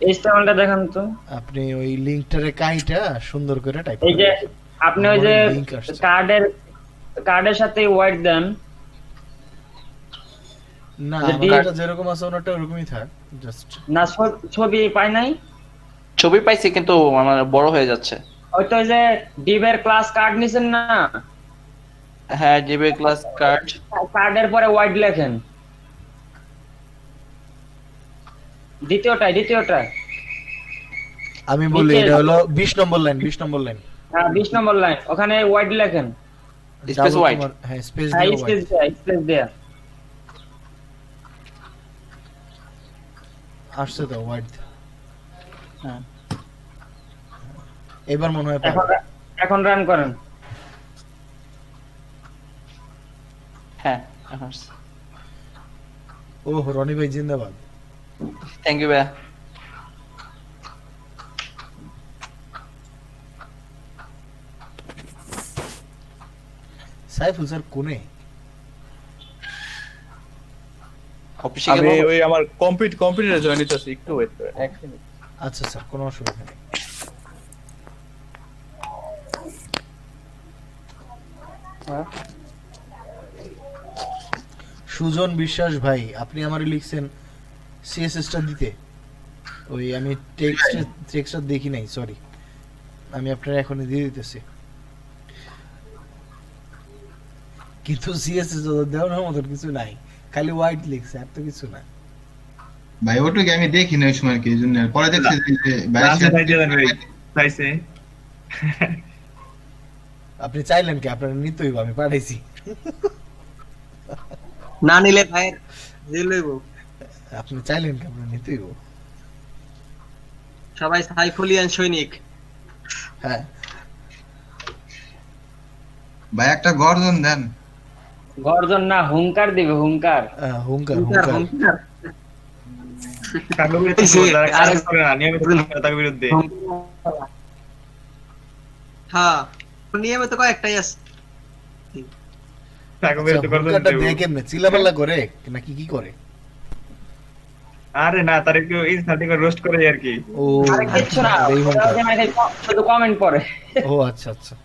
এইচটিএমএলটা দেখান তো। আপনি ওই লিংকটারে কাইটা সুন্দর করে টাইপ এই যে আপনি ওই যে কার্ডের সাথে হোয়াইট দেন না, আমারটা যেরকম আছে ওনারটা ওরকমই থাক জাস্ট। না ছবি পাই নাই। ছবি পাইছি কিন্তু আমার বড় হয়ে যাচ্ছে। ওই তো যে ডিবের ক্লাস কার্ড নিছেন না? হ্যাঁ ডিবে ক্লাস কার্ড, কার্ডের পরে হোয়াইট লেখেন। দ্বিতীয়টা আমি বলি এটা হলো 20 নম্বর লাইন, 20 নম্বর লাইন। হ্যাঁ 20 নম্বর লাইন, ওখানে হোয়াইট লেখেন। Space white. হ্যাঁ স্পেস দেয়া আসছে তো হোয়াইট। হ্যাঁ এবার মনে হয় এখন রান করেন। হ্যাঁ ও রনি ভাই জিন্দাবাদ। থ্যাংক ইউ ভাই। সাইফুল স্যার কোনে? আমি ওই আমার কম্পিউটারে জয়েন হইতাছি, একটু ওয়েট করেন 1 মিনিট। আচ্ছা স্যার, কোনো অসুবিধা নেই। সুজন বিশ্বাস ভাই, আপনি আমারে লিখছেন সিএসএসটা দিতে। ওই আমি টেক্সটটা দেখি নাই, সরি। আমি আপনার এখনই দিয়ে দিতেছি। কিন্তু সিএসএস দেওয়ার মতো কিছু নাই, খালি হোয়াইট লিখছে, আর তো কিছু না ভাই। ওটুকু আমি দেখি না ওই সময়, কি জন্য পরে দেখছি যে পাইছে। আপনি চাইলেন কি আপনার নিতে হইব? আমি পাঠাইছি। না নিলে ভাই জেল হইব। আপনি চাইলেন কি আপনার নিতে হইব? সবাই সাইফুলিয়ান সৈনিক। হ্যাঁ ভাই একটা গর্জন দেন। গর্জন না, হুঙ্কার দিবে, হুঙ্কার। হুঙ্কার হুঙ্কার, হুঙ্কার হুঙ্কার। কাকে বিরুদ্ধে বলবো? যারা কাজ করে না, নিয়মিত কাজ করে তাদের বিরুদ্ধে। হ্যাঁ, নিয়মিত কয়েকটাই আছে। কাকে আচ্ছা, বিরুদ্ধে গর্জন হুঙ্কারটা দেবো। দিয়ে কেমনে চিল্লাপাল্লা করে নাকি কি করে? আরে না, তার একটু ইনসাল্টিং করে রোস্ট করে আর কি। ও আরে কিচ্ছু না, এই ওরা হুঙ্কার। ওখানে খালি শুধু কমেন্ট পড়ে। ও আচ্ছা আচ্ছা।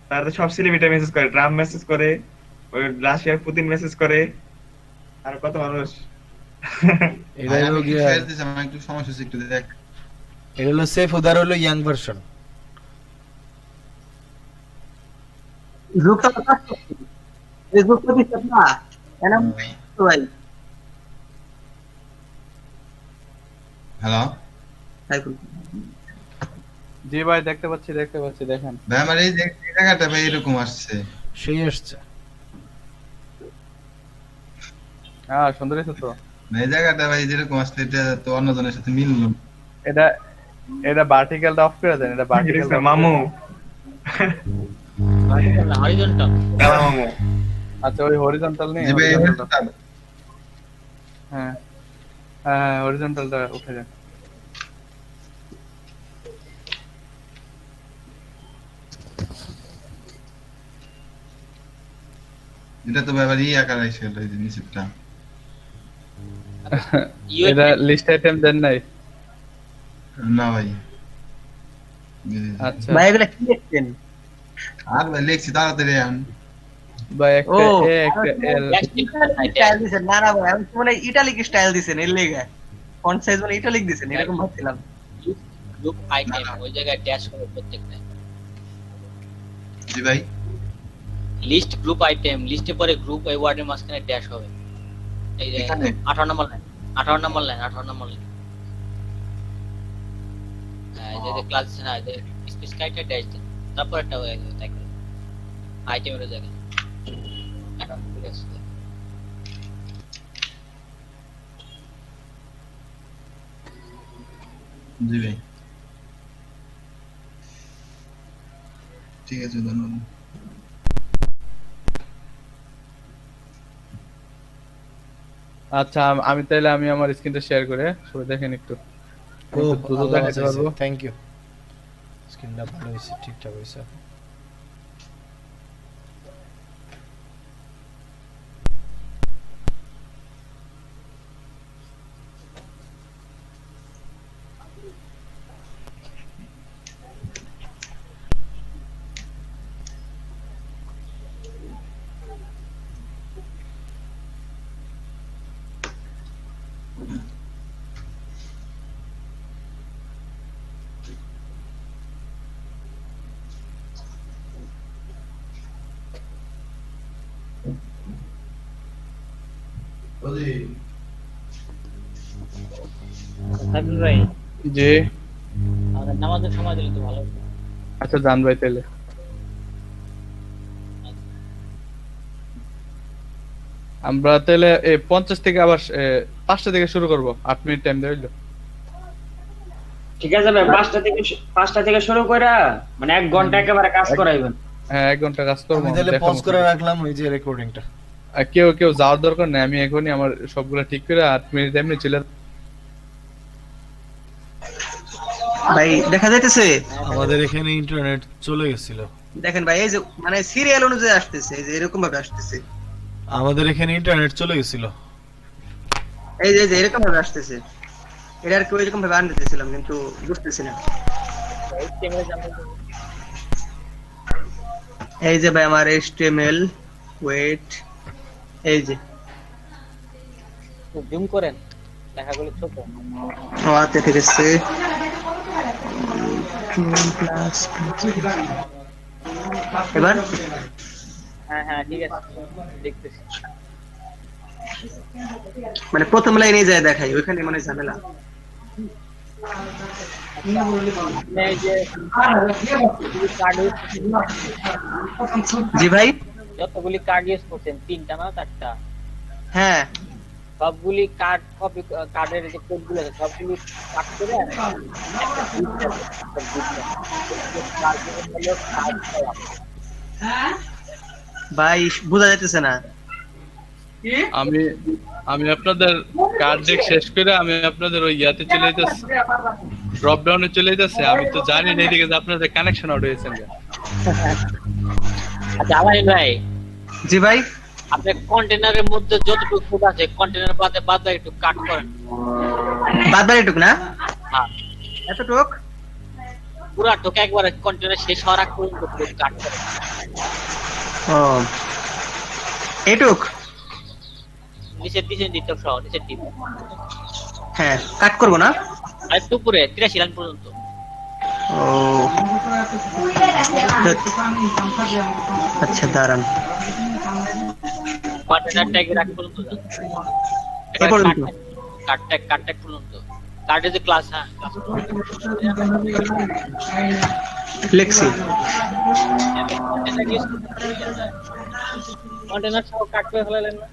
তার তো সব সেলিব্রিটি মেসেজ করে, ট্রাম্প মেসেজ করে, ওই রাশিয়ার পুতিন মেসেজ করে, আর কত মানুষ। এটা ভাই, হলো আমি গিয়া, কিছু শেয়ার দিছি, আমার একটু সমস্যা হচ্ছে, একটু দেখ। এটা হলো সেফ উদার হলো ইয়াং ভার্সন। গ্রুপটা কাজ করছে। ফেসবুক প্রতিষ্ঠা না, এনাম তো ভাই। হ্যালো তাই বল। জি ভাই, দেখতে পাচ্ছি দেখেন। ভাই, আমার এই যে এই জায়গাটা ভাই এরকম আসছে। সেই আসছে। হ্যাঁ, সুন্দর হয়েছে তো। না, এই জায়গাটা ভাই যেরকম আসছে, এটা তো অন্যজনের সাথে মিললো। এটা ভার্টিক্যালটা অফ করে দেন, এটা ভার্টিক্যাল মামু, হরিজন্টাল। কালা মামু। আচ্ছা, ওই হরিজন্টাল নেই, জি ভাই, horizontal টা। হ্যাঁ হ্যাঁ, হরিজন্টালটা উঠে যান। এটা তো ভাই আবার ই আকার আইছে গেল, এই যে নিচেরটা। এটা লিস্ট আইটেম দেন নাই? না ভাই। আচ্ছা ভাই এগুলা কি লিখছেন? আর ভাই লিখছি তাড়াতাড়ি আন। ভাই, ও একটা এল। স্টাইল দিছেন। না না ভাই, আমি তো মানে ইটালিক স্টাইল দিছেন এর লেগে। ফন্ট সাইজ মানে ইটালিক দিছেন, এরকম ভাবছিলাম। গ্রুপ আইটেম ওই জায়গায় ড্যাশ হবে প্রত্যেকটা। জি ভাই। লিস্ট গ্রুপ আইটেম, লিস্টে পরে গ্রুপ এই ওয়ার্ডের মাঝখানে ড্যাশ হবে। এই যে এখানে? 18 নম্বর লাইন, 18 নম্বর লাইন, 18 নম্বর লাইন। হ্যাঁ, এই যে ক্লাস না, এই যে স্পেস কাইটা ড্যাশ দেন, তারপর একটা হয়ে যাবে তাই করে আইটেমের জায়গায়। এখন খুলে আসছে। জি ভাই, ঠিক আছে, ধন্যবাদ। আচ্ছা, আমি তাইলে আমার স্ক্রিনটা শেয়ার করে সবাই দেখেন একটু। ও দ্রুত আল্লাহ দেখাতে পারবো। Thank you. স্ক্রিনটা ভালো হয়েছে, ঠিকঠাক হয়েছে। সাবির ভাই, জি। আমাদের নামাজের সময় দিলে তো ভালো হতো। আচ্ছা, জান ভাই, তাইলে আমরা তাহলে 50 থেকে আবার 5টা থেকে শুরু করব। 8 মিনিট টাইম দেওয়া হইলো। ঠিক আছে ভাই, 5টা থেকে শুরু কইরা মানে 1 ঘন্টা একেবারে কাজ করাইবেন। হ্যাঁ, 1 ঘন্টা কাজ করবো। আমি তাহলে দেখাবো। পজ করে রাখলাম ওই যে রেকর্ডিংটা। আর কেউ যাওয়ার দরকার নেই, আমি এখনই আমার সবগুলা ঠিক করে 8 মিনিট এমনি ছিল। ভাই দেখা যাইতেছে? আমাদের এখানে ইন্টারনেট চলে গেছিল। দেখেন ভাই, এই যে মানে সিরিয়াল অনুযায়ী আসতেছে, এই যে এরকম ভাবে আসতেছে। আমাদের এখানে ইন্টারনেট চলে গেছিল। এই যে এরকম ভাবে আসতেছে। এটা আর কি ওইরকম ভাবে আনতে চাইছিলাম, কিন্তু বুঝতেছি না। এই যে ভাই আমার HTML, ওয়েট, এই যে জুম করেন, লেখাগুলো ছোট। আচ্ছা ঠিক আছে। এবার হ্যাঁ হ্যাঁ, ঠিক আছে, দেখতেছি। মানে প্রথম লাইনে যায় দেখাই, ওইখানে মানে ঝামেলা। এই যে কার্ড জি ভাই, যতগুলি কার্ড ইউজ করছেন, 3টা না 4টা? হ্যাঁ সবগুলি কার্ড কপি, কার্ডের যে কোডগুলো আছে সবগুলি কাট করে একটা group নেবে, একটা group নেবে। এই কার্ডগুলো হলো কার্ড কলাম। ভাই বোঝা যাইতেছে না। আমি আমি আপনাদের কার্ড ডেক শেষ করে আমি আপনাদের ওই ইয়াতে চলে যেতেছি, ড্রপ ডাউনে চলে যেতেছি। আমি তো জানি না এদিকে যে আপনাদের কানেকশন আউট হয়েছে। আচ্ছা আলাইন ভাই, জি ভাই, আপনার কন্টেনারের মধ্যে যতটুকু কোড আছে কন্টেনার বাদে বাদ একটু কাট করেন। বাদ বাদ এটুক না, হ্যাঁ এতটুক পুরা টোকে একবার কন্টেনার শেষ হওয়ার আগ পর্যন্ত কোড কাট করেন। ও এটুক, নিচের দিকে দিতে সহ নিচের টিপ হ্যাঁ কাট করবো না। আর একটু উপরে 83 লাইন পর্যন্ত। ও আচ্ছা দাঁড়ান, কন্টেনার ট্যাগ রাখ পর্যন্ত যান। এই পর্যন্ত কাট ট্যাগ পর্যন্ত। কার্ডে যে ক্লাস, হ্যাঁ ক্লাস লিখছি। কন্টেনার সহ কাট করে ফেলালেন না?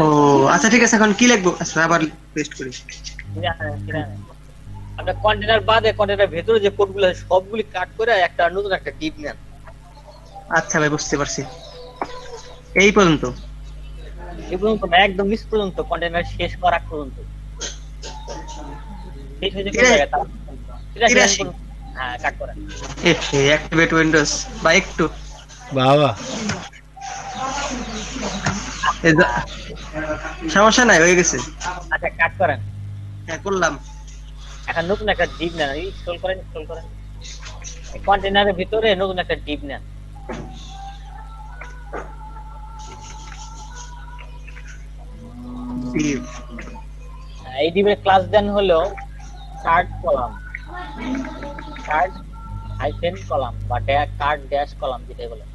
ও আচ্ছা ঠিক আছে, এখন কি লিখবো? আচ্ছা আবার পেস্ট করি। আপনার কন্টেনার বাদে কন্টেনার ভেতরে যে কোডগুলো আছে সবগুলি কাট করে একটা নতুন একটা টিপ নেন। আচ্ছা ভাই বুঝতে পারছি। এই পর্যন্ত, এই পর্যন্ত না, একদম নিচ পর্যন্ত কন্টেনার শেষ করার আগ পর্যন্ত। শেষ হয়েছে কোন জায়গায়? 83 পর্যন্ত। হ্যাঁ কাট করেন। অ্যাক্টিভেট উইন্ডোজ বা একটু বাবা সমস্যা নাই, হয়ে গেছে। আচ্ছা কাট করেন। হ্যাঁ করলাম। এখন নতুন একটা ডিপ নেন, স্ক্রল করেন কন্টেনারের ভিতরে নতুন একটা ডিপ নেন। এই ডিপের ক্লাস দেন হলো card column, card hyphen column বা কার্ড ড্যাশ কলাম যেটা বলে।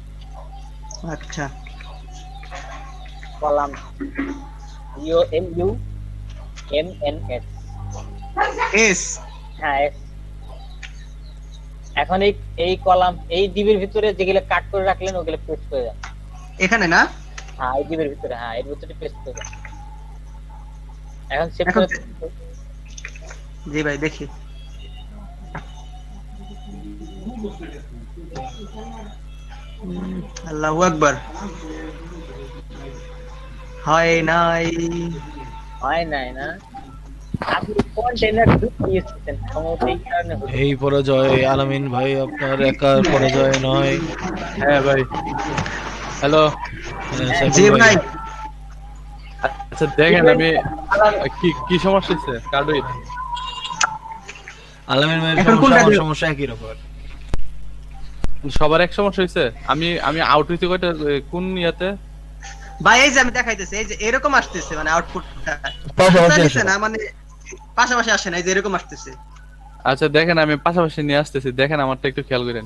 আচ্ছা কলাম UMUMNS এস, হ্যাঁ এস। এখন এই কলাম এই ডিবের ভিতরে যেগুলো কাট করে রাখলেন ওগুলো পেস্ট করে দেন এখানে না। হ্যাঁ এই ডিবের ভিতরে, হ্যাঁ এর ভিতরে পেস্ট করে দেন। এখন সেভ করে। জি ভাই দেখি। আল্লাহু আকবার। হয় নাই না আপনি কন্টেনার ঢুকিয়েছেন সম্ভবত এই কারণে হচ্ছে। এই পরাজয় আলামিন ভাই আপনার একার পরাজয় নয়। হ্যাঁ ভাই, হ্যালো। জি ভাই, আচ্ছা দেখেন আমি কি সমস্যা হচ্ছে কার্ডে। আলামিন ভাইয়ের এখন সমস্যা কোনটা আমার দিও? সমস্যা একই রকম। সবার এক সমস্যা হয়েছে। আমি আউট হইতে কয়টা কোন ইয়াতে? ভাই এই যে আমি দেখাইতেছি, এই যে এরকম আসতেছে মানে আউটপুটটা পাশাপাশি আসে না, মানে পাশাপাশি আসে না, এই যে এরকম আসতেছে। আচ্ছা দেখেন আমি পাশাপাশি নিয়ে আসতেছি, দেখেন আমারটা একটু খেয়াল করেন।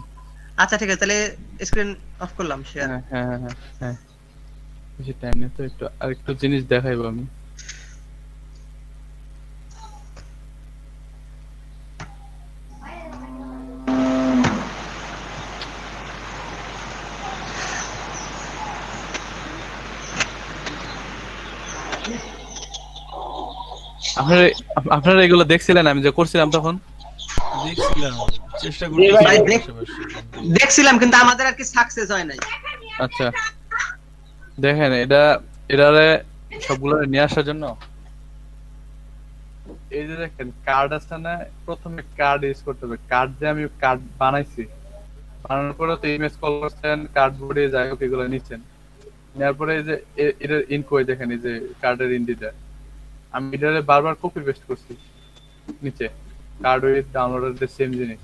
আচ্ছা ঠিক আছে, তাহলে স্ক্রিন অফ করলাম, শেয়ার। হ্যাঁ বেশি টাইম নেই তো, একটু আরেকটু জিনিস দেখাইবো আমি। আপনারা এগুলো দেখছিলেন আমি যে করছিলাম তখন? দেখছিলাম, চেষ্টা ভাই করতেছি। দেখছিলাম কিন্তু আমাদের আর কি সাকসেস হয় নাই। আচ্ছা দেখেন এটারে সবগুলো নিয়ে আসার জন্য এই যে দেখেন কার্ড আছে না, প্রথমে কার্ড ইউজ করতে হবে। কার্ড যে আমি কার্ড বানাইছি, বানানোর পরে তো ইমেজ কল করছেন, কার্ডবোর্ডে যাই হোক এগুলো নিচ্ছেন, নেওয়ার পরে এই যে এটার ইনকোয় দেখেন এই যে কার্ডের ইন্ডিটা আমি এটারে বারবার কপি পেস্ট করছি নিচে। কার্ড উইথ ডাউনলোডের সেম জিনিস।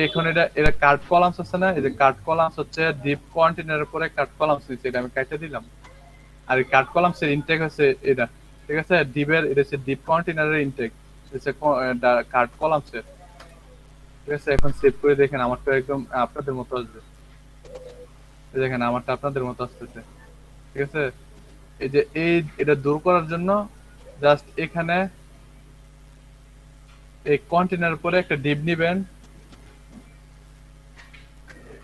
এখন এটা কার্ড কলামস আছে না, এই যে কার্ড কলামস হচ্ছে ডিপ কন্টেনারের পরে কার্ড কলামস নিচে, এটা আমি কাটতে দিলাম। আর এই কার্ড কলামস এর ইনটেক আছে এটা, ঠিক আছে? ডিপের এটা হচ্ছে ডিপ কন্টেনারের ইনটেক, হচ্ছে কার্ড কলামস এর, ঠিক আছে? এখন সেভ করে দেখেন আমারটা একদম আপনাদের মতো আসবে। এই দেখেন আমারটা আপনাদের মতো আসতেছে, ঠিক আছে? এই যে এটা দূর করার জন্য জাস্ট এখানে এই কন্টেনারের পরে একটা ডিপ নিবেন,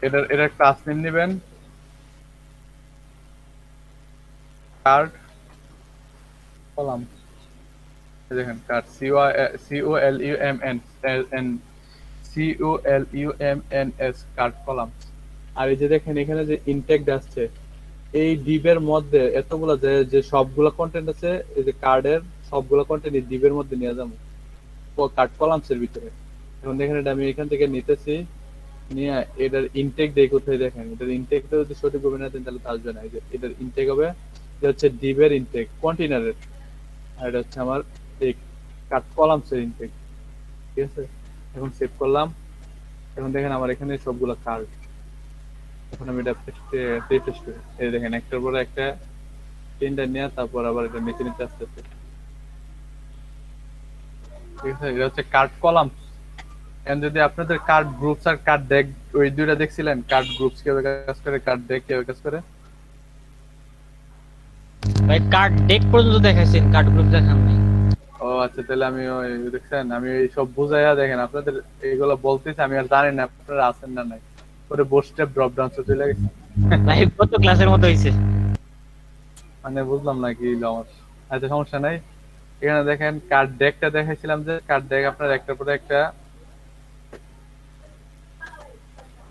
এটার ক্লাস নেম নেবেন কার্ড কলাম দেখেন কার্ড COLUMNS কার্ড কলাম। আর এই যে দেখেন এখানে যে ইনটেক আসছে, এই ডিবের মধ্যে এতগুলো যে সবগুলো কন্টেন্ট আছে, এই যে কার্ডের সবগুলো কন্টেন্ট এই ডিবের মধ্যে নিয়ে যাবো কার্ড কলামসের ভিতরে। এখন দেখেন এটা আমি এখান থেকে নিতেছি, নিয়ে এটার ইনটেক দিয়ে কোথায় দেখেন, এটার ইনটেকটা যদি সঠিকভাবে না দেন তাহলে তো আসবে না। এই যে এটার ইনটেক হবে, এটা হচ্ছে ডিবের ইনটেক কন্টেইনারের, আর এটা হচ্ছে আমার এই কার্ড কলামসের ইনটেক। ঠিক আছে, এখন সেভ করলাম। এখন দেখেন আমার এখানে সবগুলো কার্ড। এখন আমি এটা রিফ্রেশ করি, এই দেখেন একটার পরে একটা তিনটা নিয়ে তারপর আবার এটা নিচে নিচে আসতেছে। ঠিক আছে, এটা হচ্ছে কার্ড কলাম। এখন যদি আপনাদের কার্ড গ্রুপস আর কার্ড ডেক ওই দুইটা দেখছিলেন, কার্ড গ্রুপস কিভাবে কাজ করে, কার্ড ডেক কিভাবে কাজ করে? ভাই কার্ড ডেক পর্যন্ত দেখাইছেন, কার্ড গ্রুপ দেখান নাই। ও আচ্ছা, তাহলে আমি ওই দেখছেন আমি এই সব বুঝাইয়া দেখেন আপনাদের এইগুলো বলতেছি, আমি আর জানি না আপনারা আছেন না নাই, পরে বসতে ড্রপ ডাউন চলে গেছে। ভাই কত ক্লাসের মতো হইছে, মানে বুঝলাম না কি হলো আমার। আচ্ছা সমস্যা নাই। এখানে দেখেন কার্ড ডেকটা দেখাইছিলাম, যে কার্ড ডেক আপনার একটার পরে একটা,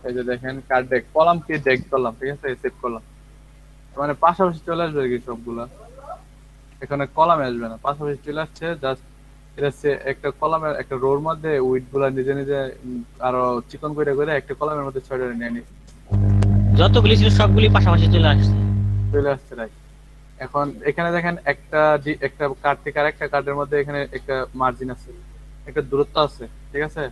এই যে দেখেন কার্ড ডেক কলাম কি ডেক করলাম। ঠিক আছে, সেভ করলাম, মানে পাশাপাশি চলে আসবে আর কি সবগুলা। এখানে কলামে আসবে না, পাশাপাশি চলে আসছে। জাস্ট এটা হচ্ছে একটা কলামের একটা রোর মধ্যে উইড গুলা নিজে নিজে আরো চিকন করে করে একটা কলামের মধ্যে ছড়িয়ে নিয়ে নি যতগুলি ছিল সবগুলি পাশাপাশি চলে আসছে। চলে আসছে। রাইট, এখন এখানে দেখেন একটা একটা কার্ড থেকে আর একটা কার্ডের মধ্যে এখানে একটা মার্জিন আছে, একটা দূরত্ব আছে। ঠিক আছে,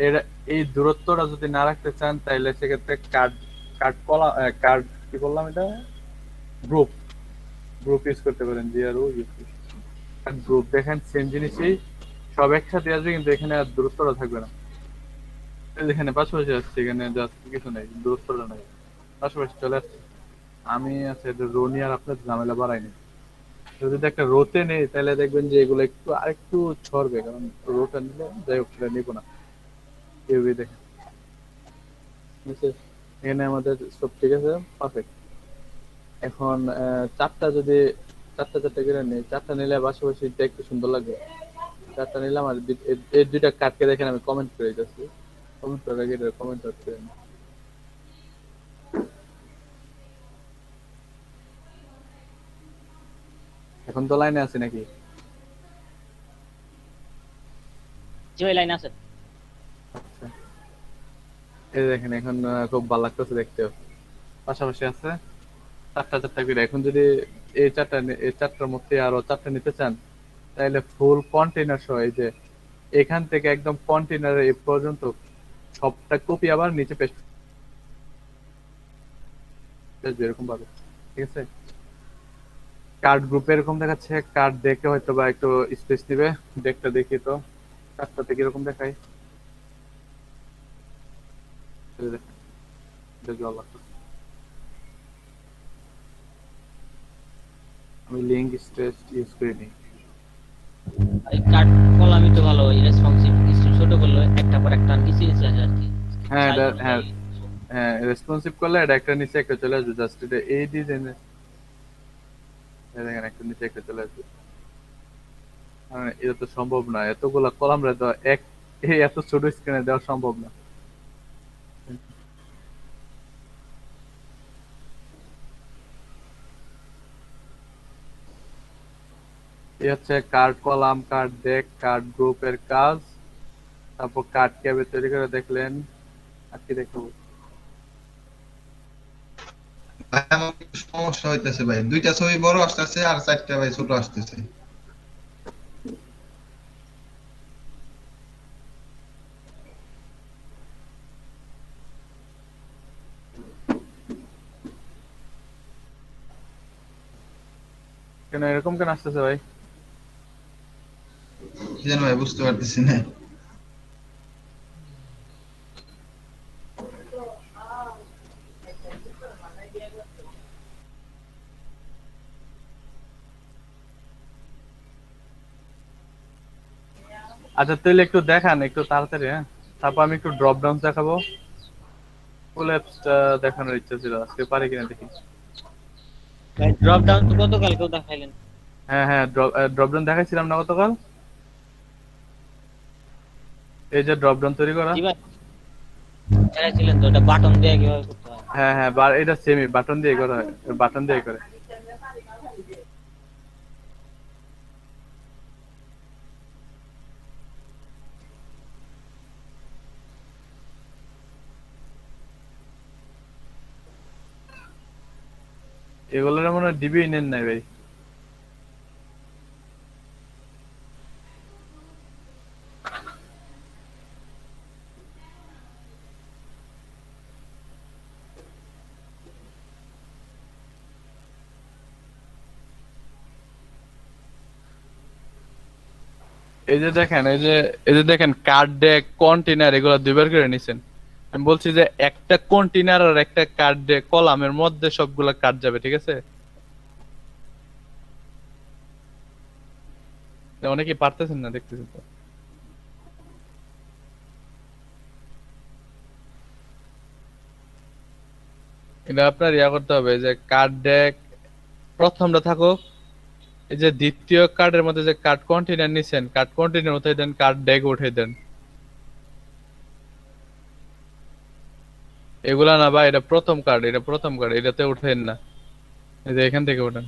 এর এই দূরত্বটা যদি না রাখতে চান তাহলে সেক্ষেত্রে কার্ড কার্ড কলা কার্ড কি বললাম এটা গ্রুপ ইউজ করতে পারেন। জিআরও ইউজ গ্রুপ দেখেন সেম জিনিসই সব একসাথে আসবে, কিন্তু এখানে আর দূরত্বটা থাকবে না। এখানে পাশাপাশি আসছে, এখানে জাস্ট কিছু নেই, দূরত্বটা নাই, পাশাপাশি চলে আসছে। আমি আছে রো নিয়ে আর আপনার ঝামেলা বাড়াইনি। যদি একটা রোতে নেই তাহলে দেখবেন যে এগুলো একটু আরেকটু ছড়বে, কারণ রোটা নিলে যাই হোক সেটা নিবো না। এইভাবে দেখেন, ঠিক আছে? এখানে আমাদের সব ঠিক আছে, পারফেক্ট। এখন চারটা যদি চারটা করে নেই, চারটা নিলে পাশাপাশি দেখতে সুন্দর লাগবে। চারটা নিলাম, আর এই দুইটা কাটকে দেখেন আমি কমেন্ট করে দিতেছি, কমেন্ট করে রাখি, কমেন্ট হচ্ছে। এখন তো লাইনে আছে নাকি? জি ভাই লাইন আছে। আচ্ছা, এই দেখেন এখন খুব ভালো লাগতেছে দেখতেও, পাশাপাশি আছে চারটা করে। এখন যদি এই চারটার মধ্যে আরো চারটা নিতে চান তাহলে ফুল কন্টেইনার সহ এই যে এখান থেকে একদম কন্টেইনার এই পর্যন্ত সবটা কপি আবার নিচে পেস্ট এরকম ভাবে। ঠিক আছে, কার্ড গ্রুপে এরকম দেখাচ্ছে, কার্ড দেখে হয়তো বা একটু স্পেস দিবে। ডেকটা দেখি তো চারটা থেকে এরকম দেখাই, আমি লিংক স্ট্রেস ইউজ করিনি। ভাই কার্ড কলামই তো ভালো, রেসপন্সিভ ছোট করলে একটা পর একটা নিচে নিচে আসে আর কি। হ্যাঁ হ্যাঁ রেসপন্সিভ করলে এটা একটা নিচে একটা চলে আসবে। জাস্ট এটা এই ডিজাইনে দেখেন একটা নিচে একটা চলে আসবে। এটা তো সম্ভব না, এতগুলা কলাম রে তো এত ছোট স্ক্রিনে দেওয়া সম্ভব না। এই হচ্ছে card column, card deck, card গ্রুপের কাজ। তারপর কার্ড কিভাবে তৈরি করে দেখলেন, আর কি দেখাবো? ভাই আমার একটু সমস্যা হইতেছে ভাই, দুইটা ছবি বড় আসতেছে আর চারটা ভাই ছোট আসতেছে। কেন এরকম কেন আসতেছে ভাই? কি জানো ভাই, বুঝতে পারতেছি না। আচ্ছা তাহলে একটু দেখান একটু তাড়াতাড়ি, হ্যাঁ? তারপর আমি একটু ড্রপ ডাউন দেখাবো। ফুল অ্যাপসটা দেখানোর ইচ্ছা ছিল, আজকে পারি কিনা দেখি। ভাই ড্রপ ডাউন তো গতকালকেও দেখাইলেন। হ্যাঁ হ্যাঁ, ড্রপ ডাউন দেখাইছিলাম না গতকাল? এই যে ড্রপ ডাউন তৈরি করা। জি ভাই, ছিলেন তো, ওটা বাটন দিয়ে কিভাবে করতে হয়? হ্যাঁ হ্যাঁ, এটা সেমি বাটন দিয়ে করা হয়, বাটন দিয়ে করে। এগুলোর মনে হয় ডিবি নেন নাই ভাই। এই যে দেখেন, এই যে দেখেন, কার্ড ডেক কন্টেনার এগুলো দুইবার করে নিছেন। আমি বলছি যে একটা কন্টেনার আর একটা কার্ড ডেক কলামের মধ্যে সবগুলা কাট যাবে, ঠিক আছে? অনেকে পারতেছেন না, দেখতেছেন তো। এটা আপনার ইয়া করতে হবে যে কার্ড ডেক প্রথমটা থাকুক, এই যে দ্বিতীয় কার্ডের মধ্যে যে কার্ড কন্টেনার নিছেন, কার্ড কন্টেনার উঠাই দেন, কার্ড ডেক উঠাই দেন। এগুলা না ভাই, এটা প্রথম কার্ড, এটা প্রথম কার্ড, এটাতে উঠেন না। এই যে এখান থেকে উঠান।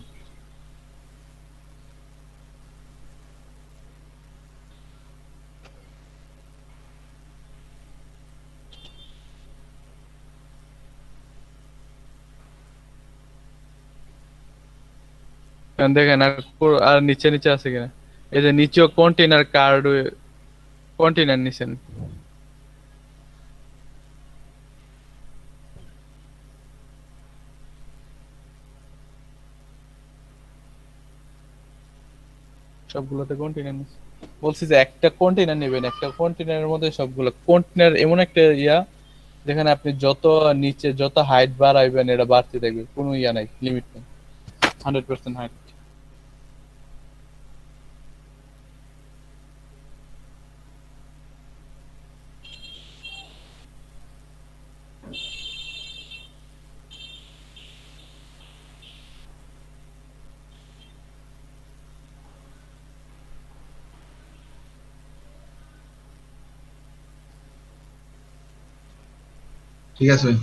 এখন দেখেন আর আর নিচে নিচে আছে কিনা। এই যে নিচেও কন্টেনার কার্ড, কন্টেনার নিছেন। সবগুলোতে কন্টেনার নিছেন। বলছি যে একটা কন্টেনার নেবেন, একটা কন্টেনারের মধ্যে সবগুলো কন্টেনার এমন একটা ইয়া যেখানে আপনি যত নিচে যত হাইট বাড়াইবেন এটা বাড়তে থাকবে, কোনো ইয়া নাই, লিমিট নেই। 100% হাইট। ঠিক আছে ভাই।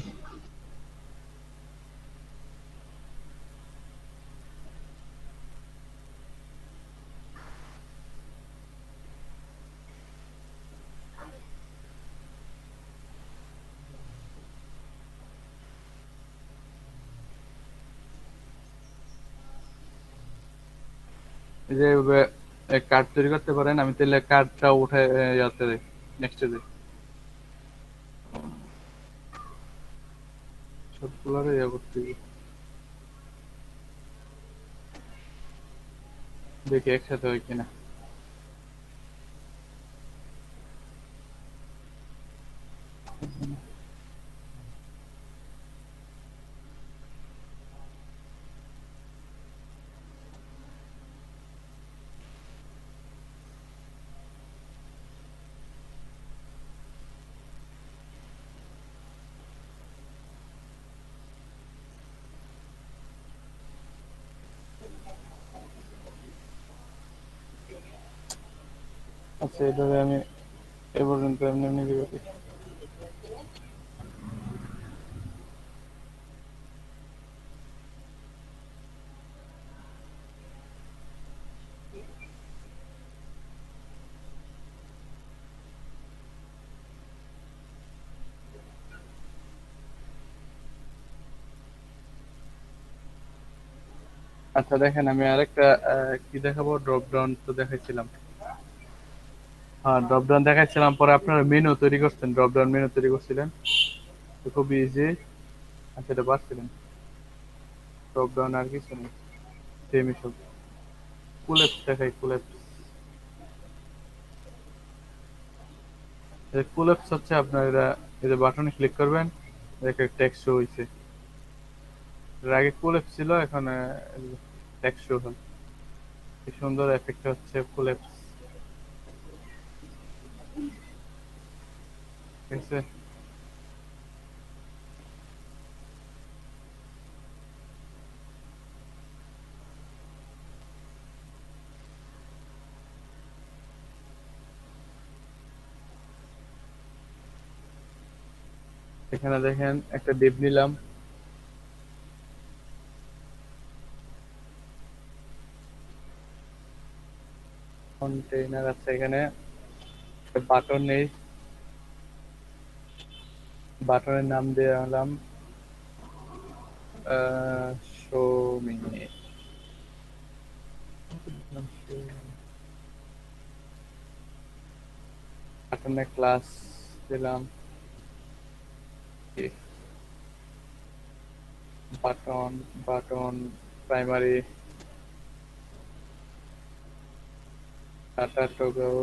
এই যে কার্ড তৈরি করতে পারেন, আমি তাহলে কার্ডটা উঠে ইয়াতে যাই, নেক্সটে যাই। সবগুলোরে ইয়া করতে হবে। দেখি একসাথে হয় কিনা। আচ্ছা, এটারে আমি এ পর্যন্ত এমনি এমনি দিয়ে দিই। আচ্ছা দেখেন, আমি আরেকটা কি দেখাবো, ড্রপ ডাউন তো দেখাইছিলাম। হ্যাঁ, ড্রপ ডাউন দেখাইছিলাম, পরে আপনারা মেনু তৈরি করছেন, ড্রপ ডাউন মেনু তৈরি করছিলেন, তো খুব ইজি। আচ্ছা, এটা পারছিলেন। ড্রপ ডাউন আর কিছু নেই, সেমই সব। কুলেপস দেখাই, কুলেপস। কুলেপস হচ্ছে আপনার এই যে বাটনে ক্লিক করবেন, দেখে টেক্সট শো হইছে। এর আগে কুলেপস ছিল, এখন টেক্সট শো হয়। কি সুন্দর এফেক্ট হচ্ছে কুলেপস, ঠিক আছে? এখানে দেখেন একটা ডিপ নিলাম, কন্টেইনার আছে এখানে, বাটন নেই, বাটনের নাম দিয়ে হলাম শো মি, বাটনে ক্লাস দিলাম button, button primary data toggle,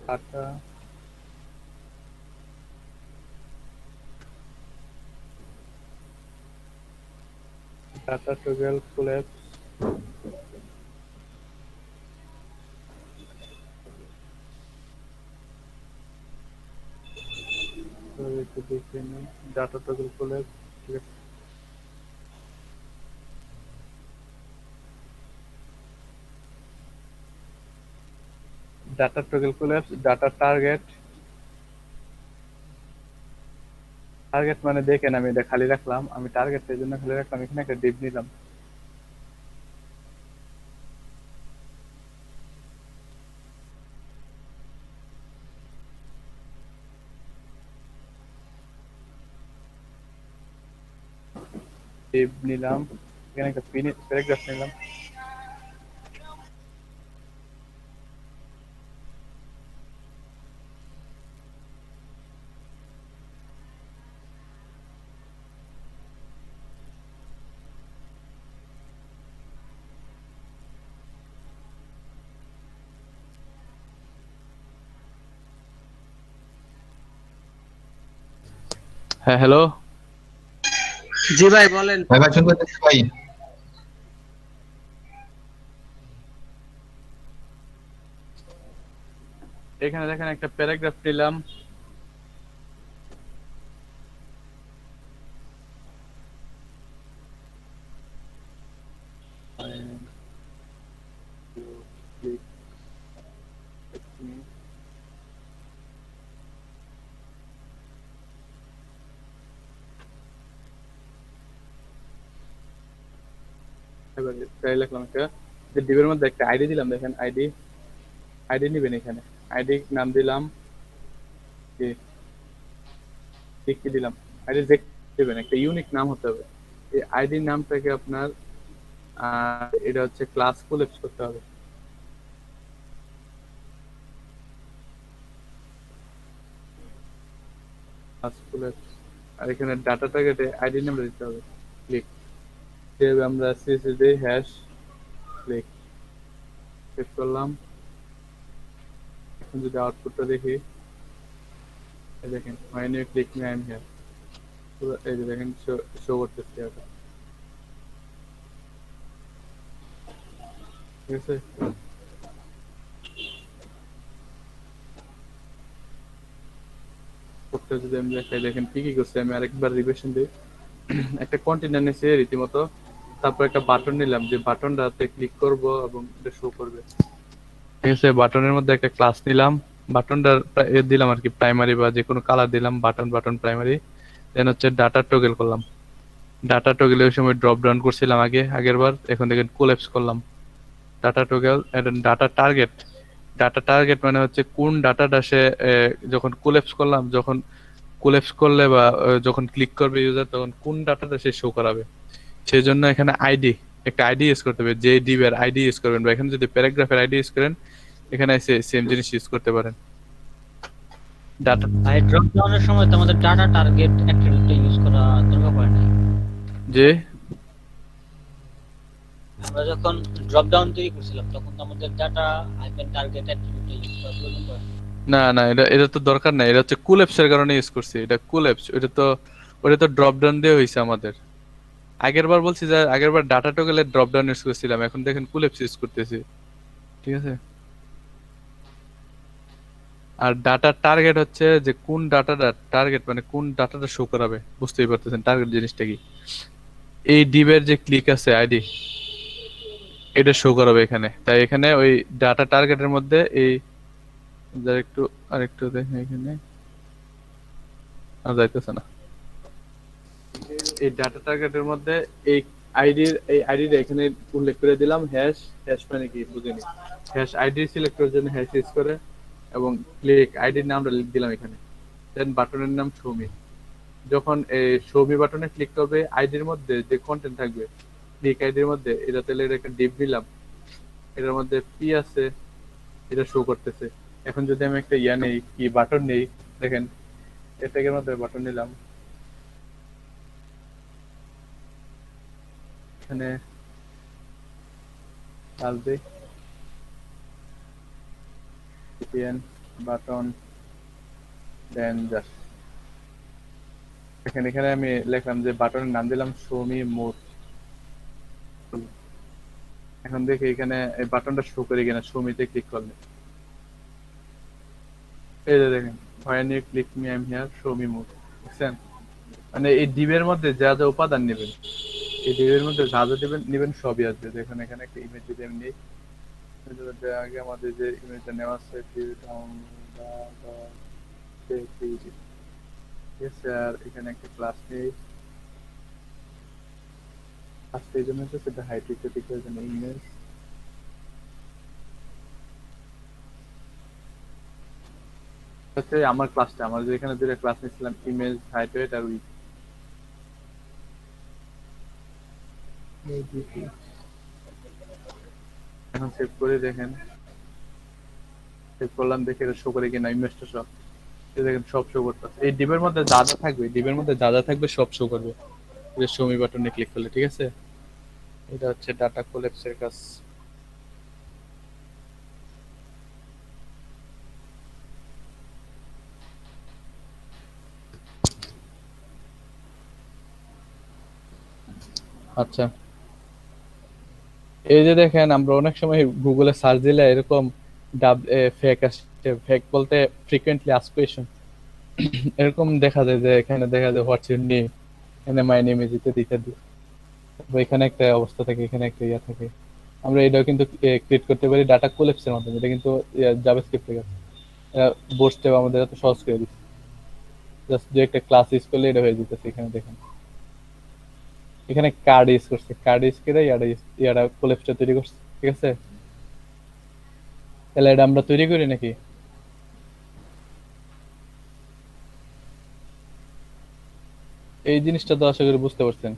data data toggle collapse, data toggle collapse, ঠিক আছে। Data toggle collapse, data target, target মানে দেখেন আমি এটা খালি রাখলাম, আমি টার্গেট এর জন্য খালি রাখলাম, এখানে একটা ডিপ নিলাম, ডিপ নিলাম, এখানে একটা প্যারাগ্রাফ নিলাম, হ্যাঁ হ্যালো, জি ভাই বলেন। ভাই ভাই শুনতে পাচ্ছি ভাই। এখানে দেখেন একটা প্যারাগ্রাফ নিলাম, তাই লিখলাম একটা, যে ডিবের মধ্যে একটা আইডি দিলাম, দেখেন আইডি, আইডি নিবেন এখানে, আইডি নাম দিলাম কি দিলাম, আইডি দিবেন, একটা ইউনিক নাম হতে হবে, এই আইডি নামটাকে আপনার এটা হচ্ছে ক্লাস কোলেপ্স করতে হবে, ক্লাস কোলেপ্স, আর এখানে ডাটা টার্গেটে আইডি নামটা দিতে হবে, ক্লিক, যেভাবে আমরা সিএসএস দেই হ্যাশ ক্লিক, সেভ করলাম। এখন যদি আউটপুটটা দেখি, এই দেখেন when you click me I am here, পুরো এই যে দেখেন শো করতেছে এটা, ঠিক আছে। কোডটা যদি আমি দেখাই, দেখেন কি কি করছে, আমি আরেকবার রিভিশন দিই, একটা কন্টেইনার নিয়েছি রীতিমতো, তারপর একটা বাটন নিলাম, যে বাটনটাতে ক্লিক করব এবং এটা শো করবে, ঠিক আছে। বাটনের মধ্যে একটা ক্লাস নিলাম, বাটনটার দিলাম আর কি প্রাইমারি বা যে কোনো কালার দিলাম, বাটন বাটন প্রাইমারি, দেন হচ্ছে ডাটা টগল করলাম, ডাটা টগলে ওই সময় ড্রপ ডাউন করছিলাম আগের বার, এখন দেখেন কোল্যাপস করলাম, data toggle, data target, data target মানে হচ্ছে কোন ডাটাটা সে যখন কোল্যাপস করলাম, যখন কোল্যাপস করলে বা যখন ক্লিক করবে ইউজার, তখন কোন ডাটাটা সে শো করাবে, সেই জন্য এখানে আইডি, একটা আইডি ইউজ করতে হবে, যে ডিবের আইডি ইউজ করবেন, বা এখানে যদি প্যারাগ্রাফের আইডি ইউজ করেন, এখানে এসে সেম জিনিস ইউজ করতে পারেন। ডাটা ভাই ড্রপ ডাউনের সময় তো আমাদের ডাটা টার্গেট অ্যাট্রিবিউটটা ইউজ করা দরকার পড়ে না। যে আমরা যখন ড্রপ ডাউন তৈরি করছিলাম তখন তো আমাদের ডাটা আইকন টার্গেট অ্যাট্রিবিউটটা ইউজ করা প্রয়োজন পড়ে না। না এটা তো দরকার নাই, এটা হচ্ছে কোল্যাপসের কারণে ইউজ করছি, এটা কোল্যাপস, ওটা তো ড্রপ ডাউন দিয়ে হইছে আমাদের। আগের বার বলছি যে আগের বার ডাটা টগলের ড্রপ ডাউন ইউজ করছিলাম, এখন দেখেন কোল্যাপস ইউজ করতেছি, ঠিক আছে। আর ডাটার টার্গেট হচ্ছে যে কোন ডাটাটা টার্গেট, মানে কোন ডাটাটা শো করাবে, বুঝতেই পারতেছেন টার্গেট জিনিসটা কি। এই ডিবের যে ক্লিক আছে আইডি, এটা শো করাবে এখানে। তাই এখানে ওই ডাটা টার্গেটের মধ্যে এই একটু আরেকটু দেখেন এখানে আর যাইতেছে না। এই ডাটা টার্গেটের মধ্যে এই আইডির এখানে উল্লেখ করে দিলাম হ্যাশ। হ্যাশ মানে কি বুঝিনি। হ্যাশ আইডি সিলেক্ট করার জন্য হ্যাশ ইউজ করে এবং ক্লিক আইডির নামটা লিখ দিলাম এখানে। দেন বাটনের নাম শোমি। যখন এই শোমি বাটনে ক্লিক করবে আইডির মধ্যে যে কন্টেন্ট থাকবে ক্লিক আইডির মধ্যে, এটা তাহলে এটা একটা ডিপ দিলাম, এটার মধ্যে পি আছে, এটা শো করতেছে। এখন যদি আমি একটা ইয়া নেই, কি বাটন নেই, দেখেন এটার মধ্যে বাটন নিলাম, এখানে আসবে বাটন, দেন জাস্ট এখানে আমি লিখলাম যে বাটনের নাম দিলাম শোমি মোর। এখন দেখি এখানে এই বাটনটা শো করে কিনা, শোমিতে ক্লিক করলে এই যে দেখেন when you click me I'm here show me more, বুঝছেন? মানে এই ডিবের মধ্যে যা যা উপাদান নেবেন, এই ডিবের মধ্যে যা যা নেবেন সবই আসবে। দেখুন এখানে একটা ইমেজ যদি আমি নিই, আগে আমাদের যে ইমেজটা নেওয়া আছে আর এখানে একটা ক্লাস নেই, আজকে এই জন্য সেটা হাইট্রিক জন্য ইমেজ হচ্ছে আমার ক্লাসটা, আমার যেখানে দুটো ক্লাস নিয়েছিলাম ইমেজ হাইট আর উইথ। এখন সেভ করে দেখেন, সেভ করলাম, দেখে এটা শো করে কিনা ইমেজটা সব দেখেন সব শো করতেছে। এই ডিবের মধ্যে যা যা থাকবে, ডিবের মধ্যে যা যা থাকবে সব শো করবে শোমি বাটনে ক্লিক করলে, ঠিক আছে? এটা হচ্ছে ডাটা কোলেপসের কাজ। আচ্ছা, এই যে দেখেন আমরা অনেক সময় গুগলে সার্চ দিলে এরকম ফেক আসছে, ফেক বলতে ফ্রিকোয়েন্টলি আস্কড কোয়েশ্চন, এরকম দেখা যায় যে এখানে দেখা যায় হোয়াটস ইউর নেম, এখানে মাই নেম ইজ ইত্যাদি। এখানে একটা অবস্থা থাকে, এখানে একটা ইয়া থাকে। আমরা এটাও কিন্তু ক্রিয়েট করতে পারি ডাটা কোলেপসের মাধ্যমে। এটা কিন্তু জাভাস্ক্রিপ্টের কাজ, বোটস্ট্র্যাপ আমাদের এত সহজ করে দিচ্ছে। জাস্ট যে একটা ক্লাস ইউজ করলে এটা হয়ে যেতেছে। এখানে দেখেন এখানে কার্ড ইউজ করছে, কার্ড ইউজ করে ইয়াটা কোলেপসটা তৈরি করছে, ঠিক আছে? তাহলে এটা আমরা তৈরি করি নাকি? এই জিনিসটা তো আশা করি বুঝতে পারছেন,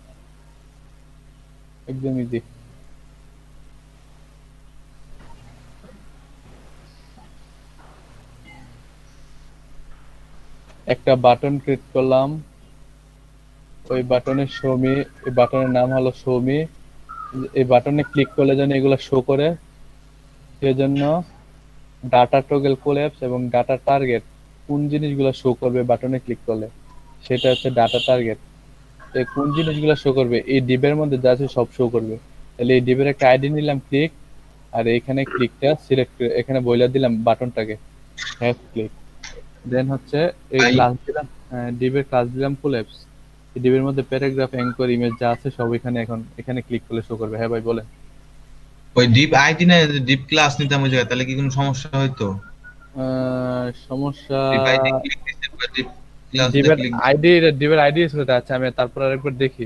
একদম ইজি। একটা বাটন ক্রিয়েট করলাম, ওই বাটনের শোমি, এই বাটনের নাম হলো শোমি। এই বাটনে ক্লিক করলে যেন এগুলো শো করে, সেজন্য ডাটা টগল কোল্যাপস এবং ডাটা টার্গেট কোন জিনিসগুলো শো করবে বাটনে ক্লিক করলে, সেটা হচ্ছে ডাটা টার্গেট। এই কোন জিনিসগুলো শো করবে, এই ডিবের মধ্যে যা আছে সব শো করবে। তাহলে এই ডিবের একটা আইডি নিলাম ক্লিক, আর এখানে ক্লিকটা সিলেক্ট করে এখানে বইলা দিলাম বাটনটাকে হ্যাশ ক্লিক। দেন হচ্ছে এই ক্লাস দিলাম, ডিবের ক্লাস দিলাম কোল্যাপস। এই ডিবের মধ্যে প্যারাগ্রাফ, অ্যাঙ্কর, ইমেজ যা আছে সব এখানে ক্লিক করলে শো করবে। হ্যাঁ ভাই বলেন। ওই ডিপ আইডি না ডিপ ক্লাস নিতাম ওই জায়গায়, তাহলে কি কোনো সমস্যা হইতো? সমস্যা ডিপ আইডি ক্লিক দিতে বা ডিপ ক্লাস ডিবের ক্লিক আইডি ইউজ করতে। আচ্ছা আমি তারপর আরেকবার দেখি,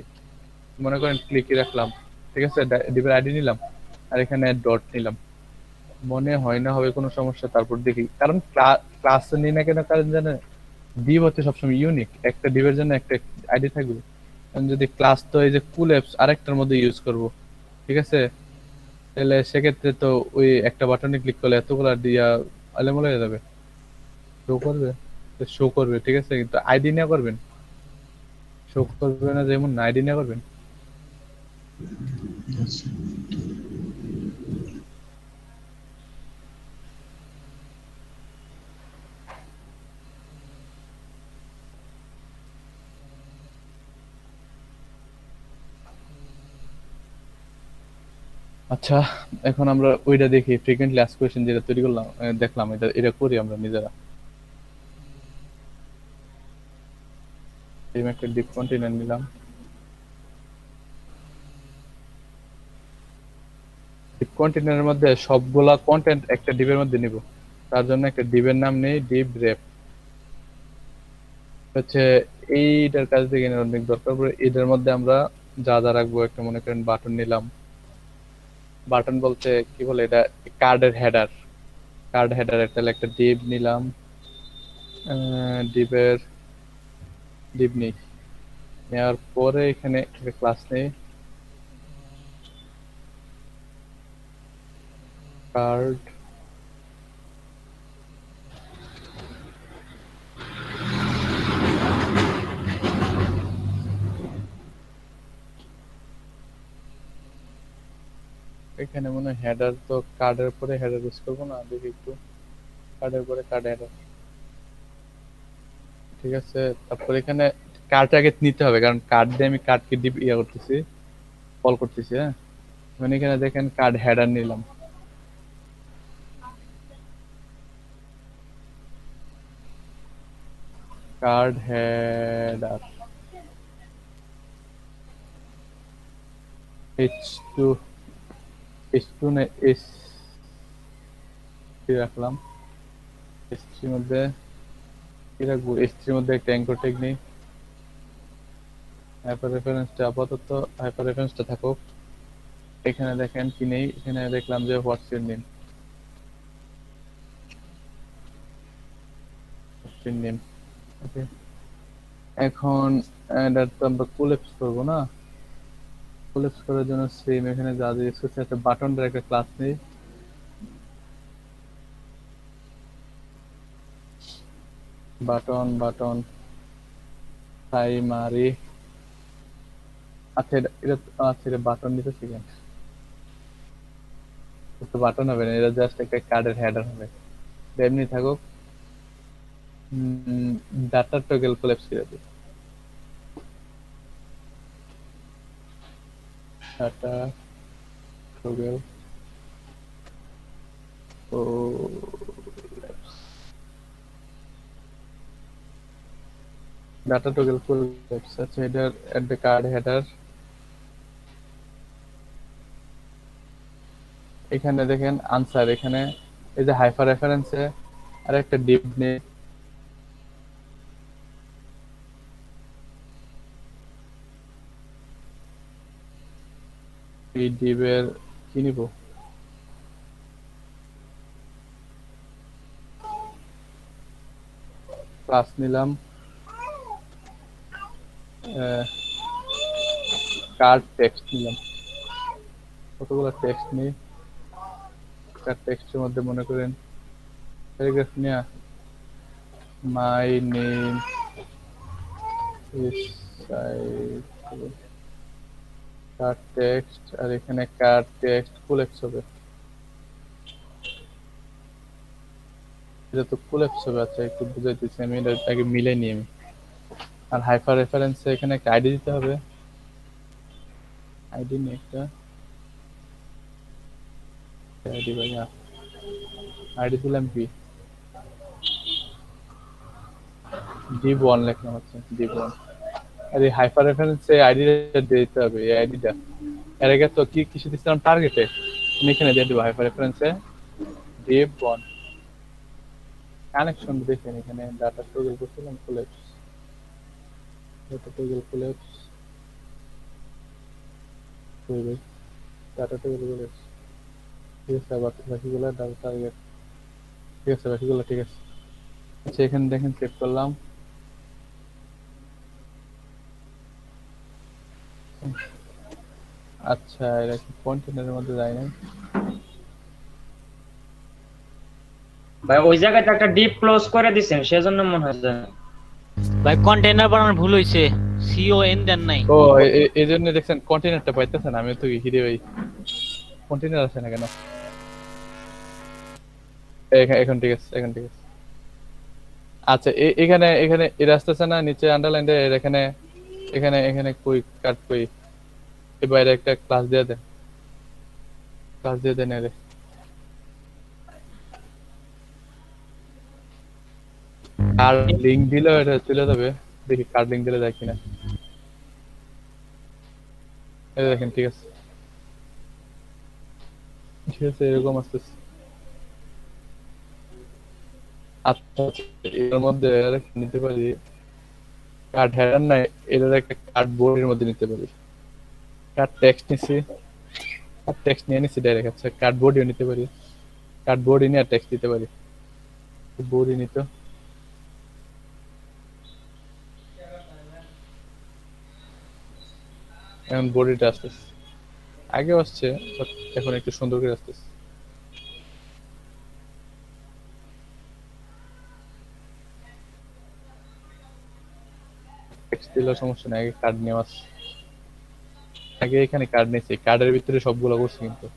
মনে করেন ক্লিকই রাখলাম, ঠিক আছে? ডিবের আইডি নিলাম আর এখানে ডট নিলাম, মনে হয় না হবে কোনো সমস্যা। তারপর দেখি, কারণ ক্লাস নিই না কেন, কারণ জানেন ডিভ হচ্ছে সবসময় ইউনিক, একটা ডিবের জন্য একটা আইডি থাকবে। যদি ক্লাস তো এই যে কুল অ্যাপস আরেকটার মধ্যে ইউজ করব, ঠিক আছে? তাহলে সেক্ষেত্রে তো ওই একটা বাটনে ক্লিক করলে এতগুলো দিয়া আলেমলে হয়ে যাবে। শো করবে, শো করবে, ঠিক আছে, কিন্তু আইডি নিয়ে করবেন, শো করবে না যেমন আইডি নিয়ে করবেন। আচ্ছা, এখন আমরা ওইটা দেখি, ফ্রিকোয়েন্টলি আস্কড কোয়েশ্চেন যেটা তৈরি করলাম, দেখলাম এটা করি আমরা নিজেরা। এই একটা ডিপ কন্টেনার নিলাম। ডিপ কন্টেনারের মধ্যে সবগুলা কন্টেন্ট একটা ডিপের মধ্যে নিব, তার জন্য একটা ডিপের নাম নেই ডিপ র্যাপ। হচ্ছে এইটার কাজ থেকে অনেক দরকার পড়ে। এটার মধ্যে আমরা যা যা রাখবো, একটা মনে করেন বাটন নিলাম। বাটন বলতে কি বলে এটা, কার্ডের হেডার। কার্ড হেডার একটা ডিপ নিলাম। ডিপের ডিপ নেই, নেওয়ার পরে এখানে একটা ক্লাস নেই কার্ড। এখানে মনে হয় হেডার, তো কার্ডের পরে হেডার ইউজ করবো না, দেখি একটু। কার্ডের পরে কার্ড হেডার, ঠিক আছে। তারপর এখানে কার্ড আগে নিতে হবে, কারণ কার্ড দিয়ে আমি কার্ডকে ডিপ ইয়া করতেছি, কল করতেছি। হ্যাঁ, মানে এখানে দেখেন কার্ড হেডার নিলাম। কার্ড হেডার H2 H2 না S3 রাখলাম। S3 মধ্যে কি রাখবো? S3 মধ্যে একটা অ্যাঙ্কর ট্যাগ নেই। হাইপার রেফারেন্সটা আপাতত হাইপার রেফারেন্সটা থাকুক। এখানে দেখেন কি নেই, এখানে দেখলাম যে what's your name. Name okay. এখন এটা তো আমরা কোলেপস করবো না, কোলেপস করার জন্য সেম এখানে যা যা ইউজ করছে, একটা বাটনের একটা ক্লাস নেই। Button primary. আচ্ছা এটা বাটন দিতে শিখেন, তো বাটন হবে না, এটা জাস্ট একটা কার্ডের হেডার হবে। এমনি থাকুক। ডাটা টগল কোলেপস করে দিই। ডাটা টগল ও ডাটা টগল কোলেপস। আচ্ছা, এটার একটা কার্ড হেডার। এখানে দেখেন আনসার, এখানে এই যে হাইপার রেফারেন্সে আর একটা ডিপ নেই। এই ডিপের কি নিব? ক্লাস নিলাম, কার্ড টেক্সট নিলাম। কতগুলো টেক্সট নেই, কার্ড টেক্সটের মধ্যে মনে করেন প্যারাগ্রাফ নেয়া, my name is card text, আর এখানে কার্ড টেক্সট কোলেপস হবে। এটা তো কোলেপস হবে। আচ্ছা, একটু বুঝাইতেছি আমি, এটা আগে মিলে নিই আমি। আর হাইপার রেফারেন্সে এখানে একটা আইডি দিতে হবে। আইডি নেই একটা আইডি, ভাইয়া আইডি দিলাম কি ডিপ1 লিখলাম। আচ্ছা, ডিপ1। আর এই হাইপার রেফারেন্সে আইডিটা দিতে হবে, এই আইডিটা। এর আগে তো কি কিছু দিছিলাম টার্গেটে, আমি এখানে দিয়ে দেবো হাইপার রেফারেন্সে ডিপ1। কানেকশন দেখেন, এখানে ডাটা টগল করছিলাম কোলেপস, ডাটা টগল কোলেপস করবে, ডাটা টগল কোলেপস। ঠিক আছে, আবার বাকিগুলো ডাটা টার্গেট। ঠিক আছে, বাকিগুলো ঠিক আছে। আচ্ছা, এখানে দেখেন সেভ করলাম। আচ্ছা, এটা কি কন্টেনারের মধ্যে যায় না? ভাই ওই জায়গাতে একটা ডিপ ক্লোজ করে দিছেন, সেজন্য মনে হয় যে ভাই কন্টেইনার বানানো ভুল হইছে, CON দেন নাই। ও, এই জন্য দেখছেন কন্টেনারটা পাইতেছেন। আমি তো হিরে ভাই, কন্টেনার আছে না কেন? এখন ঠিক আছে, এখন ঠিক আছে। আচ্ছা, এখানে এখানে এর আসতেছে না নিচে আন্ডারলাইন এর, এখানে এখানে এখানে কই কাট কই, এই বাইরে একটা ক্লাস দিয়ে দেন, ক্লাস দিয়ে দেন এর। আর লিংক দিলেও এটা চলে যাবে, দেখি কার্ড লিঙ্ক দিলে যায় কিনা। এই দেখেন ঠিক আছে, ঠিক আছে এরকম আসতেছে। আচ্ছা আচ্ছা, এর মধ্যে নিতে পারি কার্ড হেডার নাই, এটার একটা কার্ড বোর্ডের মধ্যে নিতে পারি। কার্ড টেক্সট নিছি, কার্ড টেক্সট নিয়ে নিছি ডাইরেক্ট। আচ্ছা কার্ড বোর্ডও নিতে পারি, কার্ড বোর্ডই নিয়ে টেক্সট দিতে পারি। বোর্ডই নিত, এখন বডিটা আসতেছে, আগে আসছে but এখন একটু সুন্দর করে আসতেছে। টেক্সট দিলেও সমস্যা নেই, আগে কার্ড নেওয়া আছে। আগে এখানে কার্ড নিয়েছি, কার্ডের ভিতরে সবগুলো করছি কিন্তু।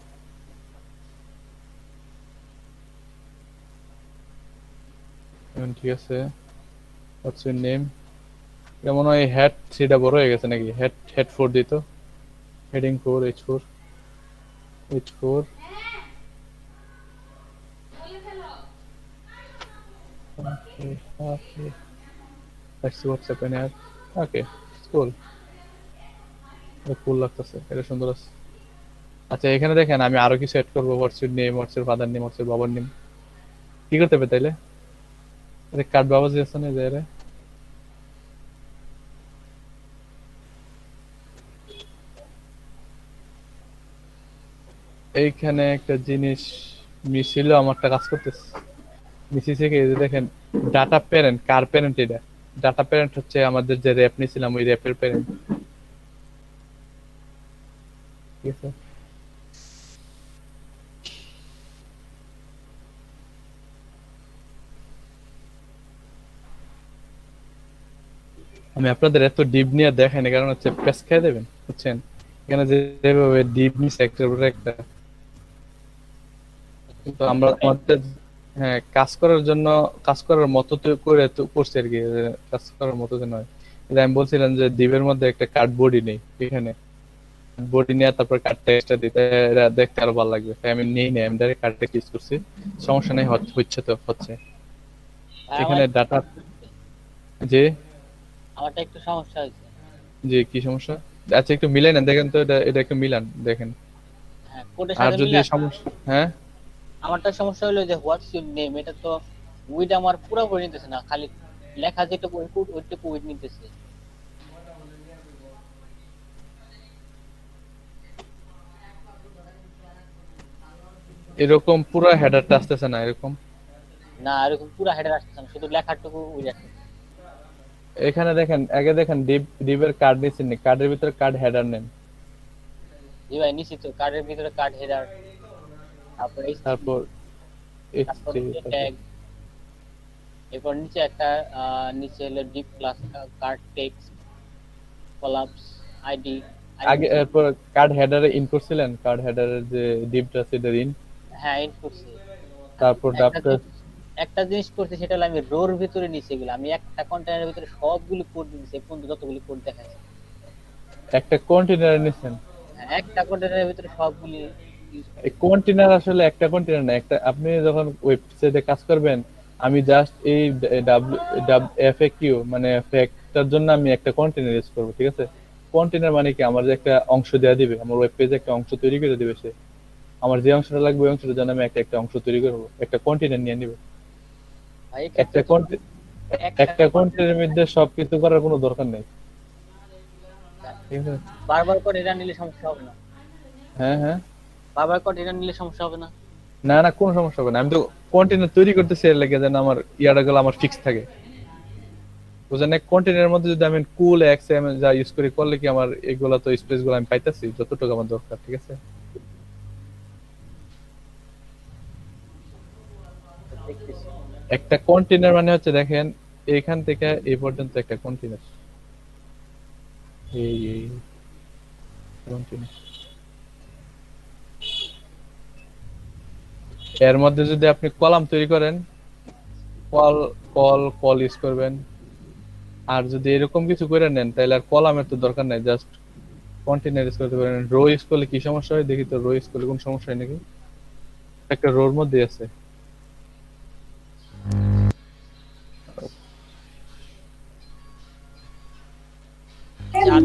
এখন ঠিক আছে, হোয়াটস ইউর নেম? এটা মনে হয় হেড 3টা বড় হয়ে গেছে নাকি? হেড 4 দিত, heading 4 H4 H4 Okay, okay. Let's see what's happening here. Okay, it's cool. এটা cool লাগতেছে, এটা সুন্দর আছে। আচ্ছা এখানে দেখেন আমি আরো কিছু এড করবো, what's your name, what's your father name, what's your বাবার নেম। কি করতে হবে তাইলে? আরে কার্ড বাবা যে আছে না যাইরে, এইখানে একটা জিনিস মিস ছিল, আমারটা কাজ করতেছে। মিসি থেকে এই যে দেখেন ডাটা প্যারেন্ট, কার প্যারেন্ট? এটা ডাটা প্যারেন্ট হচ্ছে আমাদের যে র্যাপ নিয়েছিলাম ওই র্যাপের প্যারেন্ট, ঠিক আছে? আমি আপনাদের এত ডিপ নিয়ে দেখাই না, কারণ হচ্ছে পেস খেয়ে দেবেন, বুঝছেন? এখানে যেভাবে ডিপ নিচ্ছে একটার পর একটা, কিন্তু আমরা আমাদের হ্যাঁ কাজ করার জন্য, কাজ করার মতো তো করে তো করছি আর কি, কাজ করার মতো তো নয়। এটা আমি বলছিলাম যে দ্বীপের মধ্যে একটা কার্ডবোর্ডই নেই, এখানে বডি নিয়ে তারপর কার্ডটা এক্সট্রা দিতে, এটা দেখতে আরো ভালো লাগবে, তাই আমি নেই না, আমি ডাইরেক্ট কার্ডটা ইউজ করছি। সমস্যা নেই, হচ্ছে তো হচ্ছে। এখানে ডাটা যে আমারটা একটু সমস্যা হয়েছে। যে কি সমস্যা? আচ্ছা একটু মিলাই না দেখেন তো, এটা এটা একটু মিলান দেখেন। হ্যাঁ, কোডের আর সাথে যদি মিলে সমস্যা, হ্যাঁ আমারটা সমস্যা হলো যে হোয়াটস ইউর নেম, এটা তো উইড আমার পুরোপুরি নিতেছে না, খালি লেখা যেটুকু ওইটুকু উইড নিতেছে। এরকম পুরো হেডারটা আসতেছে না এরকম। না এরকম পুরো হেডার আসতেছে না, শুধু লেখাটুকু উইড আসতেছে। এখানে দেখেন, আগে দেখেন ডিপের কার্ড নিচ্ছেন, কার্ডের ভিতরে কার্ড হেডার নেন, জি ভাই নিশ্চিত কার্ডের ভিতরে কার্ড হেডার, তারপর তারপর তারপর ট্যাগ, এরপর নিচে একটা নিচে হলো deep class card text columns ID. আগে এরপর কার্ড হেডারে ইন করছিলেন, কার্ড হেডারের যে ডিপটা সেটার ইন, হ্যাঁ ইন করছি। তারপর ডাপটা একটা জিনিস করছি সেটা হলো আমি রোর ভিতরে নিচে গেলাম, আমি একটা কন্টেনারের ভিতরে সবগুলো কোড দিয়েছি, পর্যন্ত যতগুলো কোড দেখাচ্ছে একটা কন্টেনার নিছেন। একটা কন্টেনারের ভিতরে সবগুলি। এই কন্টেনার আসলে একটা কন্টেনার না, একটা আপনি যখন ওয়েবসাইটে কাজ করবেন, আমি জাস্ট এই এফএকিউ মানে ফ্যাক্টর জন্য আমি একটা কন্টেনার ইউজ করব, ঠিক আছে? কন্টেনার মানে কি, আমার যে একটা অংশ দেয়া দিবে, আমার ওয়েব পেজে একটা অংশ তৈরি করে দিবে সে, আমার যে অংশটা লাগবে ওই অংশটার জন্য আমি একটা অংশ তৈরি করব, একটা কন্টেনার নিয়ে নিব। ভাই একটা কন্টেনারের মধ্যে সবকিছু করার কোনো দরকার নেই, ঠিক আছে? বারবার কন্টেনার নিলে সমস্যা হবে না? হ্যাঁ হ্যাঁ, বারবার কন্টেনার নিলে সমস্যা হবে না? না না কোনো সমস্যা হবে না, আমি তো কন্টেনার তৈরি করতেছি এর লাগে যেন আমার ইয়াটা গুলো আমার ফিক্স থাকে, বুঝেন? এক কন্টেনারের মধ্যে যদি আমি কুল এক্সএম যা ইউজ করি করলে কি আমার এগুলা তো স্পেস গুলো আমি পাইতাছি যতটুকু আমার দরকার, ঠিক আছে? একটা কন্টেনার মানে হচ্ছে দেখেন এইখান থেকে এই পর্যন্ত একটা কন্টেনার, এই কন্টেনার, এর মধ্যে যদি আপনি কলাম তৈরি করেন, কল কল কল ইউজ করবেন, আর যদি এরকম কিছু করে নেন তাহলে আর কলামের তো দরকার নাই, জাস্ট কন্টেনার ইউজ করতে পারেন। রো ইউজ করলে কি সমস্যা হয় দেখি তো, রো ইউজ করলে কোন সমস্যা হয় নাকি? একটা রোর মধ্যে আছে,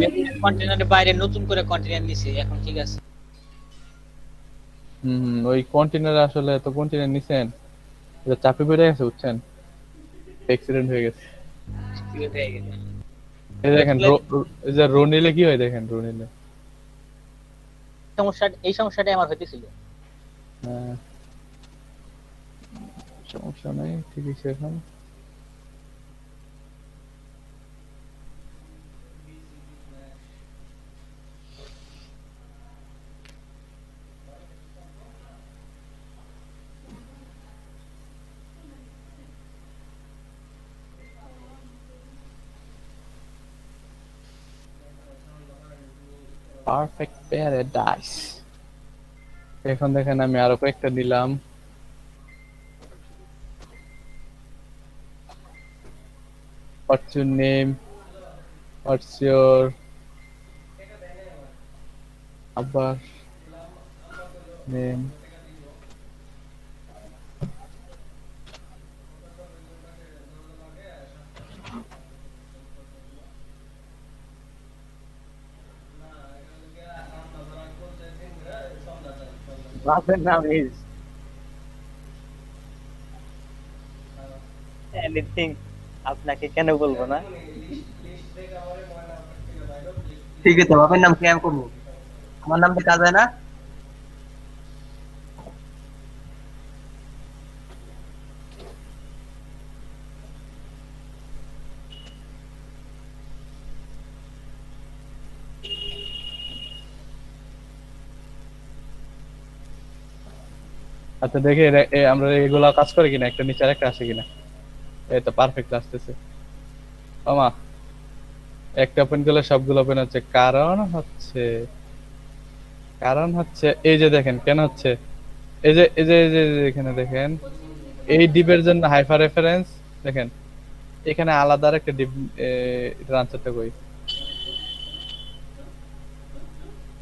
আমি কন্টেনারের বাইরে নতুন করে কন্টেনার নিছি, এখন ঠিক আছে। ওই কন্টেনার আসলে তো কন্টেনার নিছেন, এটা চাপে পড়ে গেছে বুঝছেন, অ্যাক্সিডেন্ট হয়ে গেছে। ঠিক হয়ে গেছে। এই দেখেন এই যে রনিলে কি হয় দেখেন, রনিলে এই সমস্যাটাই আমার হইতেছিল। সমস্যা নাই, ঠিক আছে। এখন পারফেক্ট প্যারাডাইস। এখন দেখেন আমি আরো কয়েকটা নিলাম। What's your name? What's your আব্বার name? বাপের নাম ইজ এনিথিং, আপনাকে কেন বলবো না? ঠিক আছে, বাপের নাম ক্যাম করবো, আমার নাম দেখা যায় না। আচ্ছা দেখি আমরা এগুলা কাজ করে কিনা, একটা নিচে একটা আসে কিনা। এই তো পারফেক্ট আসতেছে। মামা একটা ওপেন করলে সবগুলো ওপেন হচ্ছে, কারণ হচ্ছে এই যে দেখেন কেন হচ্ছে, এই যে এখানে দেখেন এই ডিপের জন্য হাইপার রেফারেন্স দেখেন, এখানে আলাদা একটা ডিপ আনসারটা কই,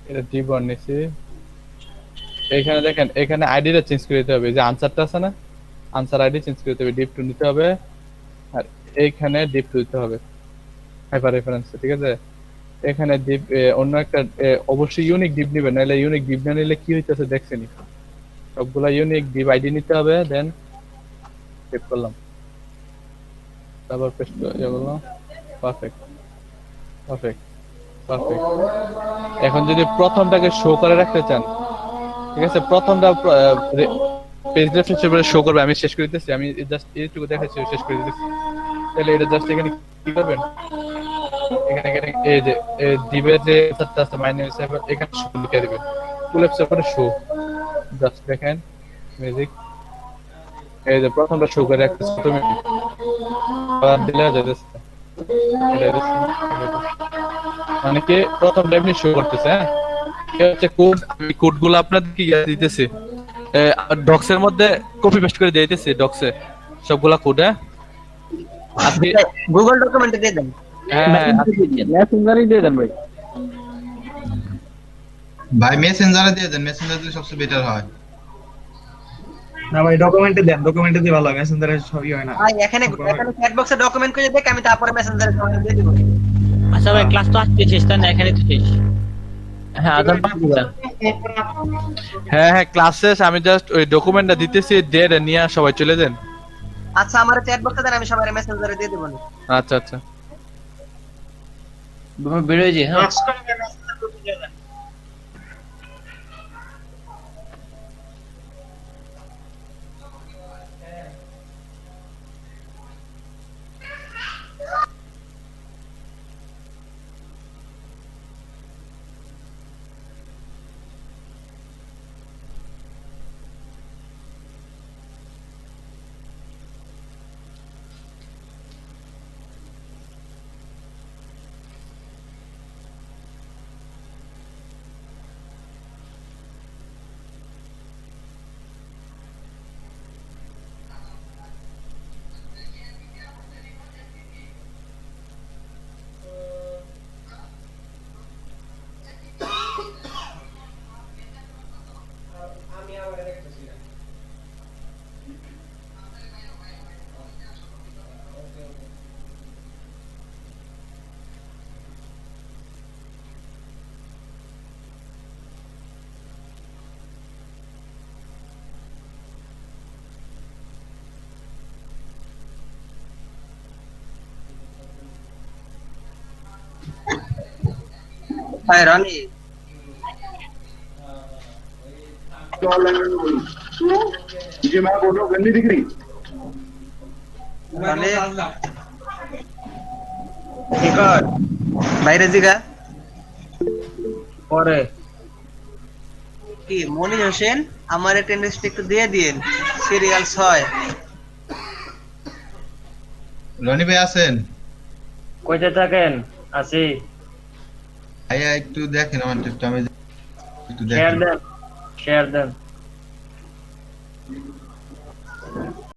এটা ডিপ অন নিছি। এখানে দেখেন এখানে আইডিটা চেঞ্জ করে দিতে হবে, যে আনসারটা আছে না, আনসার আইডি চেঞ্জ করে দিতে হবে, ডিপ টু নিতে হবে, আর এইখানে ডিপ টু দিতে হবে হাইপার রেফারেন্স। ঠিক আছে, এখানে ডিপ অন্য একটা অবশ্যই ইউনিক ডিপ নিবেন, নাহলে ইউনিক ডিপ না নিলে কি হইতেছে দেখছেনি, সবগুলা ইউনিক ডিপ আইডি নিতে হবে। দেন সেভ করলাম, তারপর পেস্ট করলাম। Perfect perfect perfect. এখন যদি প্রথমটাকে শো করে রাখতে চান, ঠিক আছে, প্রথমটা পেজ রেফারেন্স হিসেবে শো করবে। আমি শেষ করে দিতেছি, আমি জাস্ট এইটুকু দেখাচ্ছি, শেষ করে দিতেছি। তাহলে এটা জাস্ট এখানে কি করবেন, এখানে এখানে এই যে ডিবের যে আনসারটা আছে মাই নেম ইজ সাইফার, এখানে শো লিখে দিবেন, ফুল অ্যাপসের পরে শো। জাস্ট দেখেন ম্যাজিক, এই যে প্রথমটা শো করে রাখতেছে অটোমেটিক, আবার দিলে যাচ্ছে মানে কি প্রথমটা এমনি শো করতেছে। হ্যাঁ, এই হচ্ছে কোড, আমি কোডগুলো আপনাদেরকে দিতেছি, ডক্সের মধ্যে কপি পেস্ট করে দিয়ে দিতেছি, ডক্সে সবগুলা কোড। হ্যাঁ, আপনি গুগল ডকুমেন্টে দিয়ে দেন। মেসেঞ্জারই দিয়ে দেন ভাই। ভাই মেসেঞ্জারে দিয়ে দেন, মেসেঞ্জার দিলে সবচেয়ে বেটার হয়। না ভাই ডকুমেন্টে দেন, ডকুমেন্টে দিয়ে ভালো, মেসেঞ্জারে সবই হয় না। ভাই এখানে চ্যাট বক্সে ডকুমেন্ট করে দেখ, আমি তারপরে মেসেঞ্জারে কমেন্ট দিয়ে দেব। আচ্ছা ভাই, ক্লাস তো আজকে শেষ, তাই না? এখানে তো শেষ। হ্যাঁ আদান হ্যাঁ ক্লাস শেষ, আমি জাস্ট ওই ডকুমেন্টটা দিতেছি, দিয়ে নিয়ে সবাই চলে যান। আচ্ছা আমার চ্যাট বক্সে দেন, আমি সবাই মেসেঞ্জারে দিয়ে দেব। আচ্ছা আচ্ছা বেরোয় যে। হ্যাঁ ভাই রনি রনি কি কর বাইরে জিগা পরে কি মনির হোসেন আমার অ্যাটেন্ডেন্সটা একটু দিয়ে দিন সিরিয়াল 6 রনি ভাই আছেন? কইতে থাকেন আসি ভাইয়া একটু দেখেন আমার একটু, আমি একটু শেয়ার দেখেন। দেন